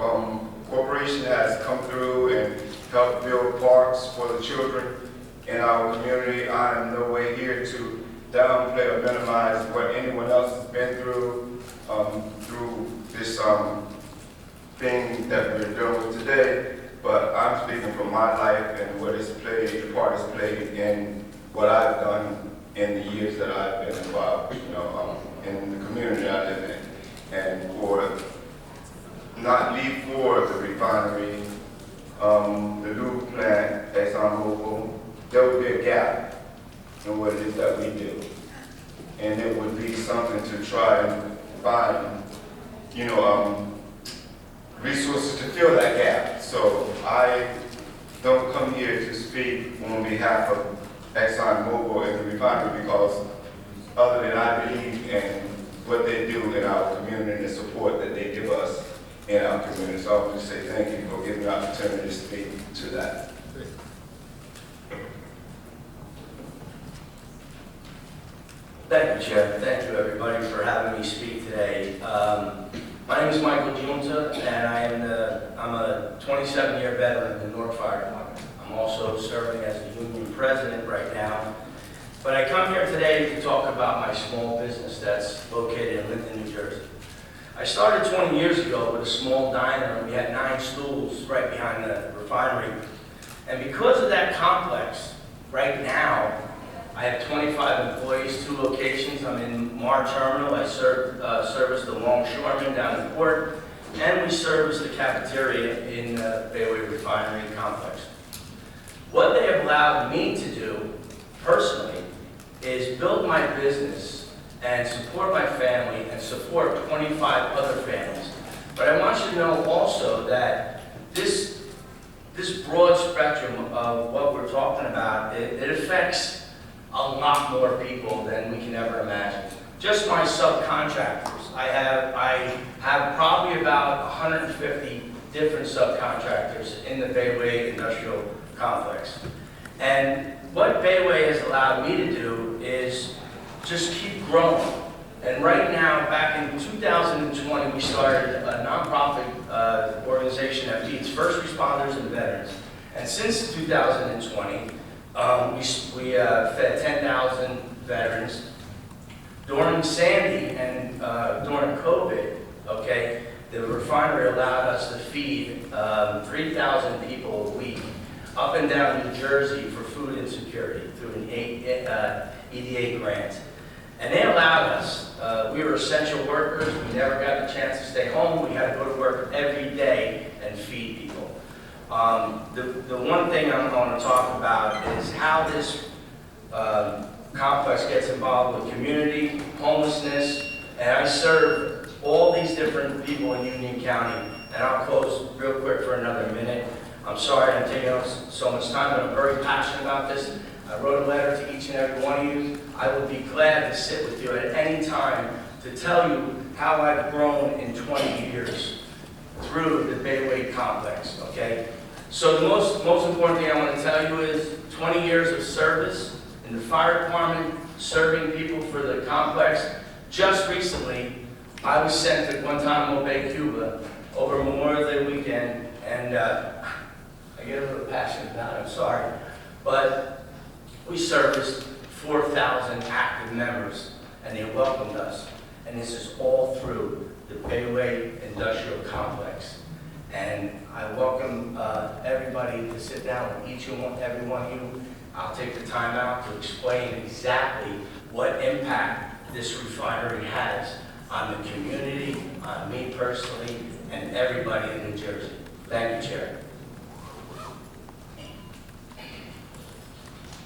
corporation has come through and helped build parks for the children in our community. I am no way here to downplay or minimize what anyone else has been through this thing that we're dealing with today, but I'm speaking from my life and what it's played, the part it's played in what I've done in the years that I've been involved, in the community I live in. And for not leave for the refinery, the new plant, ExxonMobil, there would be a gap in what it is that we do. And it would be something to try and find, resources to fill that gap. So I don't come here to speak on behalf of ExxonMobil and the refinery because other than I believe in what they do in our community and the support that they give us in our community. So I want to say thank you for giving me the opportunity to speak to that. Thank you, Chair. Thank you, everybody, for having me speak today. My name is Michael Giunta, and I'm a 27-year veteran in the Newark Fire Department. I'm also serving as the union president right now. But I come here today to talk about my small business that's located in Linden, New Jersey. I started 20 years ago with a small diner, and we had 9 stools right behind the refinery. And because of that complex, right now, I have 25 employees, 2 locations. I'm in Mar Terminal. I service the longshoremen down the port, and we service the cafeteria in the Bayway Refinery Complex. What they have allowed me to do, personally, is build my business and support my family and support 25 other families. But I want you to know also that this broad spectrum of what we're talking about, it affects a lot more people than we can ever imagine. Just my subcontractors. I have probably about 150 different subcontractors in the Bayway Industrial Complex. And what Bayway has allowed me to do is just keep growing. And right now, back in 2020, we started a nonprofit organization that feeds first responders and veterans. And since 2020, we fed 10,000 veterans. During Sandy and during COVID, okay, the refinery allowed us to feed 3,000 people a week up and down New Jersey for food insecurity through an EDA grant. And they allowed us, we were essential workers, we never got the chance to stay home, we had to go to work every day and feed people. The one thing I'm going to talk about is how this complex gets involved with community, homelessness, and I serve all these different people in Union County, and I'll close real quick for another minute. I'm sorry I'm taking up so much time, but I'm very passionate about this. I wrote a letter to each and every one of you. I would be glad to sit with you at any time to tell you how I've grown in 20 years through the Bayway Complex, okay? So the most important thing I want to tell you is 20 years of service in the fire department, serving people for the complex. Just recently, I was sent to Guantanamo Bay, Cuba, over Memorial Day weekend, and I get a little passionate about it, I'm sorry, but we serviced 4,000 active members, and they welcomed us. And this is all through the Bayway Industrial Complex. And I welcome everybody to sit down with each and every one of you. I'll take the time out to explain exactly what impact this refinery has on the community, on me personally, and everybody in New Jersey. Thank you, Chair.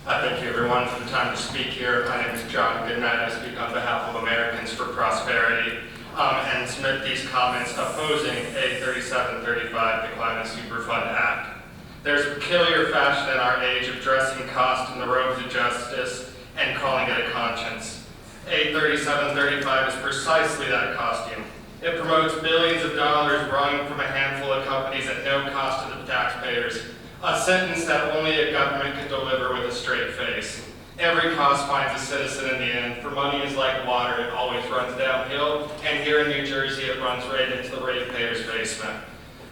Thank you, everyone, for the time to speak here. My name is John Goodnight. I speak on behalf of Americans for Prosperity and submit these comments opposing A 3735, the Climate Superfund Act. There's a peculiar fashion in our age of dressing cost in the robes of justice and calling it a conscience. A 3735 is precisely that costume. It promotes billions of dollars wrung from a handful of companies at no cost to the taxpayers. A sentence that only a government could deliver with a straight face. Every cost finds a citizen in the end, for money is like water, it always runs downhill, and here in New Jersey it runs right into the ratepayer's basement.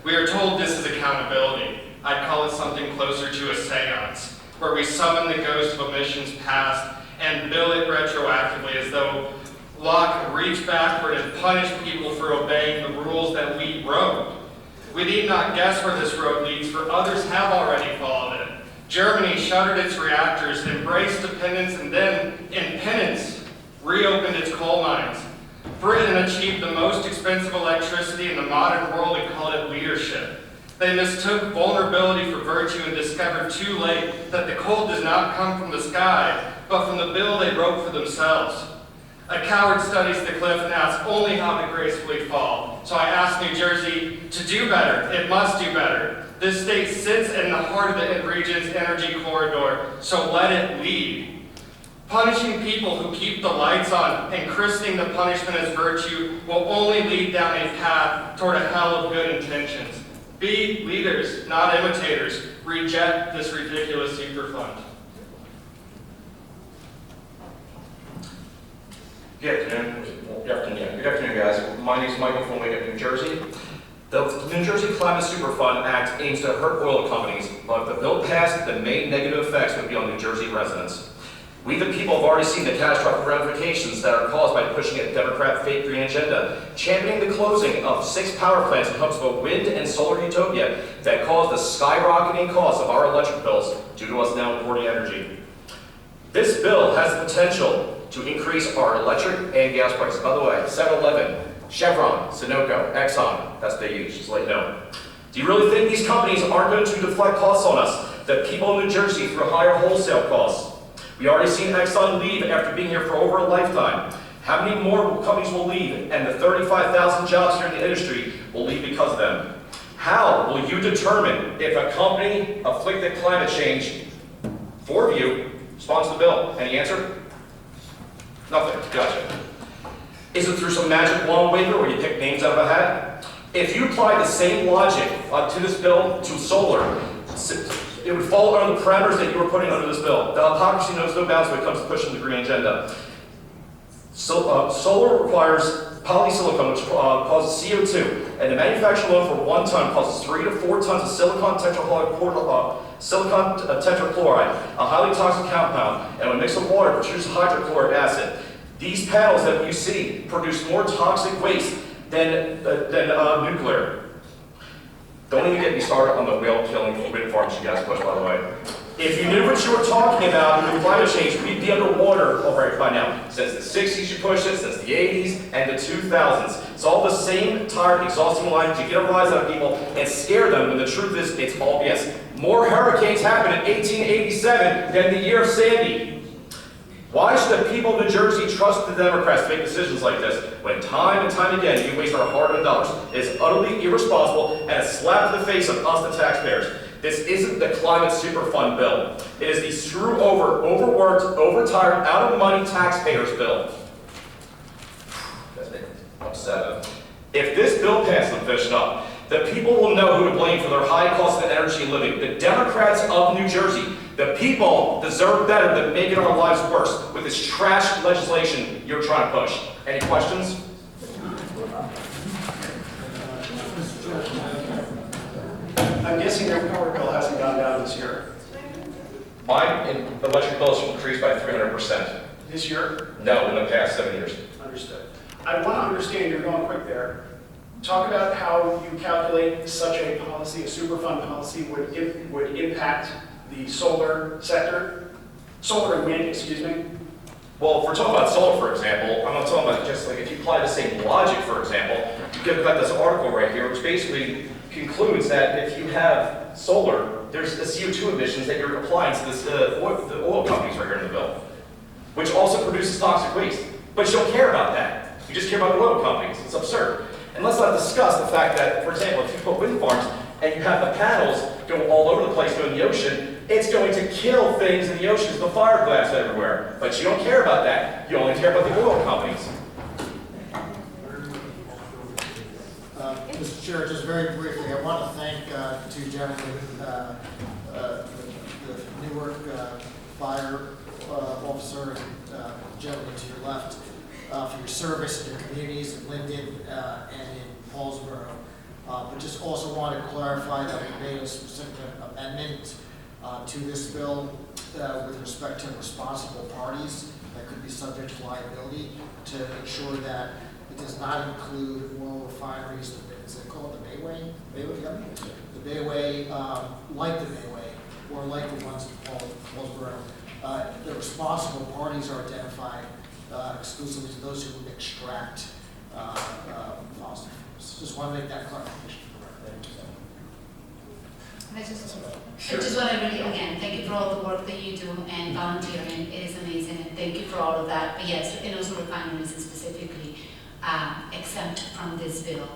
We are told this is accountability. I'd call it something closer to a seance, where we summon the ghost of emissions past and bill it retroactively as though law could reach backward and punish people for obeying the rules that we wrote. We need not guess where this road leads, for others have already followed it. Germany shuttered its reactors, embraced dependence, and then, in penance, reopened its coal mines. Britain achieved the most expensive electricity in the modern world and called it leadership. They mistook vulnerability for virtue and discovered too late that the cold does not come from the sky, but from the bill they wrote for themselves. A coward studies the cliff and asks only how to gracefully fall. So I ask New Jersey to do better. It must do better. This state sits in the heart of the region's energy corridor, so let it lead. Punishing people who keep the lights on and christening the punishment as virtue will only lead down a path toward a hell of good intentions. Be leaders, not imitators. Reject this ridiculous superfund. Good afternoon, guys. My name is Michael from Wake Up, New Jersey. The New Jersey Climate Superfund Act aims to hurt oil companies, but if the bill passed, the main negative effects would be on New Jersey residents. We, the people, have already seen the catastrophic ramifications that are caused by pushing a Democrat fake green agenda, championing the closing of 6 power plants in hopes of a wind and solar utopia that caused the skyrocketing cost of our electric bills due to us now importing energy. This bill has the potential to increase our electric and gas prices. By the way, 7-Eleven, Chevron, Sunoco, Exxon, that's what they use, just let you know. Do you really think these companies aren't going to deflect costs on us, the people in New Jersey, through higher wholesale costs? We already seen Exxon leave after being here for over a lifetime. How many more companies will leave, and the 35,000 jobs here in the industry will leave because of them? How will you determine if a company afflicted climate change, 4 of you, sponsor the bill? Any answer? Nothing. Gotcha. Is it through some magic wand waiver where you pick names out of a hat? If you apply the same logic to this bill to solar, it would fall under the parameters that you were putting under this bill. The hypocrisy knows no bounds when it comes to pushing the green agenda. So, solar requires polysilicon, which causes CO2, and the manufacturing alone for 1 ton causes 3 to 4 tons of silicon tetrachloride, a highly toxic compound, and when mixed with water, produces hydrochloric acid. These panels that you see produce more toxic waste than nuclear. Don't even get me started on the whale-killing wind farms you guys push, by the way. If you knew what you were talking about with climate change, we'd be underwater already by now. Since the 60s you pushed it, since the 80s and the 2000s. It's all the same tired, exhausting lines to get a rise out of people and scare them when the truth is it's all BS. More hurricanes happened in 1887 than the year of Sandy. Why should the people of New Jersey trust the Democrats to make decisions like this when time and time again you waste our hard-earned dollars? It is utterly irresponsible and a slap to the face of us, the taxpayers. This isn't the climate superfund bill. It is the screw-over, overworked, overtired, out-of-money taxpayers bill. That's me upset. If this bill passes and finished up, the people will know who to blame for their high cost of energy and living. The Democrats of New Jersey. The people deserve better than making our lives worse with this trash legislation you're trying to push. Any questions? I'm guessing your power bill hasn't gone down this year. My electric bill has increased by 300%. This year? No, in the past 7 years. Understood. I want to understand, you're going quick there. Talk about how you calculate such a policy, a Superfund policy, would impact the solar sector, solar and wind, excuse me. Well, if we're talking about solar, for example, I'm not talking about just like if you apply the same logic, for example, you've got this article right here, which basically concludes that if you have solar, there's the CO2 emissions that you're applying to this, the oil companies right here in the bill, which also produces toxic waste. But you don't care about that. You just care about the oil companies. It's absurd. And let's not discuss the fact that, for example, if you put wind farms and you have the panels go all over the place, go in the ocean, it's going to kill things in the oceans, the fiberglass everywhere. But you don't care about that. You only care about the oil companies. Mr. Chair, just very briefly, I want to thank two gentlemen, the Newark fire officer, gentleman to your left, for your service in your communities in Linden and in Paulsboro. But just also want to clarify that we made a specific amendment to this bill with respect to responsible parties that could be subject to liability to ensure that it does not include oil refineries. Is it called the Bayway? Bayway, the Bayway, like the Bayway, or like the ones in Paulsboro. The responsible parties are identified exclusively to those who would extract fossil fuels. Just want to make that clarification. I just want to really, again, thank you for all the work that you do and volunteering. It is amazing, and thank you for all of that. But yes, and also refineries is specifically exempt from this bill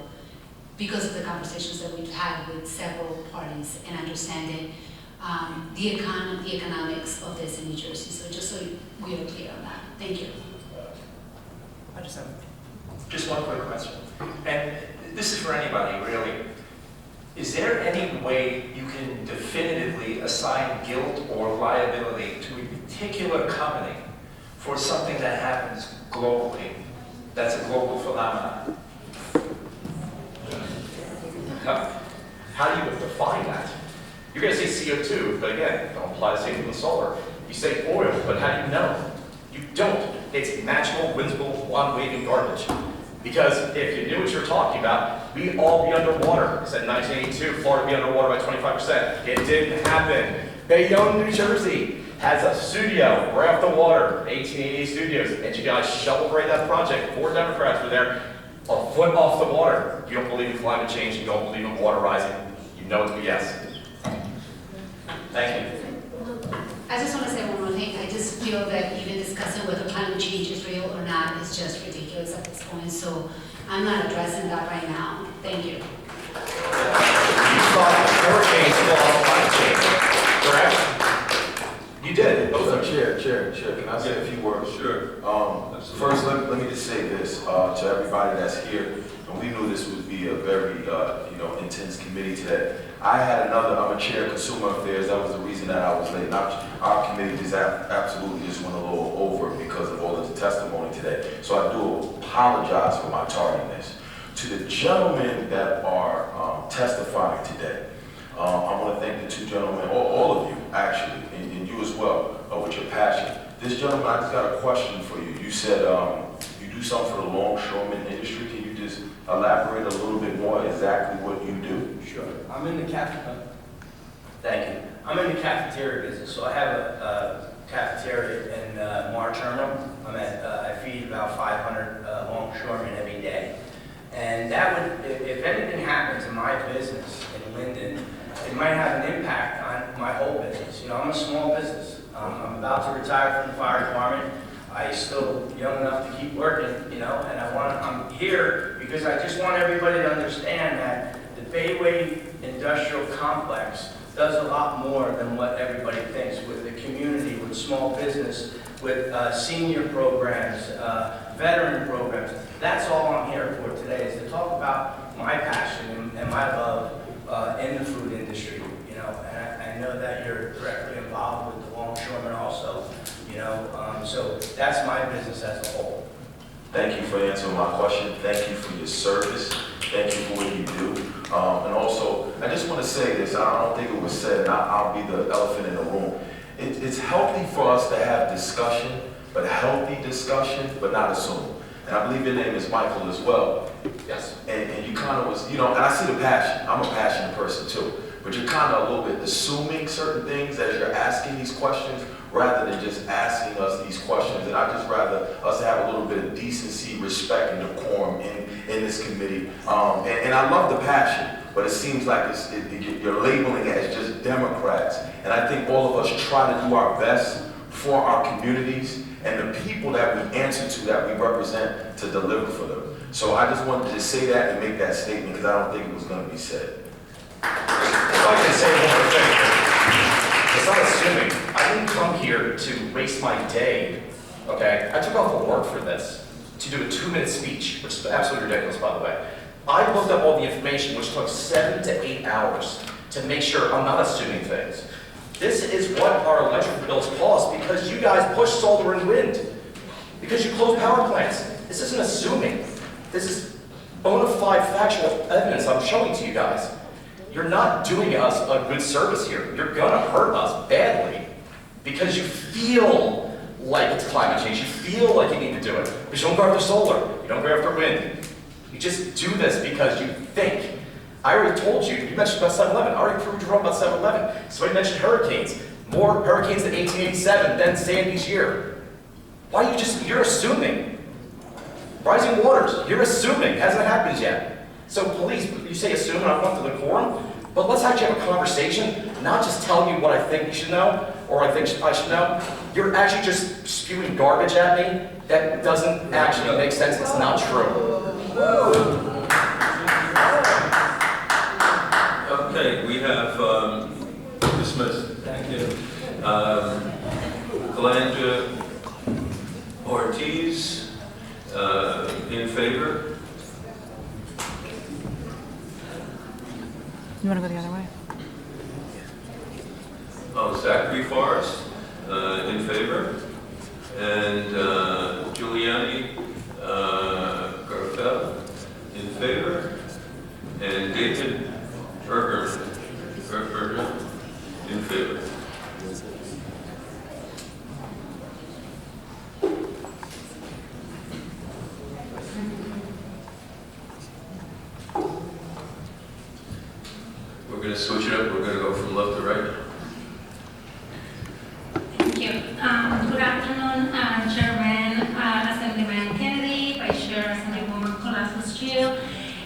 because of the conversations that we've had with several parties and understanding the economics of this in New Jersey. So just so we are clear on that. Thank you. I just have one quick question, and this is for anybody, really. Is there any way you can definitively assign guilt or liability to a particular company for something that happens globally, that's a global phenomenon? How do you define that? You're going to say CO2, but again, don't apply the same thing with solar. You say oil, but how do you know? You don't. It's magical, whimsical, wand-waving garbage. Because if you knew what you're talking about, we'd all be underwater. It said 1982, Florida would be underwater by 25%. It didn't happen. Bayonne, New Jersey has a studio right off the water, 1888 Studios, and you guys shoveled right that project. 4 Democrats were there, a foot off the water. You don't believe in climate change, you don't believe in water rising. You know it's BS. Thank you. I just want to say one more thing. I just feel that even discussing whether climate change is real or not is just ridiculous at this point. So I'm not addressing that right now. Thank you. You thought hurricanes caused climate change, correct? You did. Chair, can I say a few words? Sure. First, let me just say this to everybody that's here. And we knew this would be a very, intense committee today. I'm a chair of consumer affairs. That was the reason that I was late. Our committee just absolutely just went a little over because of all of the testimony today. So I do apologize for my tardiness. To the gentlemen that are testifying today, I want to thank the 2 gentlemen, all of you actually, and you as well, with your passion. This gentleman, I just got a question for you. You said you do something for the longshoreman industry. Can you just elaborate a little bit more exactly what you do? Sure. I'm in the Thank you. I'm in the cafeteria business, so I have a cafeteria in Mar Terminal. I feed about 500 longshoremen every day. And that would, if anything happens in my business in Linden, it might have an impact on my whole business. I'm a small business. I'm about to retire from the fire department. I'm still young enough to keep working, and I'm here because I just want everybody to understand that the Bayway Industrial Complex does a lot more than what everybody thinks with the community, with small business, with senior programs, veteran programs. That's all I'm here for today, is to talk about my passion and my love in the food industry. And I know that you're directly involved with the longshoremen also. So that's my business as a whole. Thank you for answering my question. Thank you for your service. Thank you for what you do. And also, I just want to say this. I don't think it was said, and I'll be the elephant in the room. It's healthy for us to have discussion, but healthy discussion, but not assume. And I believe your name is Michael as well. Yes. And you kind of was, and I see the passion. I'm a passionate person too. But you're kind of a little bit assuming certain things as you're asking these questions, rather than just asking us these questions. And I just rather us have a little bit of decency, respect, and decorum in this committee. And I love the passion, but it seems like you're labeling it as just Democrats. And I think all of us try to do our best for our communities and the people that we answer to, that we represent, to deliver for them. So I just wanted to say that and make that statement because I don't think it was going to be said. If I can say one more thing, it's not assuming. I didn't come here to waste my day, okay? I took off of work for this, to do a 2-minute speech, which is absolutely ridiculous, by the way. I looked up all the information, which took 7 to 8 hours to make sure I'm not assuming things. This is what our electric bills cost because you guys push solar and wind, because you close power plants. This isn't assuming. This is bona fide factual evidence I'm showing to you guys. You're not doing us a good service here. You're gonna hurt us badly because you feel like it's climate change. You feel like you need to do it, but you don't go after solar. You don't go after wind. You just do this because you think. I already told you, you mentioned about 7-Eleven. I already proved you wrong about 7-Eleven. Somebody mentioned hurricanes. More hurricanes than 1887, than Sandy's year. Why you're assuming. Rising waters, you're assuming. Hasn't happened yet. So please, you say assume and I want the decorum, but let's actually have a conversation, not just tell you what I think you should know, or I think I should know. You're actually just spewing garbage at me that doesn't actually make sense. It's not true. Okay, we have dismissed. Thank you. Galanja Ortiz, in favor. You want to go the other way? Oh, Zachary Forrest, in favor. And Giuliani Garfel, in favor. And David Berger, in favor. We're going to switch it up. We're going to go from left to right. Thank you. Good afternoon, Chairman, Assemblyman Kennedy, Vice Chair, Assemblywoman Colas-Gil,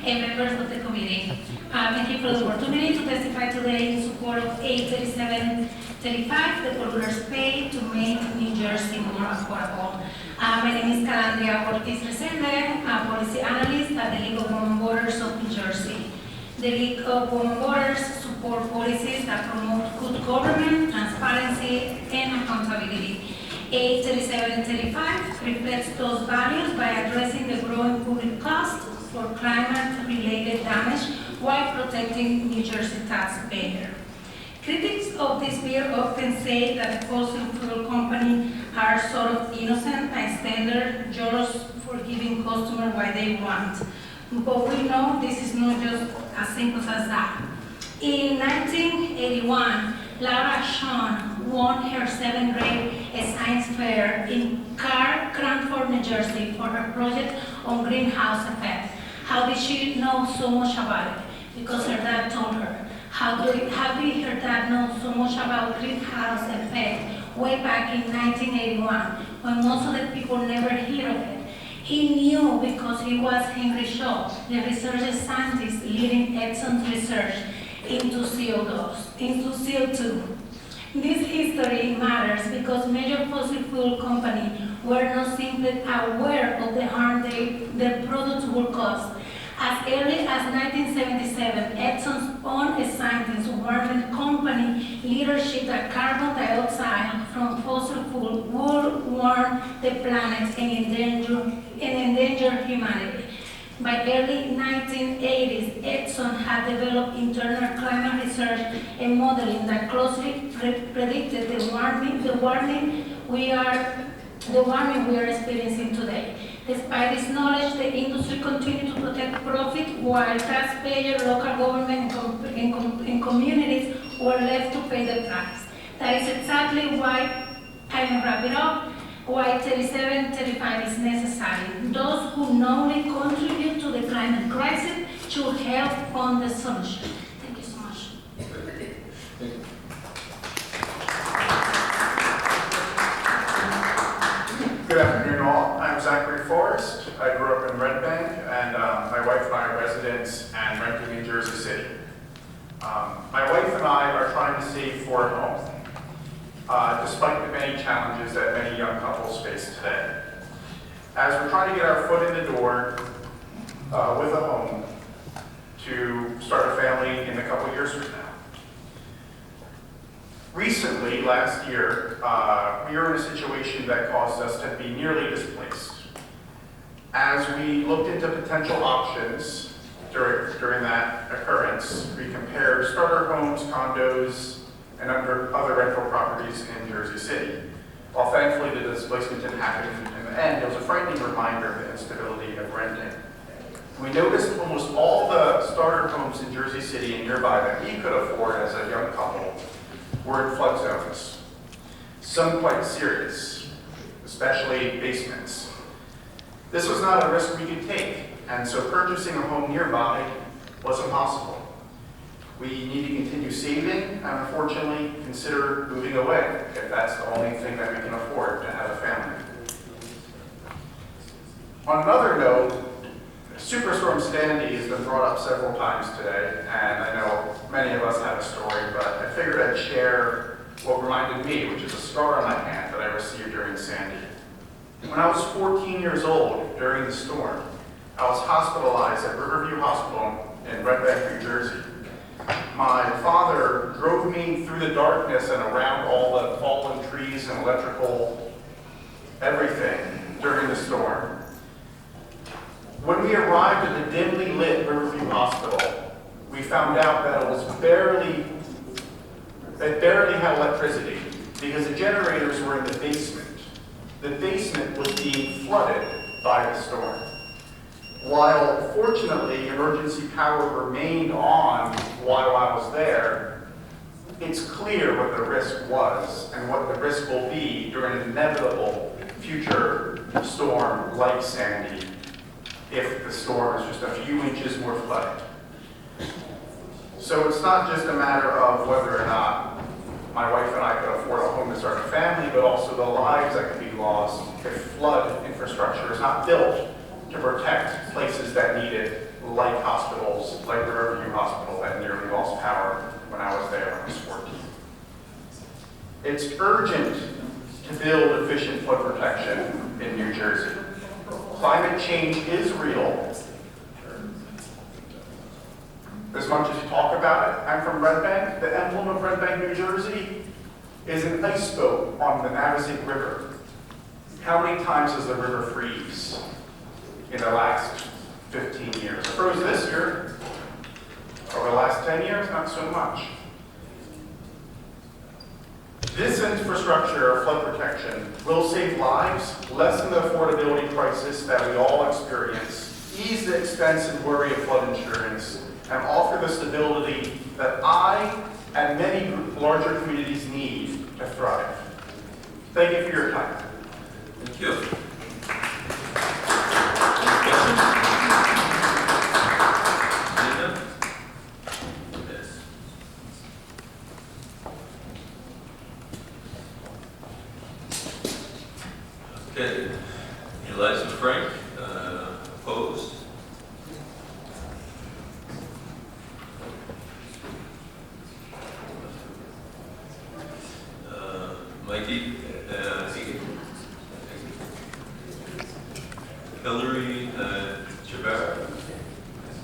and members of the committee. Thank you for the opportunity to testify today in support of A 3735, the Polluters Pay to make New Jersey more affordable. My name is Calandria Ortiz-Resende, a policy analyst at the League of Women Voters of New Jersey. The League of Women Voters support policies that promote good government, transparency, and accountability. A 3735 reflects those values by addressing the growing public cost for climate-related damage while protecting New Jersey taxpayers. Critics of this bill often say that the fossil fuel companies are sort of innocent bystanders just for giving customers what they want. But we know this is not just as simple as that. In 1981, Laura Shawn won her 7th grade science fair in Cranford, New Jersey for her project on greenhouse effect. How did she know so much about it? Because her dad told her. How did her dad know so much about greenhouse effect way back in 1981 when most of the people never heard of it? He knew because he was Henry Shaw, the research scientist leading Exxon's research into CO2. This history matters because major fossil fuel companies were not simply aware of the harm their products would cause. As early as 1977, Exxon's own scientists warned company leadership that carbon dioxide from fossil fuel would warm the planet and endanger humanity. By early 1980s, Exxon had developed internal climate research and modeling that closely predicted the warming we are experiencing today. Despite this knowledge, the industry continued to protect profit while taxpayers, local government, and communities were left to pay the price. That is exactly why, I can wrap it up, why 3735 is necessary. Those who knowingly contribute to the climate crisis should help fund the solution. Thank you so much. Good afternoon, all. I'm Zachary Forrest. I grew up in Red Bank, and my wife and I are residents and rent in New Jersey City. My wife and I are trying to save for a home, despite the many challenges that many young couples face today. As we're trying to get our foot in the door with a home to start a family in a couple years from now. Recently, last year, we were in a situation that caused us to be nearly displaced. As we looked into potential options during that occurrence, we compared starter homes, condos, and other rental properties in Jersey City. While thankfully the displacement didn't happen in the end, it was a frightening reminder of the instability of renting. We noticed almost all the starter homes in Jersey City and nearby that we could afford as a young couple were in flood zones. Some quite serious, especially basements. This was not a risk we could take, and so purchasing a home nearby was impossible. We need to continue saving and unfortunately consider moving away if that's the only thing that we can afford to have a family. On another note, Superstorm Sandy has been brought up several times today, and I know many of us have a story, but I figured I'd share what reminded me, which is a scar on my hand that I received during Sandy. When I was 14 years old during the storm, I was hospitalized at Riverview Hospital in Red Bank, New Jersey. My father drove me through the darkness and around all the fallen trees and electrical everything during the storm. When we arrived at the dimly lit Riverview Hospital, we found out that it barely had electricity because the generators were in the basement. The basement was being flooded by the storm. While fortunately emergency power remained on while I was there, it's clear what the risk was and what the risk will be during an inevitable future storm like Sandy, if the storm is just a few inches more flooded. So it's not just a matter of whether or not my wife and I can afford a home to start a family, but also the lives that can be lost if flood infrastructure is not built to protect places that need it, like hospitals, like Riverview Hospital that nearly lost power when I was there when I was 14. It's urgent to build efficient flood protection in New Jersey. Climate change is real. As much as you talk about it, I'm from Red Bank. The emblem of Red Bank, New Jersey is an ice boat on the Navesink River. How many times does the river freeze in the last 15 years? It froze this year. Over the last 10 years, not so much. This infrastructure of flood protection will save lives, lessen the affordability crisis that we all experience, ease the expense and worry of flood insurance, and offer the stability that I and many larger communities need to thrive. Thank you for your time. Thank you. Okay, Eliza Frank, opposed. Mikey, Hillary Javara,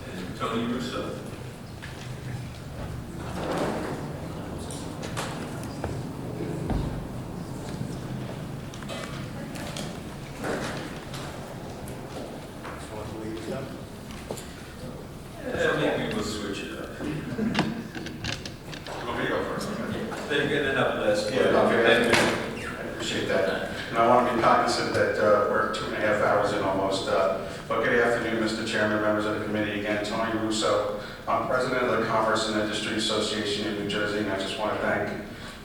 and Tony Russo. Maybe we'll switch it up. You want me to go first? They're getting up last. I appreciate that. And I want to be cognizant that we're 2.5 hours in almost. But good afternoon, Mr. Chairman, members of the committee. Again, Tony Russo. I'm president of the Commerce and Industry Association in New Jersey, and I just want to thank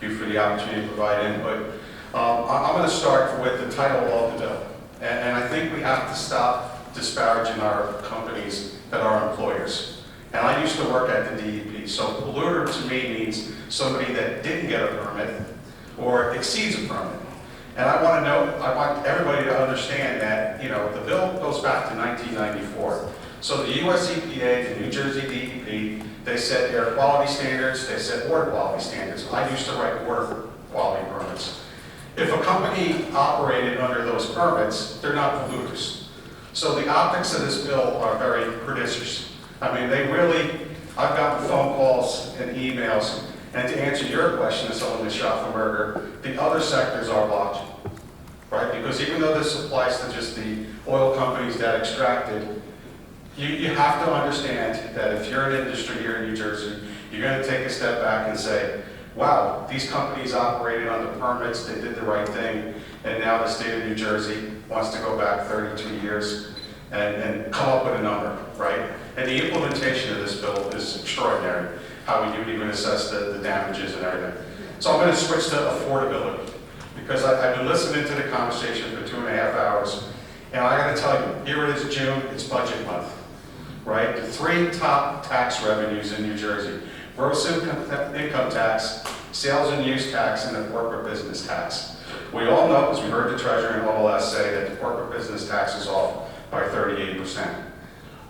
you for the opportunity to provide input. I'm going to start with the title of the bill. And I think we have to stop disparaging our companies that are employers. And I used to work at the DEP, so polluter to me means somebody that didn't get a permit or exceeds a permit. And I want everybody to understand that, the bill goes back to 1994. So the US EPA, the New Jersey DEP, they set air quality standards, they set water quality standards. I used to write water quality permits. If a company operated under those permits, they're not polluters. So the optics of this bill are very pernicious. I mean, I've gotten phone calls and emails, and to answer your question, as someone in Schaffenberger, the other sectors are watching, right? Because even though this applies to just the oil companies that extracted, you have to understand that if you're an industry here in New Jersey, you're going to take a step back and say, wow, these companies operated under permits, they did the right thing, and now the state of New Jersey wants to go back 32 years and come up with a number, right? And the implementation of this bill is extraordinary, how we do even assess the damages and everything. So I'm going to switch to affordability, because I've been listening to the conversation for 2.5 hours, and I got to tell you, here it is June, it's budget month, right? The 3 top tax revenues in New Jersey: gross income tax, sales and use tax, and the corporate business tax. We all know, as we heard the treasurer and OLS say, that the corporate business tax is off by 38%.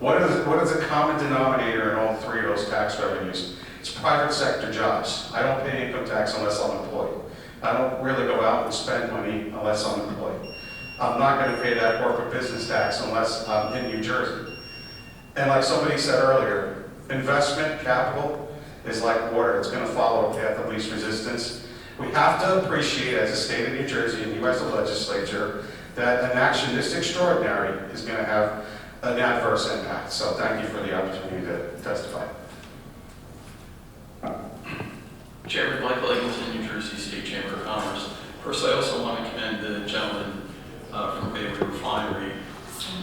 What is the common denominator in all 3 of those tax revenues? It's private sector jobs. I don't pay income tax unless I'm employed. I don't really go out and spend money unless I'm employed. I'm not going to pay that corporate business tax unless I'm in New Jersey. And like somebody said earlier, investment capital is like water. It's going to follow a path of least resistance. We have to appreciate, as a state of New Jersey and you as a legislature, that an action this extraordinary is going to have an adverse impact. So thank you for the opportunity to testify. Chairman Michael Eggleston, New Jersey State Chamber of Commerce. First, I also want to commend the gentleman from Bailey Refinery,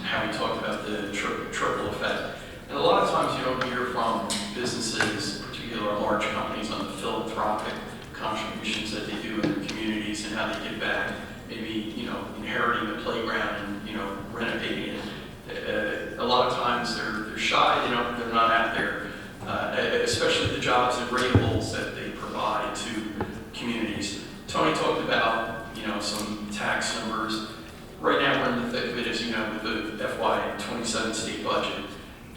how he talked about the triple effect. And a lot of times you don't hear from businesses, particularly large companies, on the philanthropic contributions that they do in their communities and how they give back, maybe, inheriting the playground and, renovating it. A lot of times they're shy, they're not out there especially the jobs and rateables that they provide to communities. Tony talked about, some tax numbers. Right now, we're in the thick of it, as you know, with the FY27 state budget.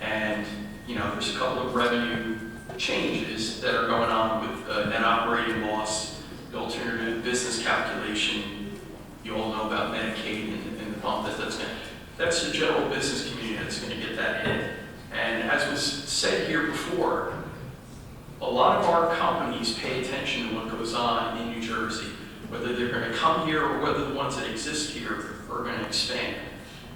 And, there's a couple of revenue changes that are going on with net operating loss, the alternative business calculation. You all know about Medicaid and the bump that's the general business community that's going to get that hit. And as was said here before, a lot of our companies pay attention to what goes on in New Jersey, whether they're going to come here or whether the ones that exist here are going to expand.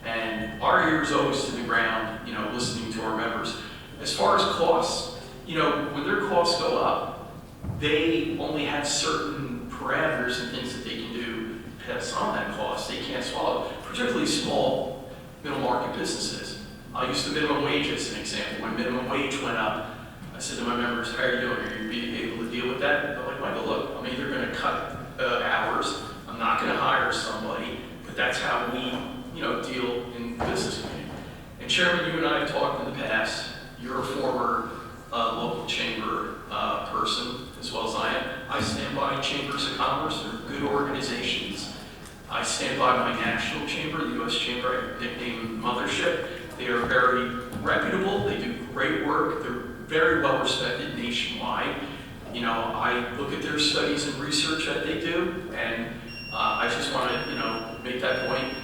And our ear is always to the ground, listening to our members. As far as costs, when their costs go up, they only have certain parameters and things that they can do to pass on that cost. They can't swallow, particularly small middle market businesses. I'll use the minimum wage as an example. When minimum wage went up, I said to my members, how are you doing? Are you being able to deal with that? They're like, Michael, look, I'm either going to cut hours, I'm not going to hire somebody, but that's how we, deal in the business community. And Chairman, you and I have talked in the past. You're a former local chamber person, as well as I am. I stand by chambers of commerce. They're good organizations. I stand by my national chamber, the U.S. Chamber, I nicknamed Mothership. They are very reputable. They do great work. They're very well respected nationwide. I look at their studies and research that they do, and I just want to, make that point.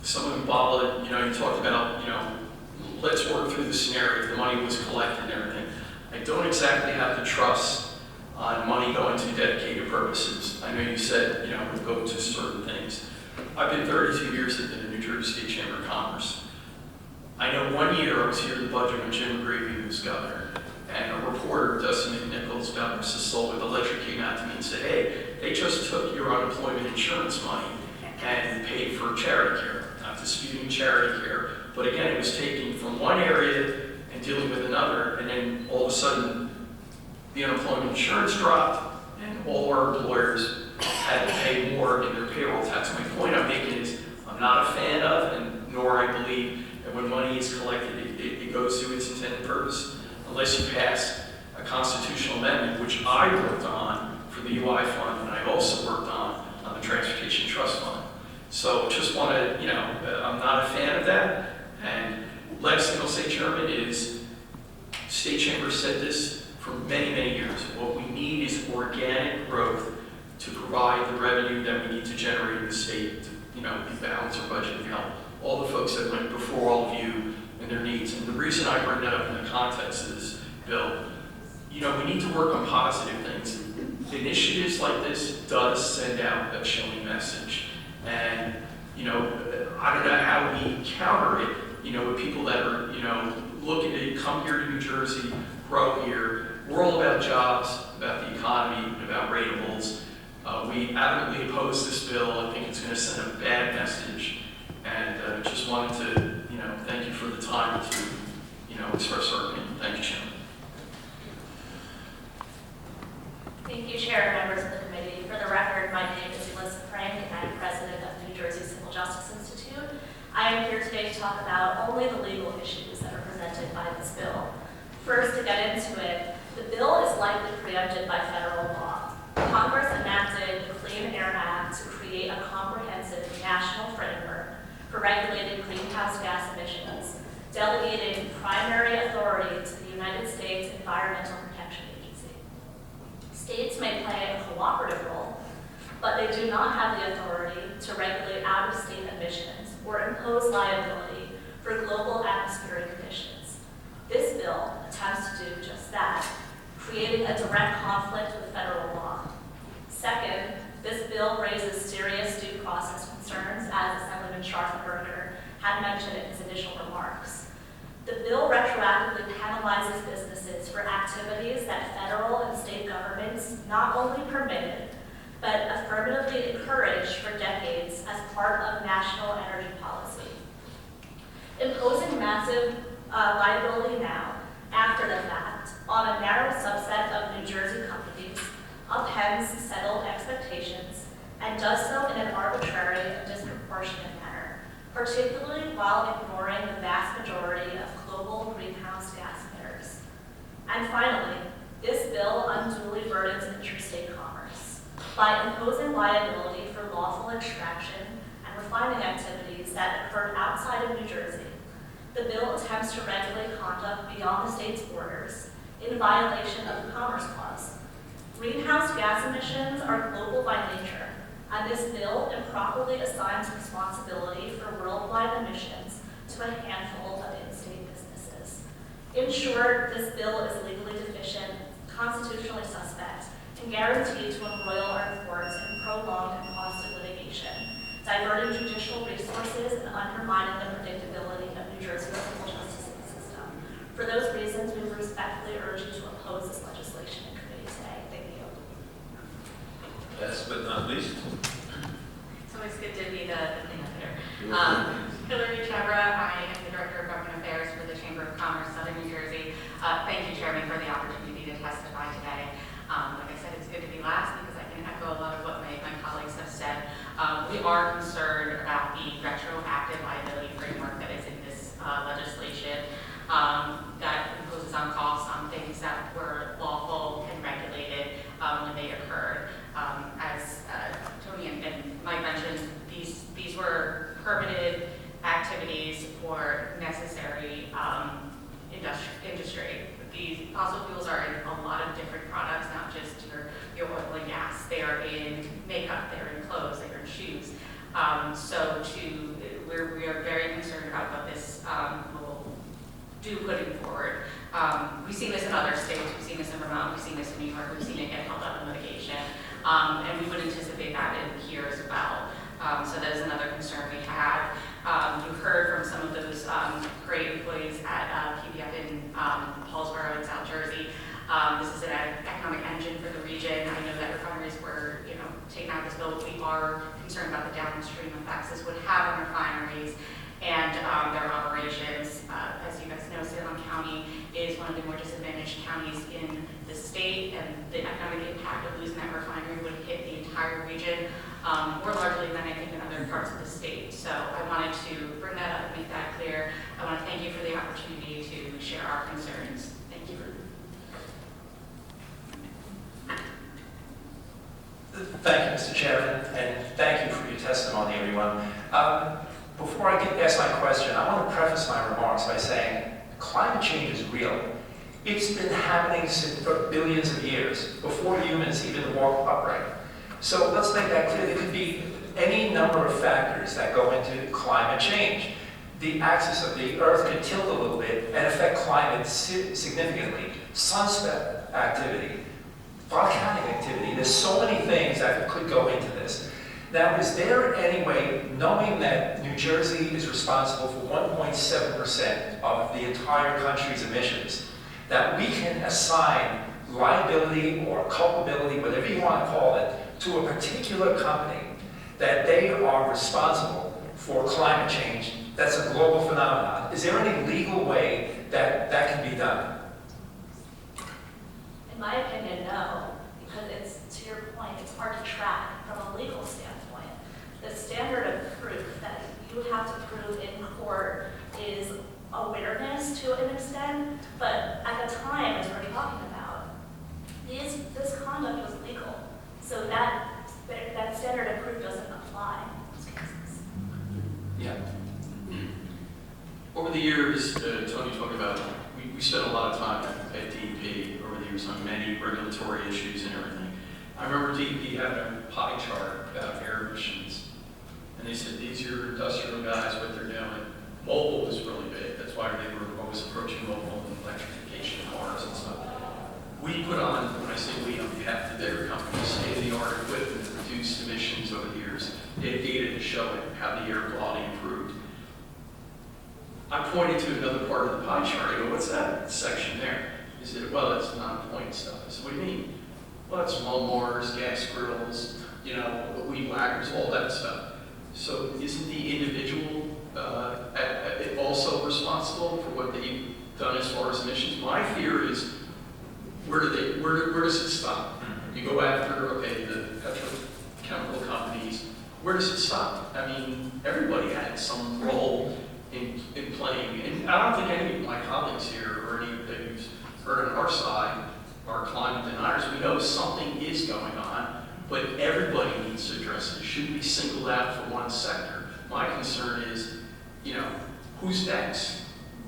Some of them follow it, you talked about, let's work through the scenario. The money was collected and everything. I don't exactly have the trust on money going to dedicated purposes. I know you said, it would go to certain things. I've been 32 years at the New Jersey State Chamber of Commerce. I know one year I was here at the budget when Jim McGravy was governor, and a reporter, Dustin McNichols, down in Sisseton, the ledger came out to me and said, hey, they just took your unemployment insurance money and paid for charity care. Not disputing charity care, but again, it was taken from one area and dealing with another, and then all of a sudden, the unemployment insurance dropped, and all our employers had to pay more in their payroll tax. My point I'm making is, I'm not a fan of, and nor I believe that when money is collected, it goes to its intended purpose, unless you pass a constitutional amendment, which I worked on for the UI fund, and I also worked on the Transportation Trust Fund. So just want to, I'm not a fan of that. And last thing I'll say, Chairman, is State Chamber said this for many, many years. What we need is organic growth to provide the revenue that we need to generate in the state to, balance our budget and help all the folks that went before all of you and their needs. And the reason I bring that up in the context of this bill, we need to work on positive things. Initiatives like this does send out a chilling message. And, I don't know how we counter it, with people that are, looking to come here to New Jersey, grow here. We're all about jobs, about the economy, about rateables. We adamantly oppose this bill. I think it's going to send a bad message. And just wanted to, thank you for the time to, express our opinion. Thank you, Chairman. Thank you, Chair and members of the committee. For the record, my name is Elizabeth Frank, and I'm president of the New Jersey Civil Justice Institute. I am here today to talk about only the legal issues that are presented by this bill. First, to get into it, the bill is likely preempted by federal law. Congress enacted the Clean Air Act to create a comprehensive national framework for regulating greenhouse gas emissions, delegating primary authority to the United States Environmental Protection Agency. States may play a cooperative role, but they do not have the authority to regulate out-of-state emissions or impose liability for global atmospheric emissions. This bill attempts to do just that, creating a direct conflict with federal law. Second, this bill raises serious due process concerns, as Assemblyman Scharfenberger had mentioned in his initial remarks. The bill retroactively penalizes businesses for activities that federal and state governments not only permitted, but affirmatively encouraged for decades as part of national energy policy. Imposing massive liability now, after the fact, on a narrow subset of New Jersey companies upends settled expectations and does so in an arbitrary and disproportionate manner, particularly while ignoring the vast majority of global greenhouse gas emitters. And finally, this bill unduly burdens interstate commerce by imposing liability for lawful extraction and refining activities that occurred outside of New Jersey. The bill attempts to regulate conduct beyond the state's borders in violation of the Commerce Clause. Greenhouse gas emissions are global by nature, and this bill improperly assigns responsibility for worldwide emissions to a handful of in-state businesses. In short, this bill is legally deficient, constitutionally suspect, and guaranteed to embroil our courts in prolonged and costly litigation, diverting judicial resources and undermining the predictability of New Jersey's criminal justice system. For those reasons, we respectfully urge you to oppose this legislation in committee today. Thank you. Last but not least. It's always good to be the thing up here. Hillary Chevra, I am the Director of Government Affairs for the Chamber of Commerce, Southern New Jersey. Thank you, Chairman, for the opportunity to testify today. Like I said, it's good to be last because I can echo a lot of what my colleagues have said. We are concerned about the retroactive liability framework that is in this legislation that imposes on costs on things that were lawful and regulated when they occurred. As Tony and Mike mentioned, these were permitted activities for necessary industry. These fossil fuels are in a lot of different products, not just your oil and gas. They are in makeup, they're in clothes, they're in shoes. We are very concerned about what this will do putting forward. We've seen this in other states, we've seen this in Vermont, we've seen this in New York, we've seen it get held up in litigation, and we would anticipate that in here as well. So that is another concern we have. You heard from some of those great employees at PBF in Paulsboro in South Jersey. This is an economic engine for the region. I know that refineries were, taken out of this bill, but we are concerned about the downstream effects this would have on refineries and their operations. As you guys know, Salem County is one of the more disadvantaged counties in the state, and the economic impact of losing that refinery would hit the entire region, more largely than I think in other parts of the state. So I wanted to bring that up and make that clear. I want to thank you for the opportunity to share our concerns. Thank you. Thank you, Mr. Chairman, and thank you for your testimony, everyone. Before I ask my question, I want to preface my remarks by saying climate change is real. It's been happening for billions of years, before humans even walked upright. So let's make that clear. There could be any number of factors that go into climate change. The axis of the Earth could tilt a little bit and affect climate significantly. Sunspot activity, volcanic activity. There's so many things that could go into this. Now, is there any way, knowing that New Jersey is responsible for 1.7% of the entire country's emissions, that we can assign liability or culpability, whatever you want to call it, to a particular company, that they are responsible for climate change? That's a global phenomenon. Is there any legal way that that can be done? In my opinion, no, because it's, to your point, it's hard to track from a legal standpoint. The standard of proof that you have to prove in court is awareness to an extent, but at the time, as we're talking about, this conduct was legal. So that standard of proof doesn't apply in those cases. Yeah. Over the years, Tony talked about, we spent a lot of time at DEP over the years on many regulatory issues and everything. I remember DEP having a pie chart about air emissions. And they said, these are your industrial guys, what they're doing. Mobile was really big. That's why they were always approaching mobile and electrification of cars and stuff. We put on, when I say we, on behalf of the bigger companies, state-of-the-art equipment to reduce emissions over the years. They had data to show it, how the air quality improved. I pointed to another part of the pie chart. I go, what's that section there? He said, well, that's non-point stuff. I said, what do you mean? Well, it's lawnmowers, gas grills, weed whackers, all that stuff. So isn't the individual also responsible for what they've done as far as emissions? My fear is, where does it stop? You go after, okay, the petrochemical companies, where does it stop? I mean, everybody had some role in in playing, and I don't think any of my colleagues here or anybody who's heard on our side are climate deniers. We know something is going on, but everybody needs to address it. It shouldn't be singled out for one sector. My concern is, who's next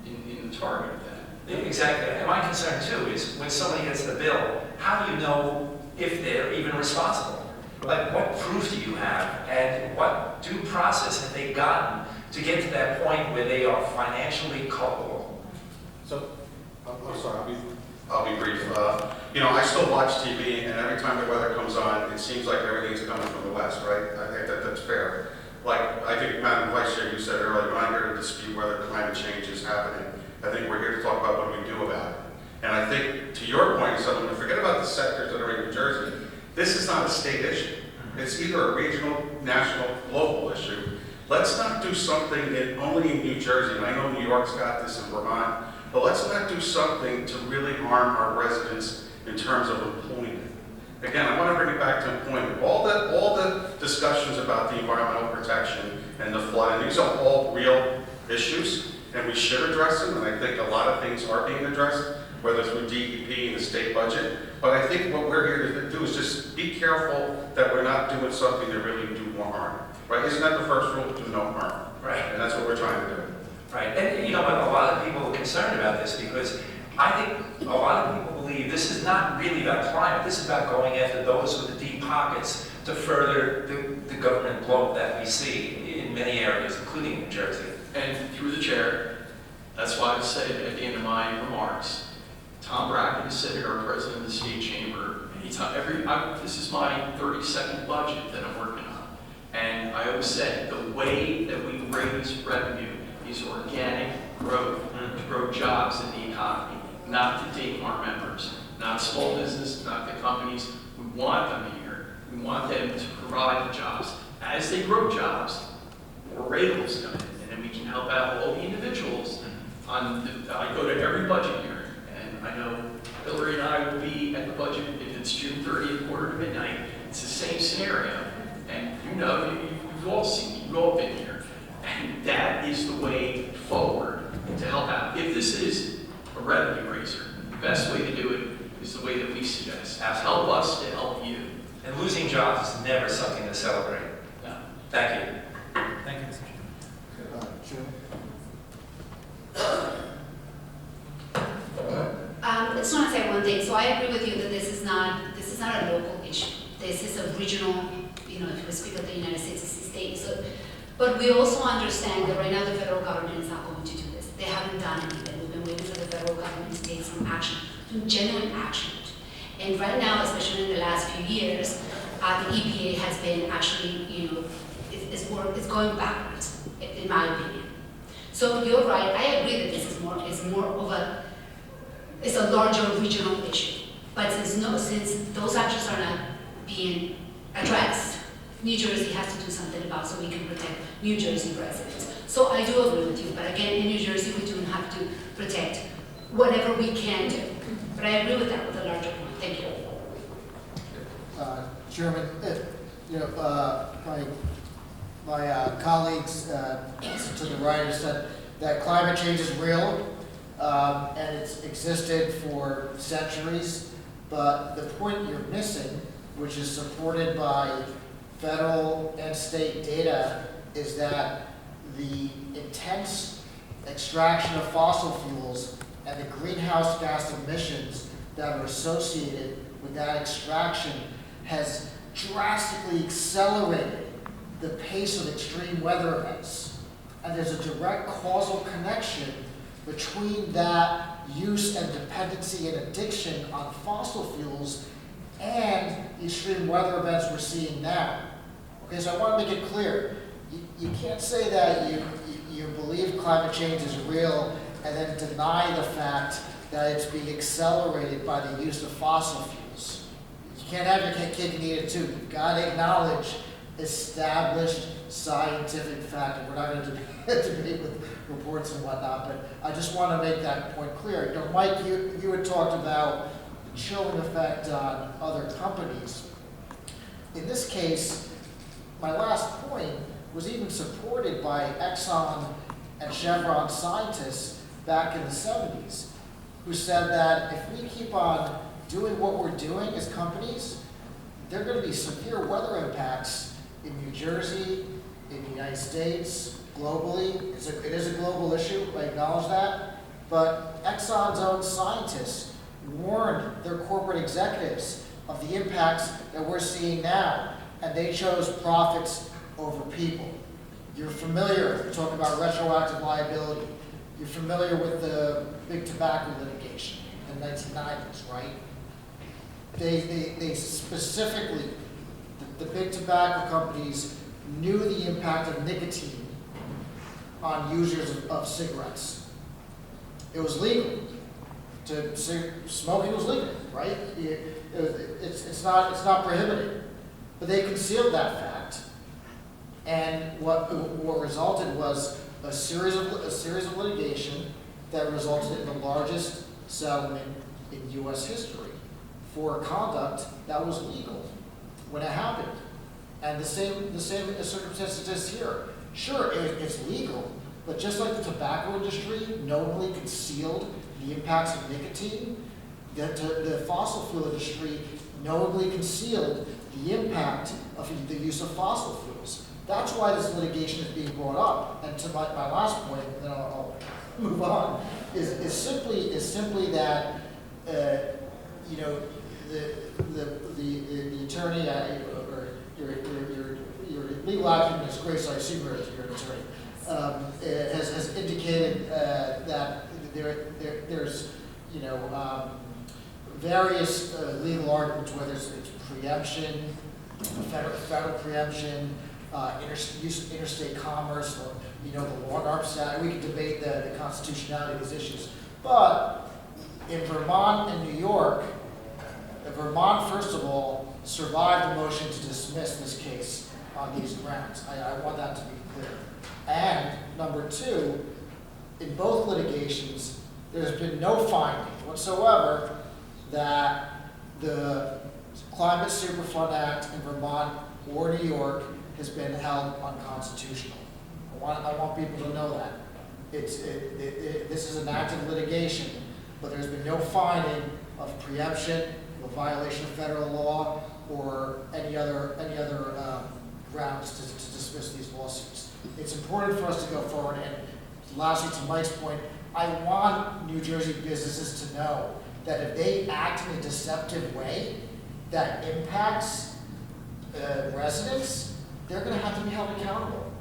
in the target of that? Yeah, exactly. And my concern too is when somebody gets the bill, how do you know if they're even responsible? Like, what proof do you have, and what due process have they gotten to get to that point where they are financially culpable? So, I'm sorry, I'll be brief. I still watch TV, and every time the weather comes on, it seems like everything's coming from the west, right? I think that's fair. Like, I think, Madam Vice Chair, you said earlier, we're not here to dispute whether climate change is happening. I think we're here to talk about what we do about it. And I think, to your point, someone, forget about the sectors that are in New Jersey. This is not a state issue. It's either a regional, national, local issue. Let's not do something only in New Jersey, and I know New York's got this in Vermont, but let's not do something to really harm our residents in terms of employment. Again, I want to bring it back to employment. All the discussions about the environmental protection and the flood, and these are all real issues, and we should address them, and I think a lot of things are being addressed, whether through DEP and the state budget. But I think what we're here to do is just be careful that we're not doing something that really do more harm. Right? Isn't that the first rule? Do no harm. Right. And that's what we're trying to do. Right. And a lot of people are concerned about this because I think a lot of people believe this is not really about climate. This is about going after those with the deep pockets to further the government bloat that we see in many areas, including New Jersey. And through the chair, that's why I said at the end of my remarks, Tom Bracken is sitting our president of the state chamber. This is my 32nd budget that I'm working on. And I always said the way that we raise revenue is organic growth to grow jobs in the economy, not to ding our members, not small business, not the companies. We want them here. We want them to provide the jobs. As they grow jobs, more radials come in, and then we can help out all the individuals. I go to every budget hearing, and I know Hillary and I will be at the budget if it's June 30th, quarter to midnight. It's the same scenario, and you've all seen it, you've all been here, and that is the way forward to help out. If this is a revenue raiser, the best way to do it is the way that we suggest. Help us to help you. And losing jobs is never something to celebrate. No. Thank you. Thank you, Mr. Chairman. I just want to say one thing. So I agree with you that this is not a local issue. This is a regional, if we speak of the United States, it's a state. So, but we also understand that right now the federal government is not going to do this. They haven't done anything. We've been waiting for the federal government to take some action, some genuine action. And right now, especially in the last few years, the EPA has been actually, it's going backwards, in my opinion. So you're right. I agree that this is more of it's a larger regional issue. But since those actions are not being addressed, New Jersey has to do something about so we can protect New Jersey residents. So I do agree with you, but again, in New Jersey, we do have to protect whatever we can do. But I agree with that, with the larger point. Thank you. Chairman, my colleagues to the right have said that climate change is real and it's existed for centuries, but the point you're missing, which is supported by federal and state data, is that the intense extraction of fossil fuels and the greenhouse gas emissions that are associated with that extraction has drastically accelerated the pace of extreme weather events. And there's a direct causal connection between that use and dependency and addiction on fossil fuels and the extreme weather events we're seeing now. Okay, so I want to make it clear. You can't say that you believe climate change is real and then deny the fact that it's being accelerated by the use of fossil fuels. You can't have your cake and eat it too. You've got to acknowledge established scientific fact. And we're not going to debate with reports and whatnot, but I just want to make that point clear. Mike, you had talked about the chilling effect on other companies. In this case, my last point was even supported by Exxon and Chevron scientists back in the 70s who said that if we keep on doing what we're doing as companies, there are going to be severe weather impacts in New Jersey, in the United States, globally. It is a global issue, I acknowledge that. But Exxon's own scientists warned their corporate executives of the impacts that we're seeing now, and they chose profits over people. You're familiar, talk about retroactive liability. You're familiar with the big tobacco litigation in the 1990s, right? They specifically, the big tobacco companies knew the impact of nicotine on users of cigarettes. It was legal. Smoking was legal, right? It's not prohibited. But they concealed that fact. And what resulted was a series of litigation that resulted in the largest settlement in U.S. history for conduct that was legal when it happened. And the same circumstances is here. Sure, it's legal, but just like the tobacco industry knowingly concealed the impacts of nicotine, the fossil fuel industry knowingly concealed the impact of the use of fossil fuels. That's why this litigation is being brought up. And to my last point, and then I'll move on, is simply that you know, the attorney or your legal acumen is great, so I assume you're an attorney, has indicated that there's you know various legal arguments, whether it's preemption, federal preemption, interstate commerce, or you know the long-arm statute. We can debate the constitutionality of these issues, but in Vermont and New York, Vermont, first of all, survived the motion to dismiss this case on these grounds. I want that to be clear. And number two, in both litigations, there's been no finding whatsoever that the Climate Superfund Act in Vermont or New York has been held unconstitutional. I want people to know that. This is an active litigation, but there's been no finding of preemption, a violation of federal law, or any other grounds to dismiss these lawsuits. It's important for us to go forward, and lastly, to Mike's point, I want New Jersey businesses to know that if they act in a deceptive way that impacts residents, they're going to have to be held accountable.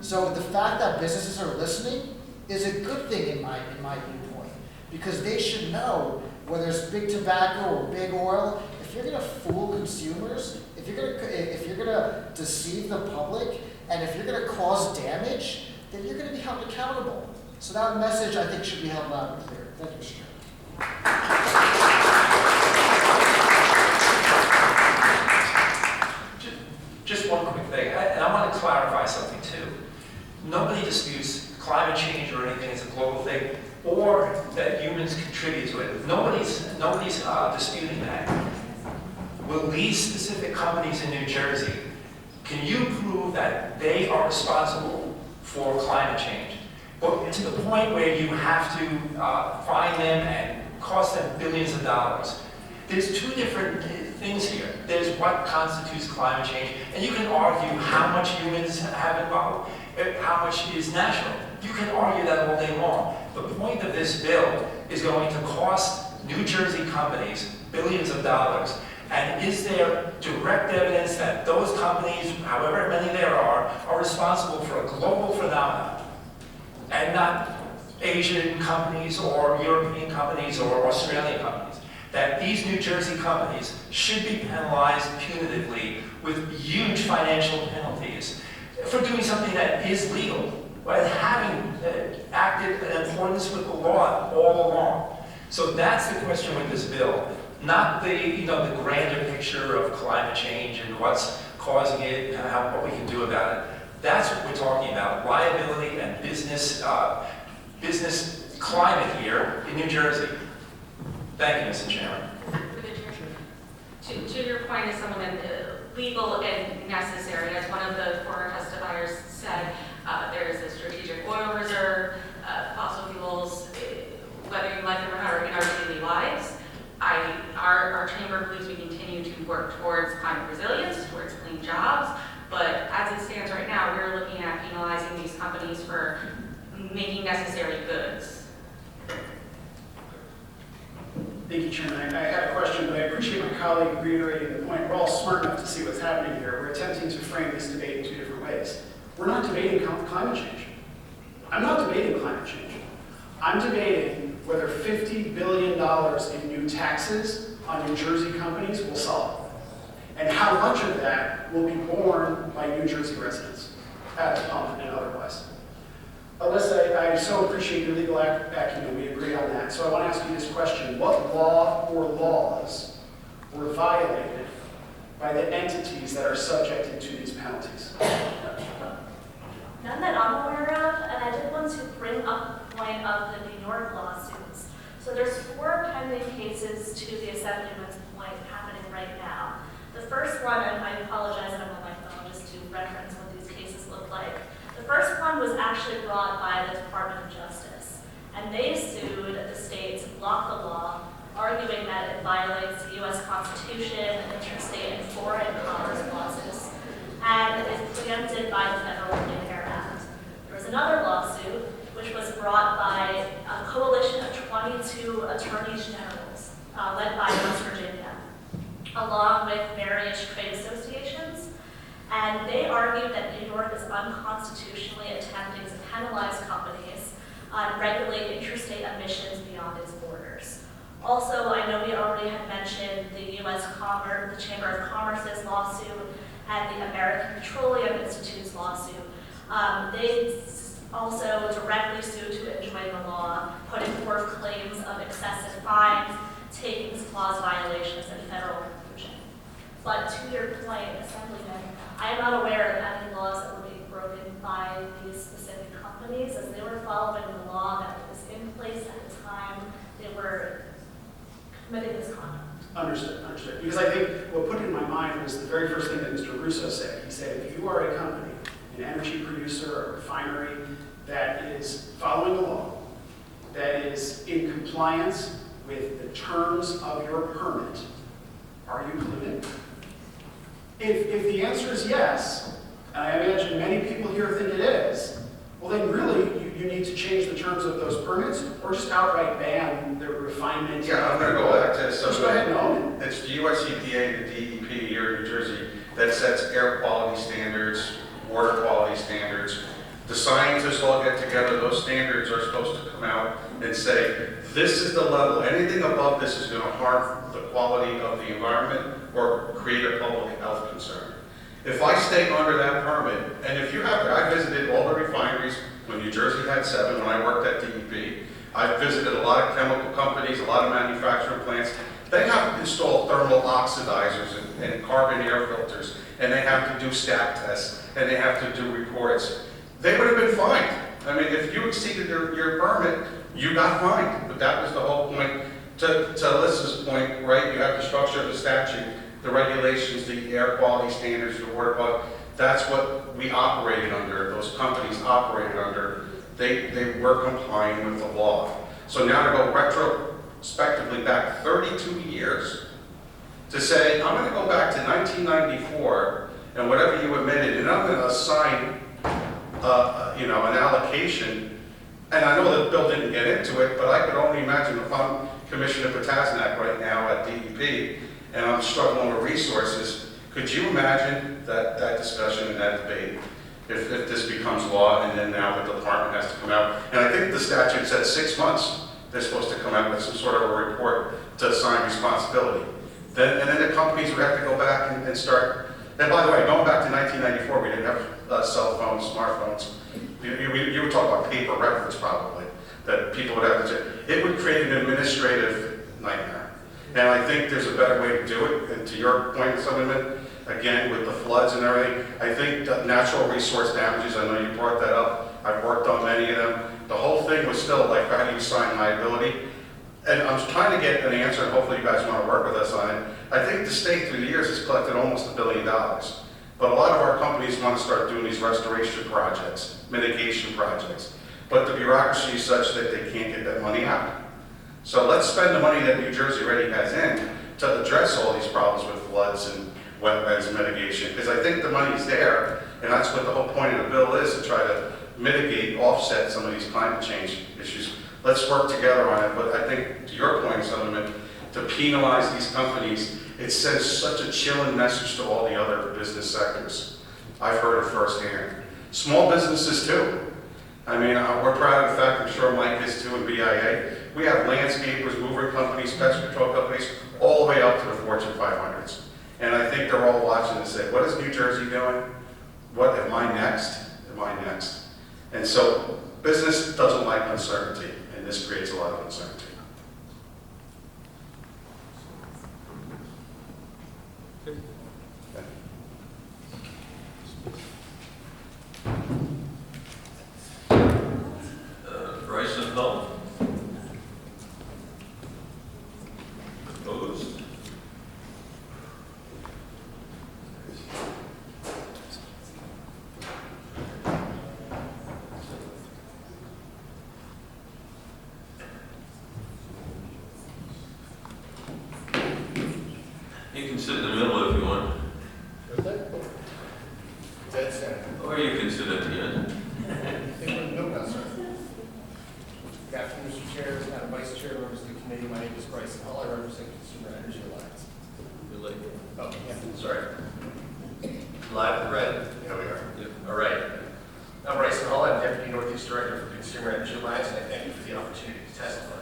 So the fact that businesses are listening is a good thing in my viewpoint, because they should know whether it's big tobacco or big oil. If you're going to fool consumers, if you're going to deceive the public, and if you're going to cause damage, then you're going to be held accountable. So that message, I think, should be held loud and clear. Thank you, Mr. Chairman. Just one quick thing, and I want to clarify something too. Nobody disputes climate change or anything is a global thing, or that humans contribute to it. Nobody's disputing that. Will these specific companies in New Jersey, can you prove that they are responsible for climate change? But to the point where you have to fine them and cost them billions of dollars. There's two different things here. There's what constitutes climate change, and you can argue how much humans have involved, how much is natural. You can argue that all day long. The point of this bill is going to cost New Jersey companies billions of dollars. And is there direct evidence that those companies, however many there are responsible for a global phenomenon and not Asian companies or European companies or Australian companies? That these New Jersey companies should be penalized punitively with huge financial penalties for doing something that is legal, but having acted in accordance with the law all along. So that's the question with this bill, not the the grander picture of climate change and what's causing it and what we can do about it. That's what we're talking about: liability and business climate here in New Jersey. Thank you, Mr. Chairman. To your point, as someone that legal and necessary, as one of the former testifiers said, there is a strategic oil oil reserve, fossil fuels, whether you like them or not, are in our daily lives. Our chamber believes we continue to work towards climate resilience, towards clean jobs, but as it stands right now, we're looking at penalizing these companies for making necessary goods. Thank you, Chairman. I had a question, but I appreciate my colleague reiterating the point. We're all smart enough to see what's happening here. We're attempting to frame this debate in two different ways. We're not debating climate change. I'm not debating climate change. I'm debating whether $50 billion in new taxes on New Jersey companies will solve it, and how much of that will be borne by New Jersey residents, at the pump and otherwise. Alyssa, I so appreciate your legal acumen. We agree on that. So I want to ask you this question. What law or laws were violated by the entities that are subjected to these penalties? None that I'm aware of, and I did want to bring up the point of the New York lawsuits. So there's 4 pending cases to the Assemblyman's point happening right now. The first one, and I apologize, I'm on my phone just to reference what these cases look like. The first one was actually brought by the Department of Justice, and they sued the state to block the law, arguing that it violates the U.S. Constitution, interstate and foreign commerce clauses, and is preempted by the Federal Clean Air Act. There was another lawsuit, which was brought by a coalition of 22 attorneys generals, led by West Virginia, along with various trade associations. And they argued that New York is unconstitutionally attempting to penalize companies and regulate interstate emissions beyond its borders. Also, I know we already had mentioned the U.S. Commerce, the Chamber of Commerce's lawsuit, and the American Petroleum Institute's lawsuit. They also directly sued to enjoin the law, putting forth claims of excessive fines, takings clause violations, and federal collusion. But to your point, Assemblyman, I am not aware of any laws that were being broken by these specific companies, as they were following the law that was in place at the time they were committing this conduct. Understood, understood. Because I think what put it in my mind was the very first thing that Mr. Russo said. He said, if you are a company, an energy producer, a refinery that is following the law, that is in compliance with the terms of your permit, are you polluting? If the answer is yes, and I imagine many people here think it is, well then really you need to change the terms of those permits or just outright ban the refinement. Yeah, I'm going to go back to Just go ahead and own it. It's the US EPA and the DEP here in New Jersey that sets air quality standards, water quality standards. The scientists all get together, those standards are supposed to come out and say, this is the level, anything above this is going to harm the quality of the environment or create a public health concern. If I stay under that permit, and if you have, I visited all the refineries when New Jersey had 7, when I worked at DEP. I visited a lot of chemical companies, a lot of manufacturing plants. They have to install thermal oxidizers and carbon air filters, and they have to do stack tests, and they have to do reports. They would have been fined. I mean, if you exceeded your permit, you got fined. But that was the whole point. To Alyssa's point, right, you have the structure of the statute, the regulations, the air quality standards, the water quality. That's what we operated under, those companies operated under. They were complying with the law. So now to go retrospectively back 32 years to say, I'm going to go back to 1994 and whatever you admitted, and I'm going to assign an allocation, and I know the bill didn't get into it, but I could only imagine if I'm Commissioner Potasnak right now at DEP, and I'm struggling with resources, could you imagine that discussion and that debate if this becomes law, and then now the department has to come out? And I think the statute said 6 months they're supposed to come out with some sort of a report to assign responsibility. And then the companies would have to go back and start. And by the way, going back to 1994, we didn't have cell phones, smartphones. You would talk about paper records probably, that people would have to do. It would create an administrative nightmare. And I think there's a better way to do it. And to your point, Assemblyman, again, with the floods and everything, I think that natural resource damages, I know you brought that up. I've worked on many of them. The whole thing was still like, how do you assign liability? And I'm trying to get an answer, and hopefully you guys want to work with us on it. I think the state through the years has collected almost $1 billion. But a lot of our companies want to start doing these restoration projects, mitigation projects. but the bureaucracy is such that they can't get that money out. So let's spend the money that New Jersey already has in to address all these problems with floods and wetlands mitigation, because I think the money's there, and that's what the whole point of the bill is, to try to mitigate, offset some of these climate change issues. Let's work together on it, but I think, to your point, Senator, to penalize these companies, it sends such a chilling message to all the other business sectors. I've heard it firsthand. Small businesses too. I mean, we're proud of the fact, I'm sure Mike is too, and BIA. We have landscapers, mover companies, pest control companies, all the way up to the Fortune 500s. And I think they're all watching and say, what is New Jersey doing? What, am I next? Am I next? And so business doesn't like uncertainty, and this creates a lot of uncertainty. Bryson Hull. Opposed? You can sit in the middle if you want. Dead center. Or you can sit at the end. Good afternoon, Mr. Chair, Madam Vice Chair, members of the committee. My name is Bryson Hull. I represent Consumer Energy Alliance. You're late. Oh, yeah, sorry. Live and red? Here we are. Yep. All right. I'm Bryson Hull. I'm Deputy Northeast Director for Consumer Energy Alliance, and I thank you for the opportunity to testify.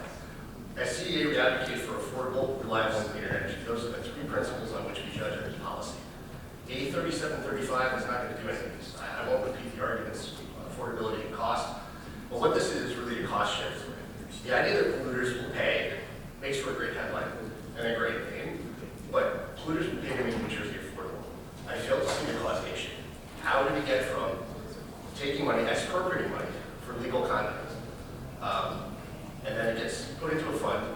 As CEA, we advocate for affordable, reliable, and cleaner energy. Those are the three principles on which we judge energy policy. A 3735 is not going to do any of this. I won't repeat the arguments on affordability and cost. But what this is really a cost shift. The idea that polluters will pay makes for a great headline and a great name, but polluters will pay to make New Jersey affordable. I fail to see the causation. How do we get from taking money, expropriating money for legal conduct, and then it gets put into a fund?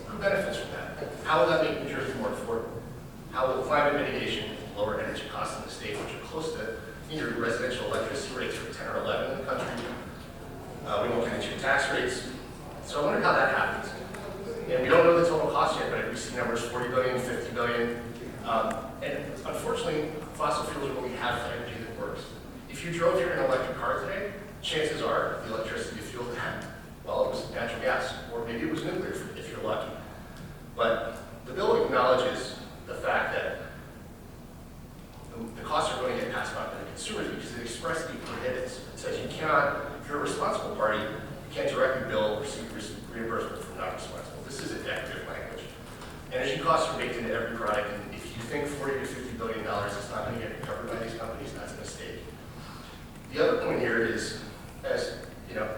Who benefits from that? How will that make New Jersey more affordable? How will climate mitigation lower energy costs in the state, which are close to near residential electricity rates for 10 or 11 in the country? We won't get into tax rates. So I wonder how that happens. And we don't know the total cost yet, but we see numbers 40 billion, 50 billion. And unfortunately, fossil fuels are what we have for energy that works. If you drove here in an electric car today, chances are the electricity you fueled that, well, it was natural gas, or maybe it was nuclear if you're lucky. But the bill acknowledges the fact that the costs are going to get passed on to the consumers because it expressly prohibits. It says you cannot, if you're a responsible party, you can't directly bill or receive reimbursement from not responsible. This is a decorative language. Energy costs are baked into every product, and if you think $40 to $50 billion is not going to get recovered by these companies, that's a mistake. The other point here is, as you know,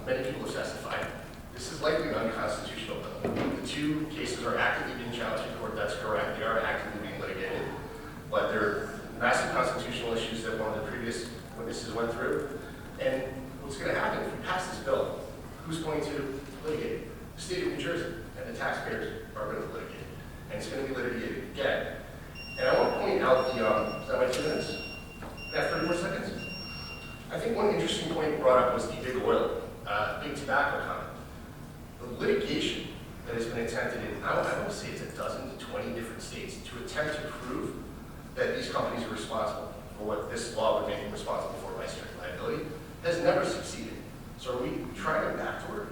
many people have testified, this is likely an unconstitutional bill. The two cases are actively being challenged in court. That's correct. They are actively being litigated. But there are massive constitutional issues that one of the previous witnesses went through. And what's going to happen if we pass this bill? Who's going to litigate it? The state of New Jersey and the taxpayers are going to litigate it. And it's going to be litigated again. And I want to point out the, is that my 2 minutes? I have 30 more seconds? I think one interesting point brought up was the big oil, big tobacco comment. The litigation that has been attempted in, I want to say it's a dozen to 20 different states to attempt to prove that these companies are responsible for what this law would make them responsible for by strict liability, has never succeeded. So are we trying a backdoor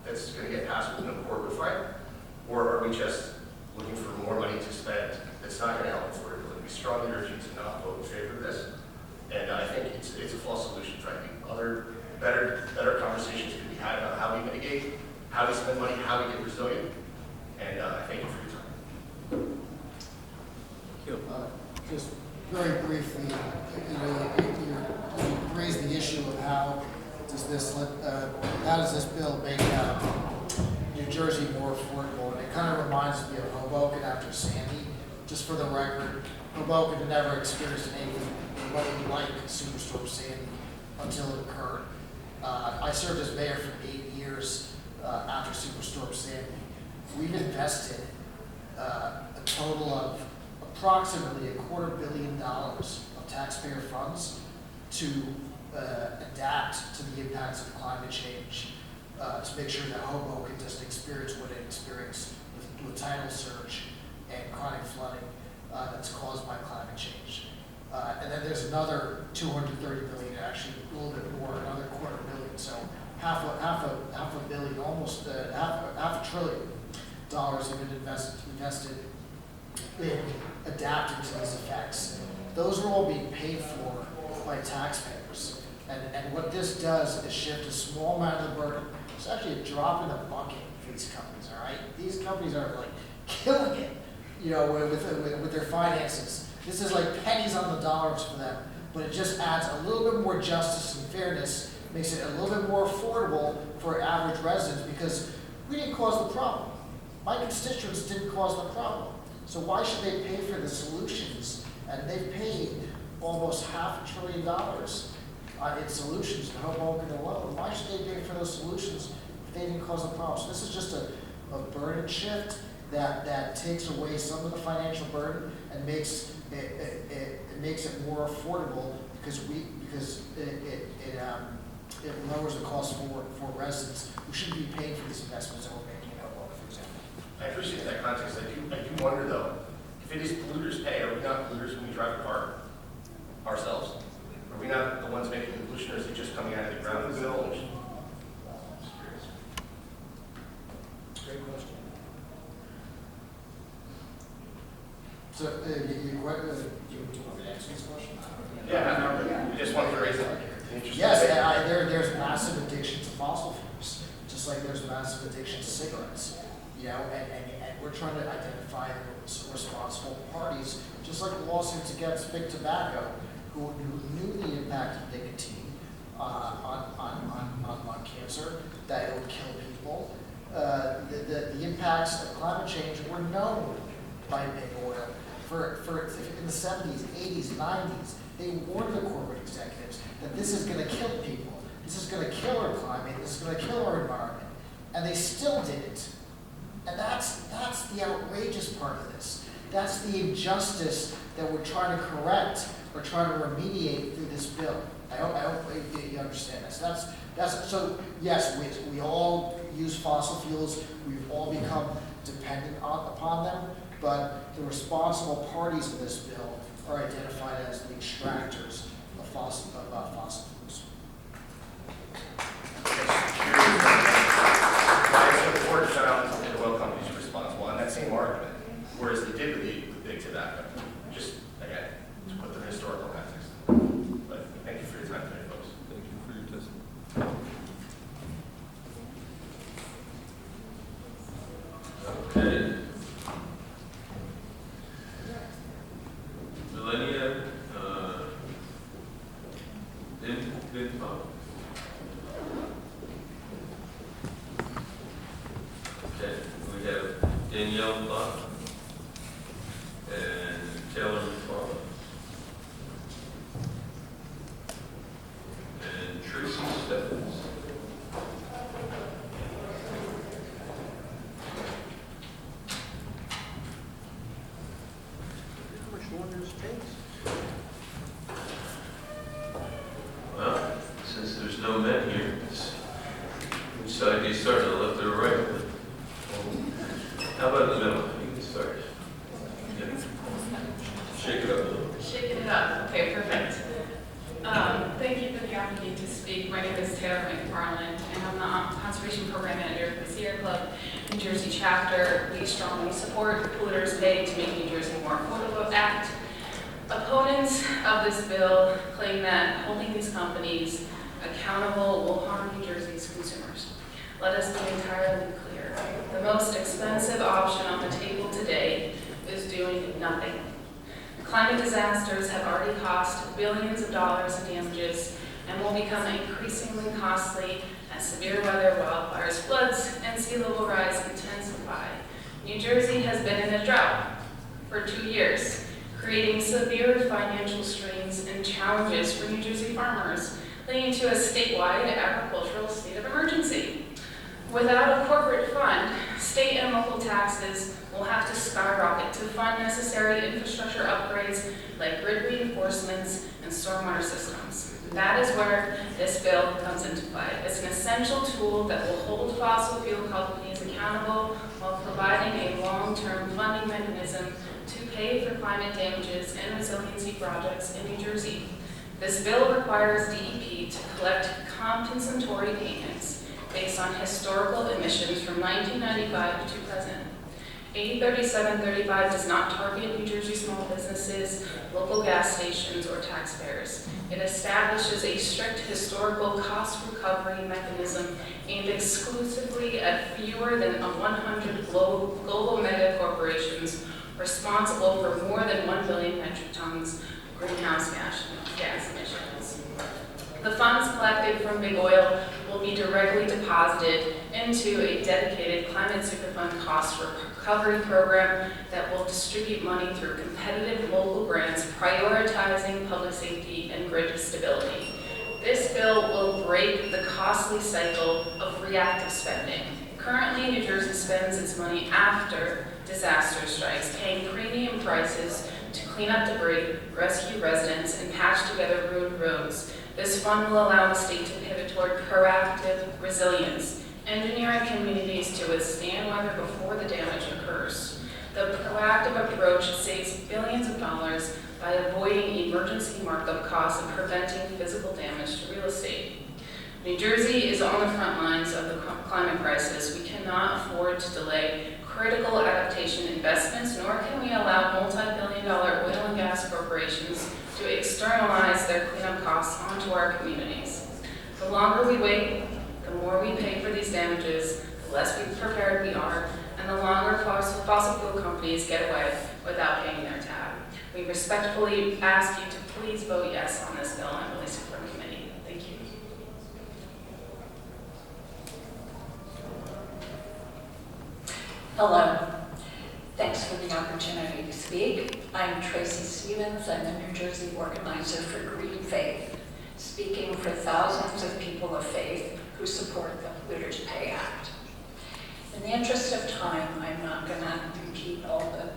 that's going to get passed with no court would find? Or are we just looking for more money to spend that's not going to help affordability? We strongly urge you to not vote in favor of this. And I think it's a false solution, frankly. Other better conversations can be had about how we mitigate, how we spend money, how we get resilient. And I thank you for your time. Just very briefly, you raised the issue of how does this bill make New Jersey more affordable? And it kind of reminds me of Hoboken after Sandy. Just for the record, Hoboken had never experienced anything like Superstorm Sandy until it occurred. I served as mayor for 8 years after Superstorm Sandy. We've invested a total of approximately $250 million of taxpayer funds to adapt to the impacts of climate change, to make sure that Hoboken doesn't experience what it experienced with tidal surge and chronic flooding that's caused by climate change. And then there's another 230 million, actually a little bit more, another $250 million. So half a billion, almost half a trillion dollars have been invested in adapting to these effects. Those are all being paid for by taxpayers. And what this does is shift a small amount of the burden. It's actually a drop in the bucket for these companies, all right? These companies are like killing it, you know, with their finances. This is like pennies on the dollars for them, but it just adds a little bit more justice and fairness, makes it a little bit more affordable for average residents, because we didn't cause the problem. My constituents didn't cause the problem. So why should they pay for the solutions? And they've paid almost $500 billion in solutions in Hoboken alone. Why should they pay for those solutions if they didn't cause the problem? So this is just a burden shift that takes away some of the financial burden and makes it more affordable, because it lowers the cost for residents who shouldn't be paying for these investments that we're making in Hoboken, for example. I appreciate that context. I do wonder though, if it is polluters pay, are we not polluters when we drive a car ourselves? Are we not the ones making the pollution, or is it just coming out of the ground? Great question. So, you want me to answer this question? Yeah, I just wanted to raise it. Yes, there's massive addiction to fossil fuels, just like there's massive addiction to cigarettes. You know, and we're trying to identify the responsible parties, just like lawsuits against big tobacco, who knew the impact of nicotine on cancer, that it would kill people. The impacts of climate change were known by big oil for in the 70s, 80s, 90s. They warned the corporate executives that this is going to kill people, this is going to kill our climate, this is going to kill our environment, and they still did it. And that's the outrageous part of this. That's the injustice that we're trying to correct or trying to remediate through this bill. I hope you understand this. So yes, we all use fossil fuels. We've all become dependent upon them. But the responsible parties of this bill are identified as the extractors of fossil fuels. My support found the oil companies responsible on that same argument, whereas they did with big tobacco. Just, again, to put the historical context. But thank you for your time today, folks. Thank you for your testimony. Okay. Millennia, Vinton. Okay, we have Danielle Block and Taylor McFarland and Tracy Stephens. How much longer does it take? Well, since there's no men here, which side do you start, on the left or right? How about in the middle? You can start. Yeah. Shake it up a little. Shaking it up. Okay, perfect. Thank you for the opportunity to speak. My name is Taylor McFarland, and I'm the Conservation Program Manager for the Sierra Club New Jersey chapter. We strongly support the Polluters Pay to Make New Jersey More Affordable Act. Opponents of this bill claim that holding these companies accountable will harm New Jersey's consumers. Let us be entirely clear. The most expensive option on the table today is doing nothing. Climate disasters have already cost billions of dollars in damages and will become increasingly costly as severe weather, wildfires, floods, and sea level rise intensify. New Jersey has been in a drought for 2 years, creating severe financial strains and challenges for New Jersey farmers, leading to a statewide agricultural state of emergency. Without a corporate fund State and local taxes will have to skyrocket to fund necessary infrastructure upgrades like grid reinforcements and stormwater systems. That is where this bill comes into play. It's an essential tool that will hold fossil fuel companies accountable while providing a long-term funding mechanism to pay for climate damages and resiliency projects in New Jersey. This bill requires DEP to collect compensatory payments based on historical emissions from 1995 to present. AB 3735 does not target New Jersey small businesses, local gas stations, or taxpayers. It establishes a strict historical cost recovery mechanism aimed exclusively at fewer than 100 global mega corporations responsible for more than 1 billion metric tons of greenhouse gas emissions. The funds collected from big oil will be directly deposited into a dedicated Climate Superfund cost recovery program that will distribute money through competitive local grants prioritizing public safety and grid stability. This bill will break the costly cycle of reactive spending. Currently, New Jersey spends its money after disaster strikes, paying premium prices to clean up debris, rescue residents, and patch together ruined roads. This fund will allow the state to pivot toward proactive resilience, engineering communities to withstand weather before the damage occurs. The proactive approach saves billions of dollars by avoiding emergency markup costs and preventing physical damage to real estate. New Jersey is on the front lines of the climate crisis. We cannot afford to delay critical adaptation investments, nor can we allow multi-billion-dollar oil and gas corporations to externalize their cleanup costs onto our communities. The longer we wait, the more we pay for these damages, the less prepared we are, and the longer fossil fuel companies get away without paying their tab. We respectfully ask you to please vote yes on this bill and release it from committee. Thank you. Hello. Thanks for the opportunity to speak. I'm Tracy Stevens. I'm the New Jersey organizer for Green Faith, speaking for thousands of people of faith who support the Polluters Pay Act. In the interest of time, I'm not going to repeat all the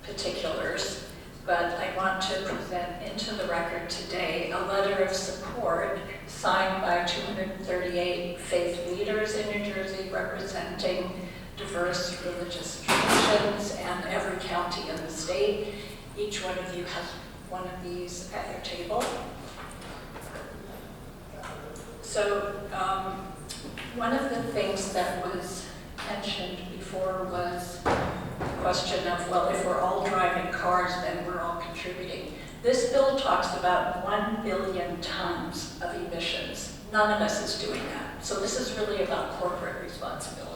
particulars, but I want to present into the record today a letter of support signed by 238 faith leaders in New Jersey representing diverse religious traditions and every county in the state. Each one of you has one of these at your table. So one of the things that was mentioned before was the question of, well, if we're all driving cars, then we're all contributing. This bill talks about 1 billion tons of emissions. None of us is doing that. So this is really about corporate responsibility.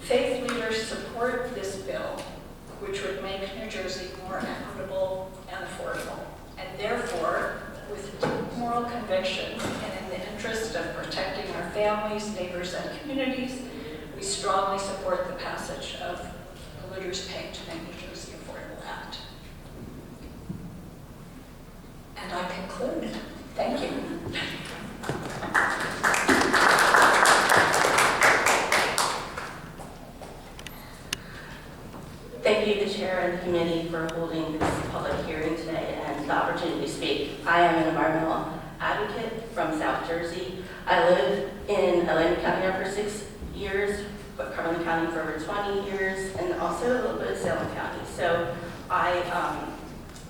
Faith leaders support this bill, which would make New Jersey more equitable and affordable. And therefore, with deep moral conviction and in the interest of protecting our families, neighbors, and communities, we strongly support the passage of Polluters Pay to Make New Jersey Affordable Act. And I conclude. Thank you. Thank you, the chair and the committee, for holding this public hearing today and the opportunity to speak. I am an environmental advocate from South Jersey. I lived in Atlantic County now for 6 years, but Cumberland County for over 20 years, and also a little bit of Salem County. So I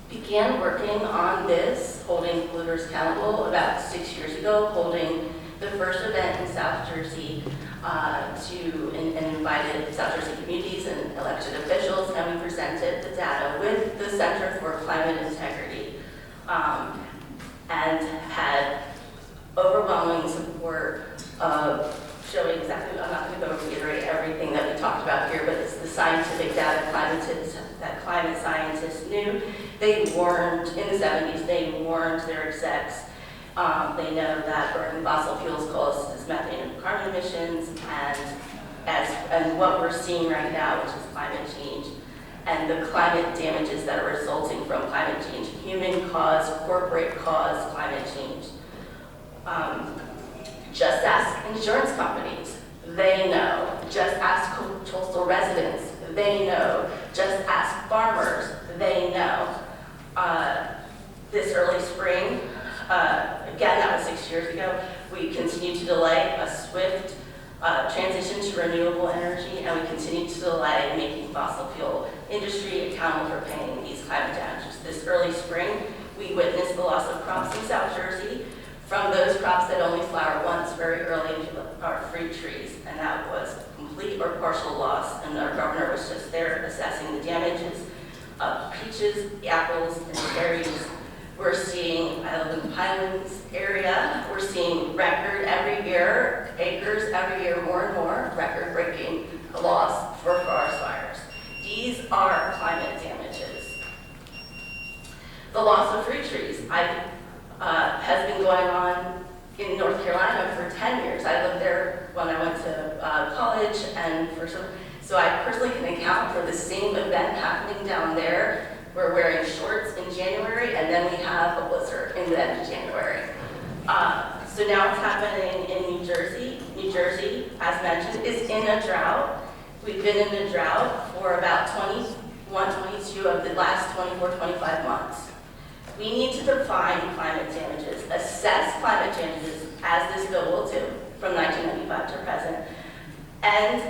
began working on this, holding polluters accountable, about 6 years ago, holding the first event in South Jersey and invited South Jersey communities and elected officials, and we presented the data with the Center for Climate Integrity and had overwhelming support of showing exactly, I'm not going to go reiterate everything that we talked about here, but it's the scientific data that climate scientists knew. They warned, in the 70s, they warned their execs. They know that burning fossil fuels causes methane and carbon emissions, and what we're seeing right now, which is climate change, and the climate damages that are resulting from climate change, human-caused, corporate-caused climate change. Just ask insurance companies. They know. Just ask coastal residents. They know. Just ask farmers. They know. This early spring, again, that was 6 years ago, we continued to delay a swift transition to renewable energy, and we continue to delay making fossil fuel industry accountable for paying these climate damages. This early spring, we witnessed the loss of crops in South Jersey from those crops that only flower once very early into our fruit trees, and that was complete or partial loss, and our governor was just there assessing the damages of peaches, apples, and cherries. We're seeing, I live in the Highlands area, we're seeing record every year, acres every year, more and more, record-breaking loss for forest fires. These are climate damages. The loss of fruit trees has been going on in North Carolina for 10 years. I lived there when I went to college, and so I personally can account for the same event happening down there. We're wearing shorts in January, and then we have a blizzard in the end of January. So now it's happening in New Jersey. New Jersey, as mentioned, is in a drought. We've been in a drought for about 21, 22 of the last 24, 25 months. We need to define climate damages, assess climate damages, as this bill will do, from 1995 to present, and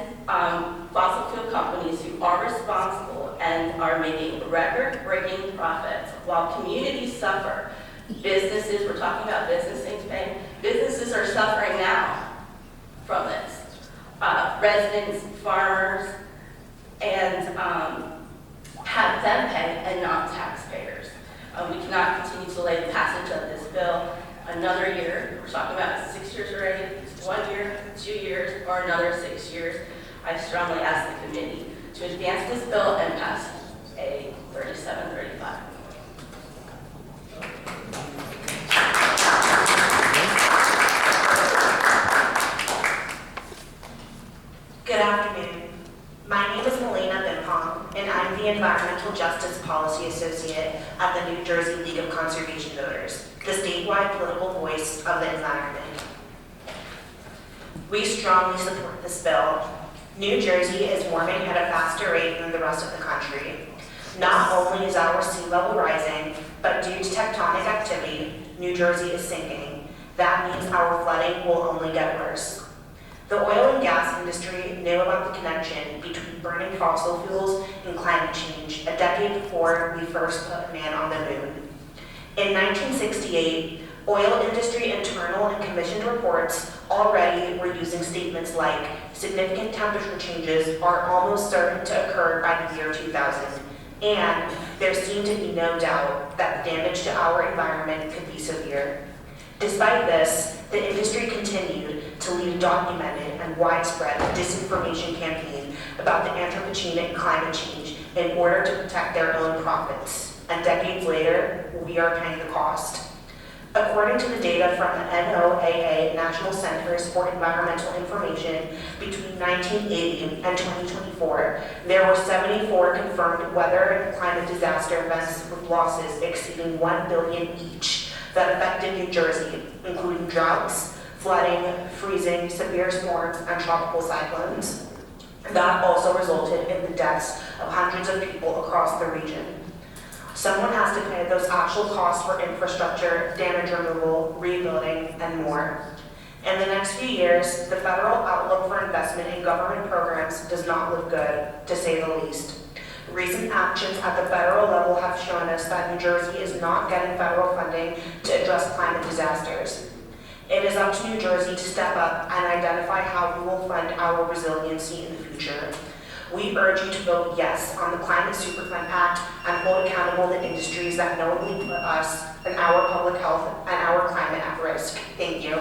fossil fuel companies who are responsible and are making record-breaking profits while communities suffer. Businesses, we're talking about businesses today, businesses are suffering now from this. Residents, farmers, and have them pay and not taxpayers. We cannot continue to delay the passage of this bill another year. We're talking about 6 years already, 1 year, 2 years, or another 6 years. I strongly ask the committee to advance this bill and pass a 3735. Good afternoon. My name is Melina Bimpong, and I'm the Environmental Justice Policy Associate at the New Jersey League of Conservation Voters, the statewide political voice of the environment. We strongly support this bill. New Jersey is warming at a faster rate than the rest of the country. Not only is our sea level rising, but due to tectonic activity, New Jersey is sinking. That means our flooding will only get worse. The oil and gas industry knew about the connection between burning fossil fuels and climate change a decade before we first put a man on the moon. In 1968, oil industry internal and commissioned reports already were using statements like significant temperature changes are almost certain to occur by the year 2000, and there seemed to be no doubt that the damage to our environment could be severe. Despite this, the industry continued to lead a documented and widespread disinformation campaign about the Anthropogenic climate change in order to protect their own profits. And decades later, we are paying the cost. According to the data from the NOAA, National Centers for Environmental Information, between 1980 and 2024, there were 74 confirmed weather and climate disaster events with losses exceeding 1 billion each that affected New Jersey, including droughts, flooding, freezing, severe storms, and tropical cyclones. That also resulted in the deaths of hundreds of people across the region. Someone has to pay those actual costs for infrastructure, damage removal, rebuilding, and more. In the next few years, the federal outlook for investment in government programs does not look good, to say the least. Recent actions at the federal level have shown us that New Jersey is not getting federal funding to address climate disasters. It is up to New Jersey to step up and identify how we will fund our resiliency in the future. We urge you to vote yes on the Climate Superfund Act and hold accountable the industries that knowingly put us and our public health and our climate at risk. Thank you.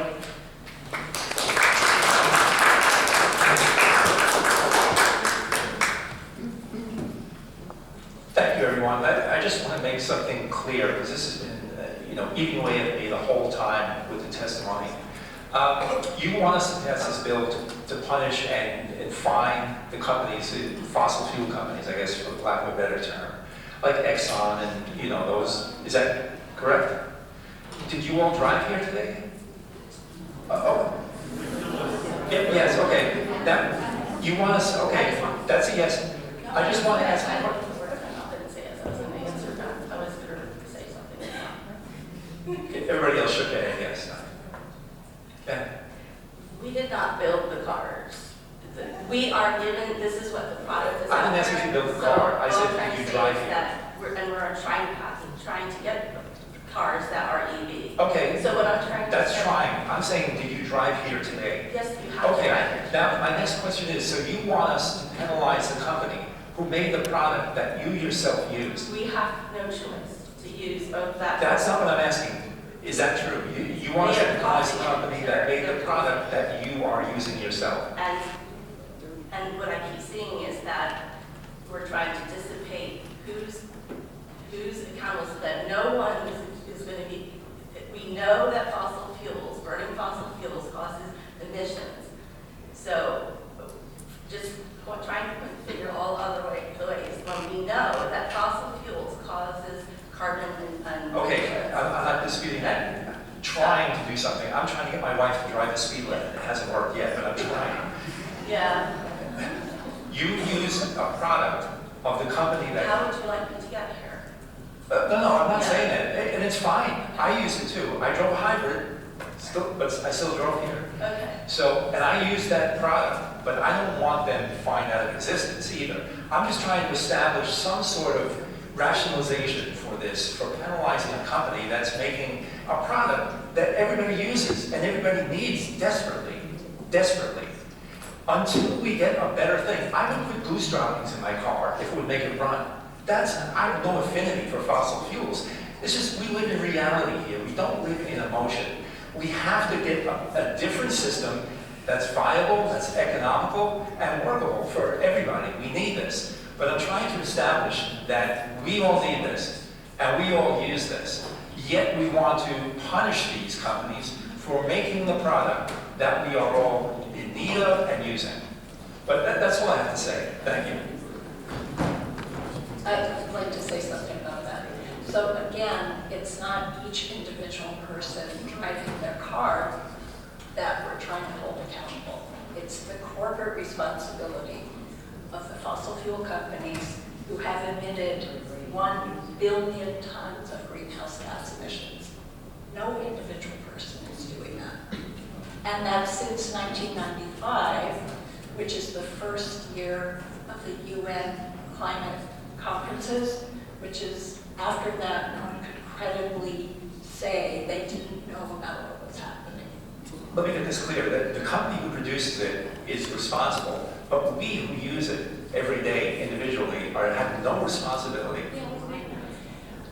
Thank you, everyone. I just want to make something clear, because this has been, eating away at me the whole time with the testimony. You want us to pass this bill to punish and fine the companies, the fossil fuel companies, I guess, for lack of a better term, like Exxon and, those. Is that correct? Did you all drive here today? Oh. Yes, okay. That, you want us, okay, that's a yes. I just want to ask, I don't know where I'm not going to say yes, I was going to answer that. I was going to say something. everybody else shook their head, yes. Yeah. We did not build the cars. We are given, this is what the product is. I didn't ask if you built the car. I said, did you drive here? And we're trying to get cars that are EV. Okay. So what I'm trying to say. That's trying. I'm saying, did you drive here today? Yes, you have to Okay. drive here. Now, my next question is, so you want us to penalize the company who made the product that you yourself used? We have no choice to use both that. That's not what I'm asking. Is that true? You want us to penalize the company that made the product that you are using yourself? And what I keep seeing is that we're trying to dissipate who's accountable so that no one is going to be, we know that burning fossil fuels causes emissions. So just trying to figure all other ways when we know that fossil fuels causes carbon and Okay, I'm not disputing that. I'm trying to do something. I'm trying to get my wife to drive a speed limit. It hasn't worked yet, but I'm trying. Yeah. You use a product of the company that... How would you like me to get here? No, I'm not saying that, and it's fine. I use it too. I drove a hybrid, but I still drove here. Okay. So, and I use that product, but I don't want them to find out of existence either. I'm just trying to establish some sort of rationalization for this, for penalizing a company that's making a product that everybody uses and everybody needs desperately, desperately. Until we get a better thing. I would put goose droppings in my car if it would make it run. I have no affinity for fossil fuels. It's just, we live in reality here. We don't live in emotion. We have to get a different system that's viable, that's economical, and workable for everybody. We need this. But I'm trying to establish that we all need this, and we all use this. Yet we want to punish these companies for making the product that we are all in need of and using. But that's all I have to say. Thank you. I'd like to say something about that. So again, it's not each individual person driving their car that we're trying to hold accountable. It's the corporate responsibility of the fossil fuel companies who have emitted 1 billion tons of greenhouse gas emissions. No individual person is doing that. And that since 1995, which is the first year of the UN climate conferences, which is after that, no one could credibly say they didn't know about what was happening. Let me get this clear, that the company who produces it is responsible, but we who use it every day individually have no responsibility.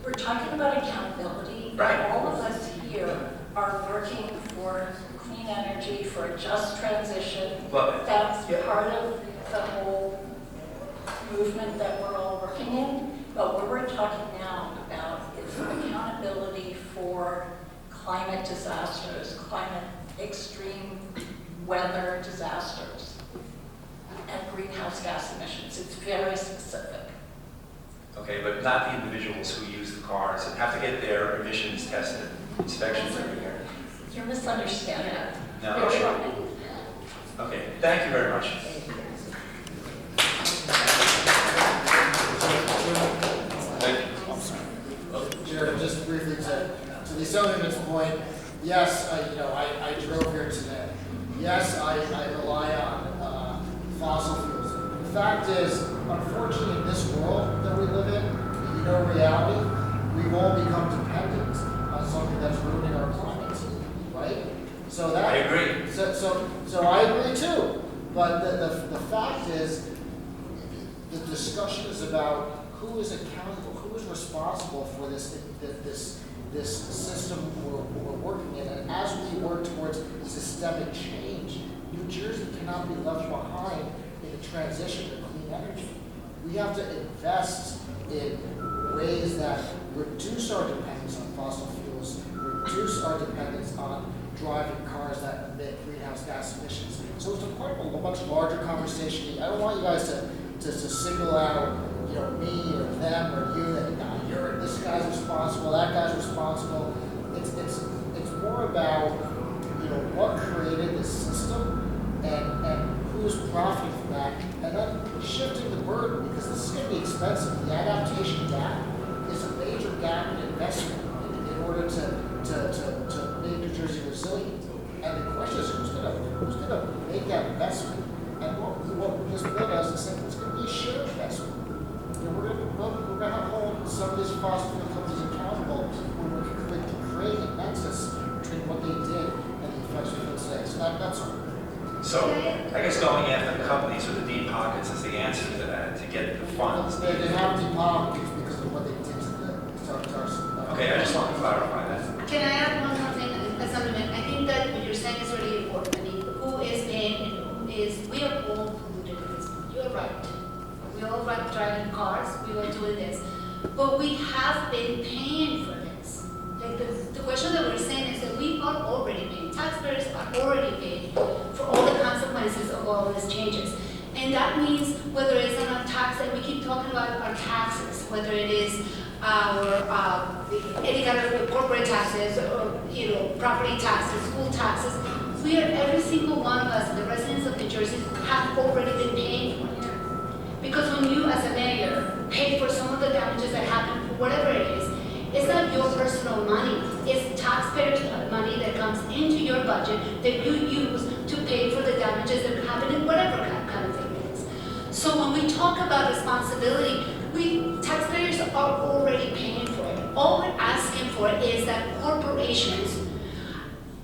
We're talking about accountability. Right. All of us here are working for clean energy, for a just transition. Love it. That's part of the whole movement that we're all working in. But what we're talking now about is accountability for climate disasters, climate extreme weather disasters, and greenhouse gas emissions. It's very specific. Okay, but not the individuals who use the cars and have to get their emissions tested, inspections every year. You're misunderstanding. No, You're okay. trying. Okay, thank you very much. Thank you. Chair, just briefly to the Assemblyman's point, yes, I drove here today. Yes, I rely on fossil fuels. The fact is, unfortunately, in this world that we live in, reality, we've all become dependent on something that's ruining our planet, right? So that I agree. So I agree too. But the fact is, the discussion is about who is accountable, who is responsible for this system we're working in. And as we work towards systemic change, New Jersey cannot be left behind in the transition to clean energy. We have to invest in ways that reduce our dependence on fossil fuels, reduce our dependence on driving cars that emit greenhouse gas emissions. So it's a part of a much larger conversation. I don't want you guys to single out, me or them or you, that this guy's responsible, that guy's responsible. It's more about what created this system and who who's profiting from that, and then shifting the burden, because this is going to be expensive. The adaptation gap is a major gap in investment in order to make New Jersey resilient. And the question is, who's going to make that investment? And what this bill does is say it's going to be a shared investment. You know, we're going to hold some of these fossil fuel companies accountable when we're creating a nexus between what they did and the effects we feel today. So that's all. So I guess going after the companies with the deep pockets is the answer to that, to get the funds. They have deep pockets because of what they did to the Okay, I just want to clarify that. Can I add one more thing, Assemblyman? I think that what you're saying is really important. I mean, who is paying and who is, we are all polluted at this point. You're right. We all driving cars, we all doing this. But we have been paying for this. Like the question that we're saying is that we are already paying. Taxpayers are already paying for all the consequences of all of these changes. And that means whether it's on our tax, and we keep talking about our taxes, whether it is our any kind of corporate taxes or property taxes, school taxes, we are, every single one of us, the residents of New Jersey, have already been paying for it. Because when you as a mayor pay for some of the damages that happen, whatever it is, it's not your personal money. It's taxpayers' money that comes into your budget that you use to pay for the damages that happen in whatever kind of thing it is. So when we talk about responsibility, taxpayers are already paying for it. All we're asking for is that corporations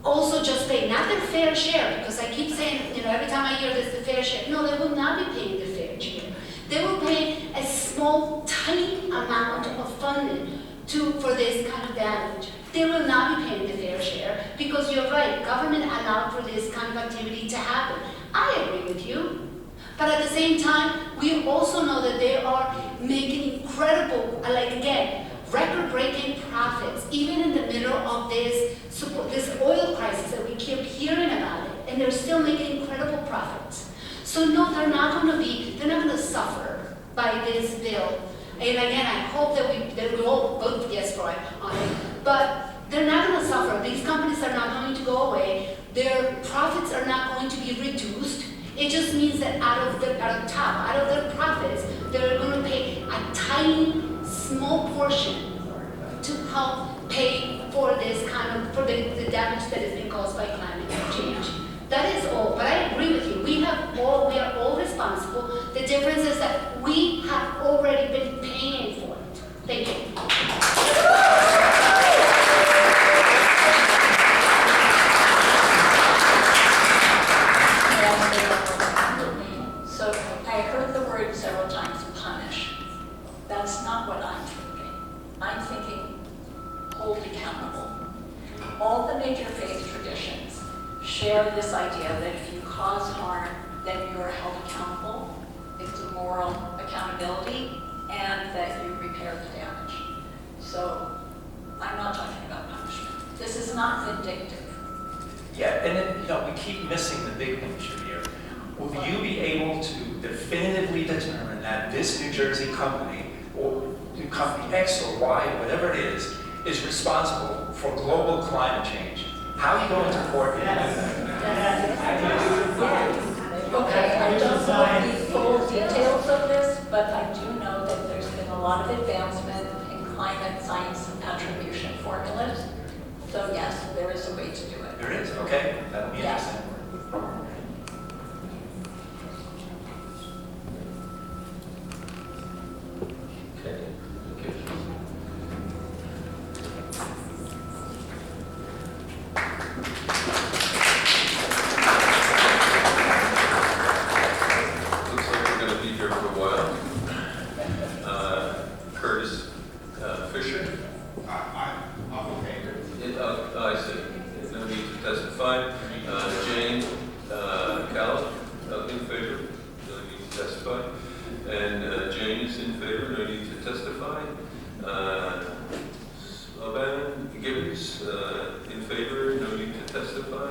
also just pay, not their fair share, because I keep saying, every time I hear this, the fair share. No, they will not be paying the fair share. They will pay a small, tiny amount of funding for this kind of damage. They will not be paying the fair share, because you're right, government allowed for this kind of activity to happen. I agree with you. But at the same time, we also know that they are making incredible, record-breaking profits, even in the middle of this oil crisis that we keep hearing about it, and they're still making incredible profits. So no, they're not going to suffer by this bill. And again, I hope that we all vote yes for it on it, but they're not going to suffer. These companies are not going to go away. Their profits are not going to be reduced. It just means that out of their profits, they're going to pay a tiny, small portion to help pay for this for the damage that has been caused by climate change. That is all. But I agree with you. We are all responsible. The difference is that we have already been paying for it. Thank you. So I heard the word several times, punish. That's not what I'm thinking. I'm thinking hold accountable. All the major faith traditions share this idea that if you cause harm, then you are held accountable. It's a moral accountability, and that you repair the damage. So I'm not talking about punishment. This is not vindictive. Yeah, and then, we keep missing the big picture here. Will you be able to definitively determine that this New Jersey company, or company X or Y, whatever it is responsible for global climate change? How are you going to court with that? Okay, I don't know the full details of this, but I do know that there's been a lot of advancement in climate science attribution formulas. So yes, there is a way to do it. There is, okay, that'll be Yes. interesting. Okay, thank you. Looks like we're going to be here for a while. Curtis Fisher. I'm okay. I see. No need to testify. Jane Callis, in favor. No need to testify. And Jane is in favor. No need to testify. Slovan Gibbons in favor. No need to testify.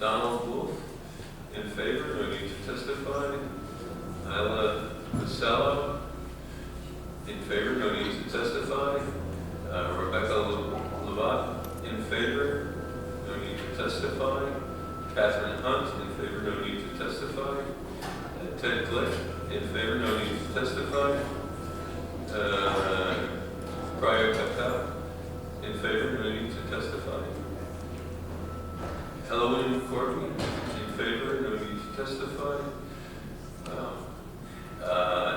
Donald Wolf in favor. No need to testify. Isla Costello in favor. No need to testify. Rebecca Lavat in favor. No need to testify. Catherine Hunt, in favor, no need to testify. Ted Glick, in favor, no need to testify. Cryo Patel, in favor, no need to testify. Eloise Corby, in favor, no need to testify.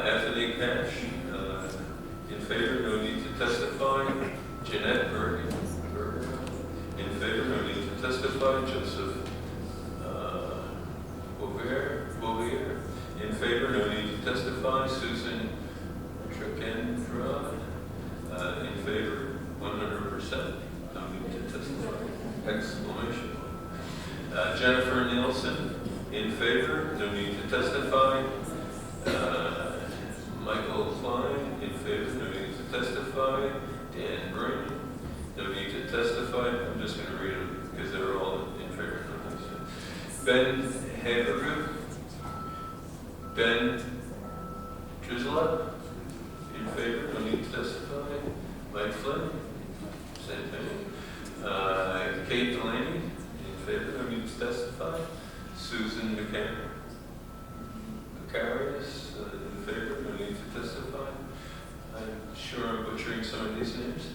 Anthony Cash, in favor, no need to testify. Jeanette Berger, in favor, no need to testify. Joseph Bouvier, in favor, no need to testify. Susan Trekendra, in favor, 100%, no need to testify. Exclamation point. Jennifer Nielsen, in favor, no need to testify. Michael Klein, in favor, no need to testify. Dan Brin, no need to testify. I'm just going to read them because they're all in favor. Ben Havergood, Ben Drizzlett, in favor, no need to testify. Mike Flynn, same thing. Kate Delaney, in favor, no need to testify. Susan Macarius, in favor, no need to testify. I'm sure I'm butchering some of these names.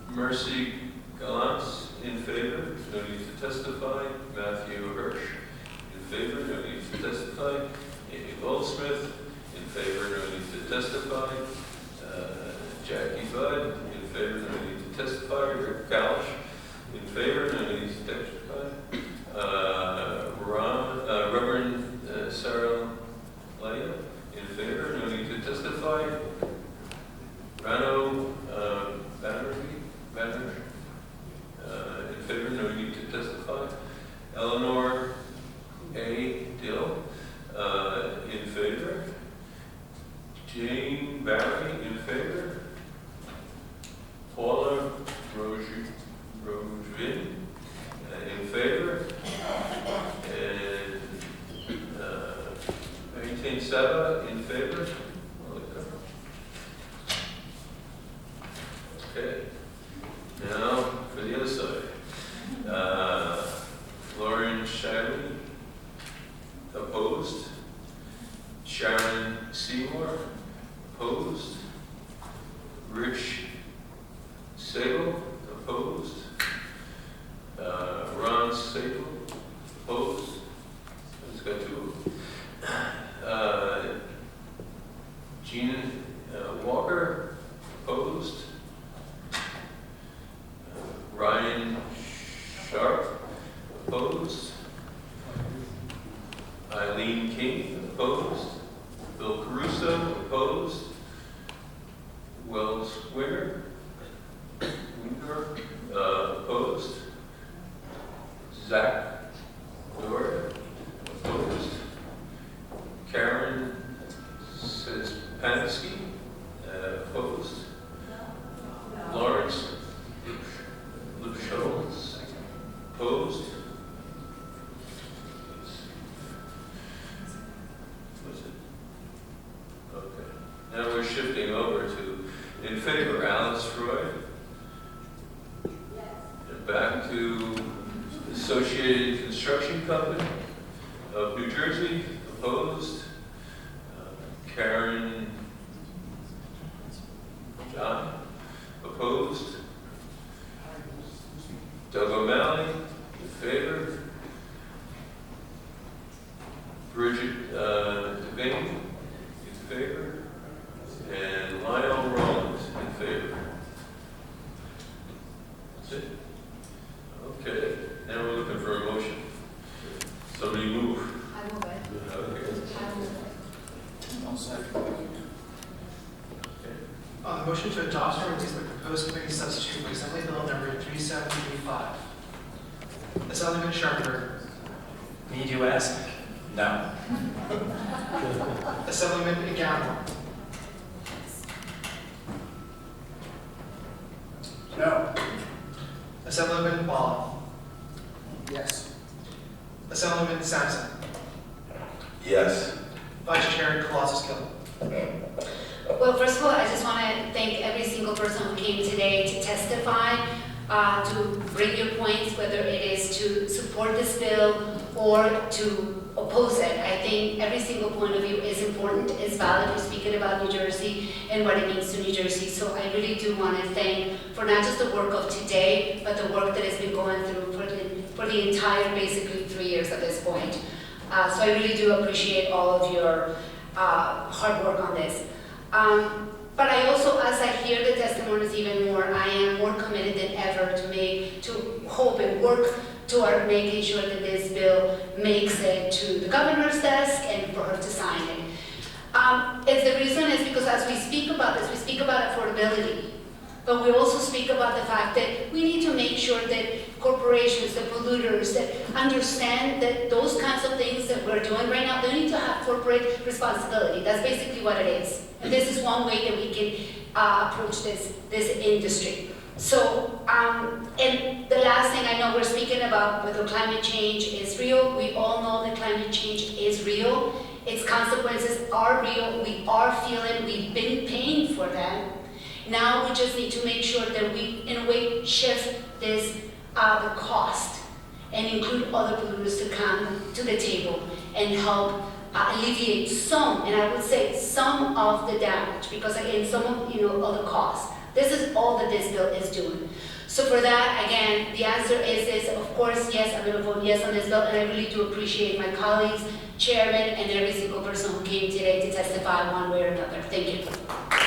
Mercy Gallant, in favor, no need to testify. Matthew Hirsch, in favor, no need to testify. Amy Goldsmith, in favor, no need to testify. Jackie Budd, in favor, no need to testify. Rick Kalish, in favor, no need to testify. Reverend Sarah Leah, in favor, no need to testify. Rano Banerjee, in favor, no need to testify. Eleanor A. Dill, in favor. Jane Barry, in favor. Paula Rogevin, in favor. And Maintain Saba, in favor. Okay. Now for the other side. Lauren Shiley, opposed. Sharon Seymour, opposed. Rich Sable, opposed. Ron Sable, opposed. I just got two of them. Gina Walker, opposed. Ryan Sharp, opposed. Eileen King, opposed. Bill Caruso, opposed. Wells Winger, opposed. Zach Doria, opposed. Karen Pansky, opposed. Lawrence Lupschultz, opposed. Was it? Okay. Now we're shifting over to in favor, Alice Freud. And back to Associated Construction Company of New Jersey, opposed. Karen John, opposed. Doug O'Malley, in favor. Bridget Devane, in favor. And Lionel Rollins, in favor. That's it. Okay, now we're looking for a motion. Somebody move. I move it. Okay. I'll second. Motion to adopt or release the proposed committee substitute for Assembly Bill number 3735. Assemblyman Sharpberg. Need you ask? No. Assemblyman Gamble. No. Assemblyman Wallach. Yes. Assemblyman Sampson. Yes. Vice Chair Colossus-Gill. Well, first of all, I just want to thank every single person who came today to testify. to bring your points, whether it is to support this bill or to oppose it. I think every single point of view is important, is valid. We're speaking about New Jersey and what it means to New Jersey. So I really do want to thank for not just the work of today, but the work that has been going through for the entire, basically 3 years at this point. So I really do appreciate all of your hard work on this. But I also, as I hear the testimonies even more, I am more committed than ever to hope and work toward making sure that this bill makes it to the governor's desk and for her to sign it. The reason is because as we speak about this, we speak about affordability, but we also speak about the fact that we need to make sure that corporations, the polluters, that understand that those kinds of things that we're doing right now, they need to have corporate responsibility. That's basically what it is. And this is one way that we can approach this industry. So, and the last thing, I know we're speaking about whether climate change is real. We all know that climate change is real. Its consequences are real. We are feeling, we've been paying for them. Now we just need to make sure that we, in a way, shift this, the cost and include other polluters to come to the table and help alleviate some, and I would say some of the damage, because again, some of, of the cost. This is all that this bill is doing. So for that, again, the answer is of course, yes, I'm going to vote yes on this bill, and I really do appreciate my colleagues, chairman, and every single person who came today to testify one way or another. Thank you.